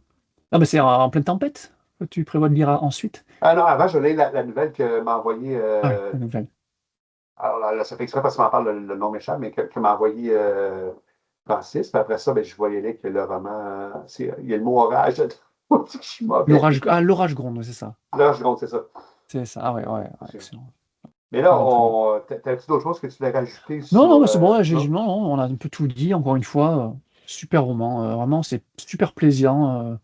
Ah, mais c'est en pleine tempête que tu prévois de lire ensuite? Ah non, avant, je lis la nouvelle que m'a envoyée. Ah oui, la nouvelle. Alors là, ça fait exprès parce qu'on en parle le nom méchant, mais que m'a envoyé Francis. Puis après ça, ben, je voyais que le roman, il y a le mot orage. Je suis mauvais. L'orage gronde, c'est ça. Là, je compte, c'est ça. C'est ça. Ah ouais, ouais, ouais, excellent. Mais là, Très bien, très bien. t'as-tu d'autres choses que tu voulais rajouter Non, non, sur. mais c'est bon, ouais, Non? non, non, on a un peu tout dit, encore une fois. Super roman. Vraiment, c'est super plaisant.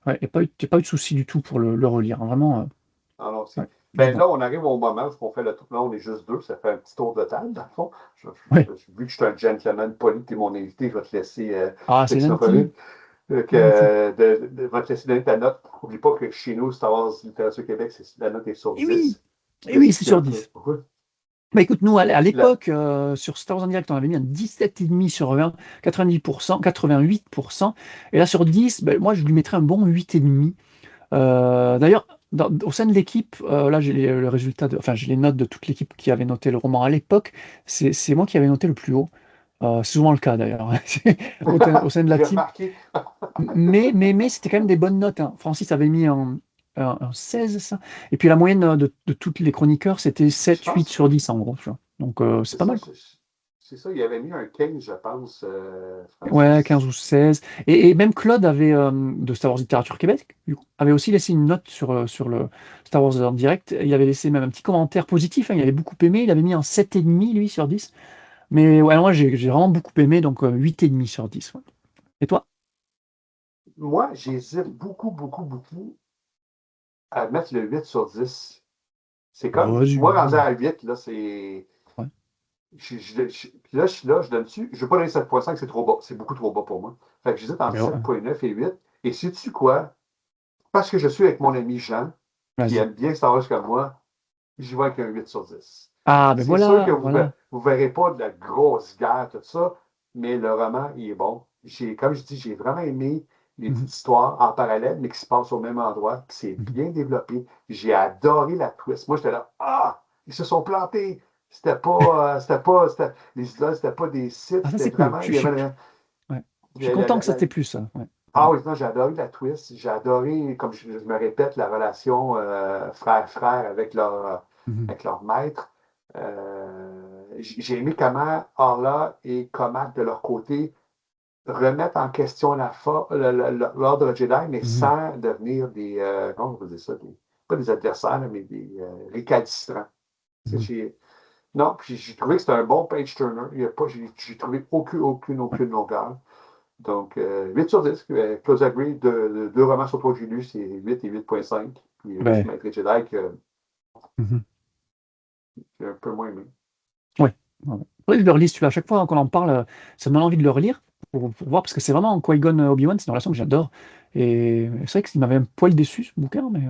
Ouais, il n'y a pas eu de souci du tout pour le relire, hein. Vraiment, Ah non, ouais, ben évident. là, on arrive au moment où on fait le tour. Là, on est juste deux, ça fait un petit tour de table, dans le fond. Ouais. Vu que je suis un gentleman poli, tu es mon invité, je vais te laisser Ah, c'est t'exprimer. gentil. Gentil. Va te laisser donner ta note. N'oublie pas que chez nous, Star Wars Littérature Québec, la note est sur Et oui, 10. et oui, c'est Qu'est-ce sur que. 10. Pourquoi? Bah écoute, nous, à La- l'époque, sur Star Wars en direct, on avait mis un 17,5 sur 20, 90%, 88%. Et là, sur 10, ben, moi, je lui mettrais un bon 8,5. D'ailleurs, au sein de l'équipe, là, j'ai le résultat enfin, j'ai les notes de toute l'équipe qui avait noté le roman à l'époque. C'est moi qui avais noté le plus haut. C'est souvent le cas, d'ailleurs, au sein de la J'ai team. remarqué. Mais c'était quand même des bonnes notes, hein. Francis avait mis un 16, ça. Et puis la moyenne de toutes les chroniqueurs, c'était Je 7, 8 pense, sur 10 en gros, tu vois. Donc c'est c'est pas ça, mal, quoi. c'est ça. Il avait mis un 15, je pense, Ouais, Francis. 15 ou 16. Et même Claude avait, de Star Wars Littérature Québec, du coup, avait aussi laissé une note sur le Star Wars en direct. Il avait laissé même un petit commentaire positif, hein, il avait beaucoup aimé. Il avait mis un 7,5, lui, sur 10. Mais ouais, moi, j'ai vraiment beaucoup aimé, donc 8,5 sur 10. Ouais. Et toi? Moi, j'hésite beaucoup, beaucoup, beaucoup à mettre le 8 sur 10. C'est comme, Vas-y. moi, rendu à 8, là, c'est. Ouais. Puis là, je suis là, je donne dessus. Je ne veux pas donner 7,5, c'est trop bas. C'est beaucoup trop bas pour moi. Fait que j'hésite entre Ben ouais. 7,9 et 8. Et sais-tu quoi? Parce que je suis avec mon ami Jean, qui Vas-y. aime bien Star Wars comme moi, j'y vais avec un 8 sur 10. Ah, ben C'est sûr que voilà, vous ne voilà. verrez pas de la grosse guerre, tout ça, mais le roman, il est bon. Comme je dis, j'ai vraiment aimé les Mhm. petites histoires en parallèle, mais qui se passent au même endroit. Puis c'est Mhm. bien développé. J'ai adoré la twist. Moi, j'étais là, ah, ils se sont plantés. Les idoles, c'était pas des sites, Ah, ça, c'était c'est cool. vraiment, il y avait Ouais. Je suis la- la- content que la- ça la- t'ait plu, ça. Ouais. C'est ah bien. oui, non, j'ai adoré la twist. J'ai adoré, comme je me répète, la relation frère-frère Mhm. avec leur maître. j'ai aimé comment Orla et Comac, de leur côté, remettent en question l'ordre Jedi, mais sans devenir comment on peut dire ça, pas des adversaires, mais des récalcitrants. Non, puis j'ai trouvé que c'était un bon page turner. J'ai trouvé aucune longueur. Donc, 8 sur 10. Close Agree, deux romans sur toi que j'ai lus, c'est 8 et 8.5. Puis juste Maître Jedi que j'ai un peu moins aimé. Ouais. Faudrait que je le relise, celui-là. À chaque fois qu'on en parle, ça me donne envie de le relire pour voir, parce que c'est vraiment Qui-Gon Obi-Wan, c'est une relation que j'adore. Et c'est vrai qu'il m'avait un poil déçu, ce bouquin, mais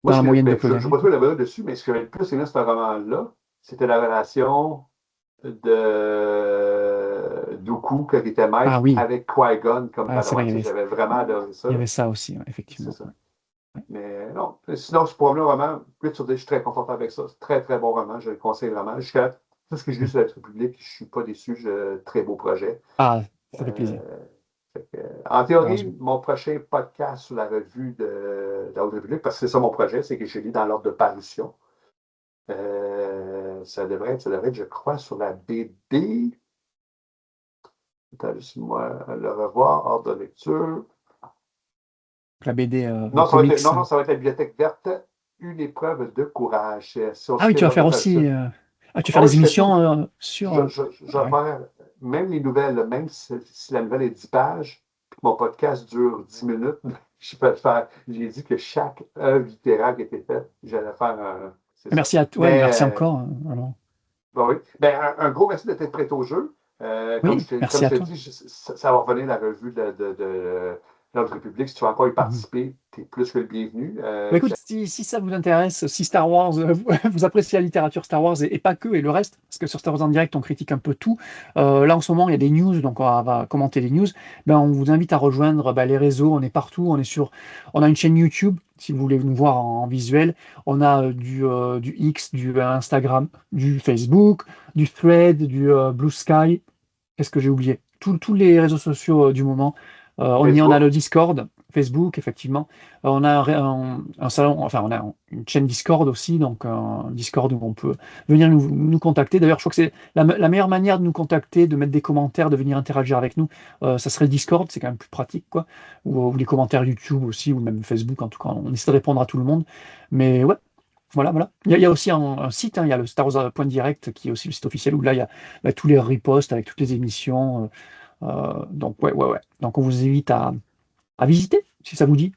Moi, dans la moyenne de je Claude n'ai pas trouvé la valeur dessus, mais ce que j'avais le plus aimé ce roman-là, c'était la relation de Dooku, qui était maître, avec Qui-Gon comme Padawan. J'avais vraiment adoré ça. Il y avait ça aussi, effectivement. C'est ça. Mais non, sinon, ce problème vraiment, 8 sur 10, je suis très confortable avec ça. C'est très, très bon roman, je le conseille vraiment. Jusqu'à tout ce que j'ai lu sur la République, je ne suis pas déçu, très beau projet. Ah, ça fait plaisir. En théorie, mon prochain podcast sur la revue de la Haute République, parce que c'est ça mon projet, c'est que je lis dans l'ordre de parution. Ça devrait être, je crois, sur la BD. Attends, laisse-moi le revoir, ordre de lecture. La BD. Non, ça va être la Bibliothèque verte, une épreuve de courage. Oui, tu vas faire aussi. Tu vas faire des émissions sur. Je vais faire même les nouvelles, même si la nouvelle est 10 pages, puis que mon podcast dure 10 minutes, je peux le faire. J'ai dit que chaque œuvre littéraire qui était faite, j'allais faire un. Merci à toi, merci encore. Ben oui. Un gros merci d'être prêt au jeu. Comme je t'ai dit, ça va revenir la revue de l'Ordre République. Si tu veux encore y participer, tu es plus que le bienvenu. Écoute, si ça vous intéresse, si Star Wars, vous appréciez la littérature Star Wars et pas que, et le reste, parce que sur Star Wars en direct, on critique un peu tout. Là, en ce moment, il y a des news, donc on va commenter les news. On vous invite à rejoindre les réseaux, on est partout, on a une chaîne YouTube, si vous voulez nous voir en visuel. On a du X, du Instagram, du Facebook, du Thread, du Blue Sky. Qu'est-ce que j'ai oublié? Tous les réseaux sociaux du moment. On a le Discord, Facebook, effectivement. On a un salon, enfin, on a une chaîne Discord aussi, donc un Discord où on peut venir nous contacter. D'ailleurs, je crois que c'est la meilleure manière de nous contacter, de mettre des commentaires, de venir interagir avec nous. Ça serait le Discord, c'est quand même plus pratique, quoi. Ou les commentaires YouTube aussi, ou même Facebook, en tout cas. On essaie de répondre à tout le monde. Mais ouais. Voilà. Il y a aussi un site, il y a le Star Wars Point Direct, qui est aussi le site officiel, où là, il y a tous les reposts avec toutes les émissions. Donc, ouais. Donc, on vous invite à visiter, si ça vous dit.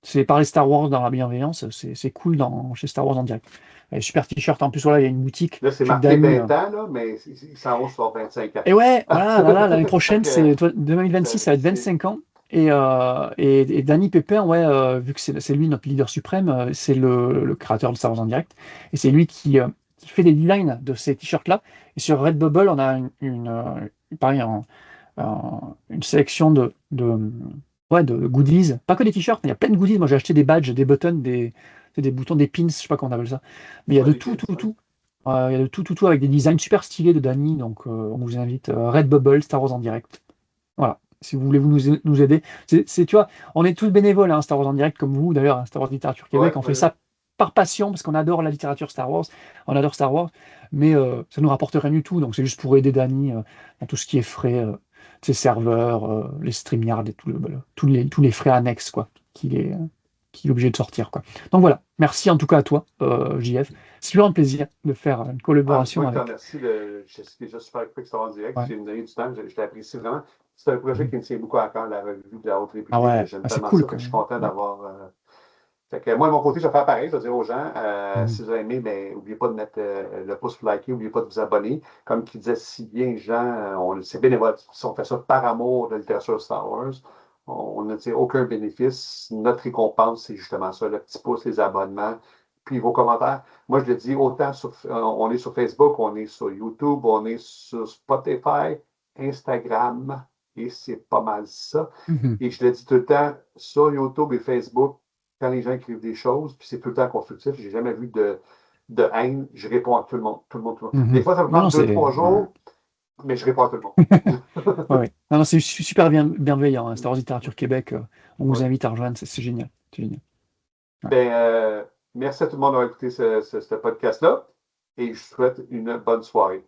C'est parler Star Wars dans la bienveillance, c'est cool chez Star Wars en direct. Super t-shirt, en plus, voilà, il y a une boutique. Là, c'est marqué 20 ans, là, mais il s'en va sur 25 ans. Et ouais, voilà, l'année prochaine, 2026, ça va être 25 ans. Et Danny Pépin, vu que c'est lui notre leader suprême, c'est le créateur de Star Wars en direct. Et c'est lui qui fait des designs de ces t-shirts-là. Et sur Redbubble, on a une sélection de goodies. Pas que des t-shirts, mais il y a plein de goodies. Moi, j'ai acheté des badges, des buttons, des boutons, des pins, je sais pas comment on appelle ça. Mais il y a de tout. Il y a de tout avec des designs super stylés de Danny. Donc, on vous invite. Redbubble, Star Wars en direct. Voilà. Si vous voulez nous aider. Tu vois, on est tous bénévoles, Star Wars en direct, comme vous, d'ailleurs, Star Wars Littérature Québec. On fait ça par passion, parce qu'on adore la littérature Star Wars. On adore Star Wars. Mais ça nous rapporte rien du tout. Donc, c'est juste pour aider Danny dans tout ce qui est frais, ses serveurs, les StreamYard et tous les frais annexes, quoi, qu'il est obligé de sortir, quoi. Donc voilà, merci en tout cas à toi, JF. C'est toujours un plaisir de faire une collaboration avec. Merci, je suis déjà super quick Star Wars Direct. J'ai donné du temps, je l'apprécie vraiment. C'est un projet qui me tient beaucoup à cœur, la revue de la Haute République. J'aime tellement cool, ça, je suis content d'avoir. Fait que moi, de mon côté, je vais faire pareil. Je vais dire aux gens, si vous avez aimé, n'oubliez pas de mettre le pouce pour liker, n'oubliez pas de vous abonner. Comme qui disait si bien Jean, c'est bénévole. Si on fait ça par amour de la littérature Star Wars, on ne tire aucun bénéfice. Notre récompense, c'est justement ça, le petit pouce, les abonnements, puis vos commentaires. Moi, je le dis autant on est sur Facebook, on est sur YouTube, on est sur Spotify, Instagram, et c'est pas mal ça. Et je le dis tout le temps, sur YouTube et Facebook, quand les gens écrivent des choses, puis c'est tout le temps constructif, j'ai jamais vu de haine, je réponds à tout le monde. Des fois, ça me prend 2-3 jours, mais je réponds à tout le monde. Non, c'est super bienveillant, Star Wars Littérature Québec, on vous invite à rejoindre, c'est génial. Merci à tout le monde d'avoir écouté ce podcast-là. et je vous souhaite une bonne soirée.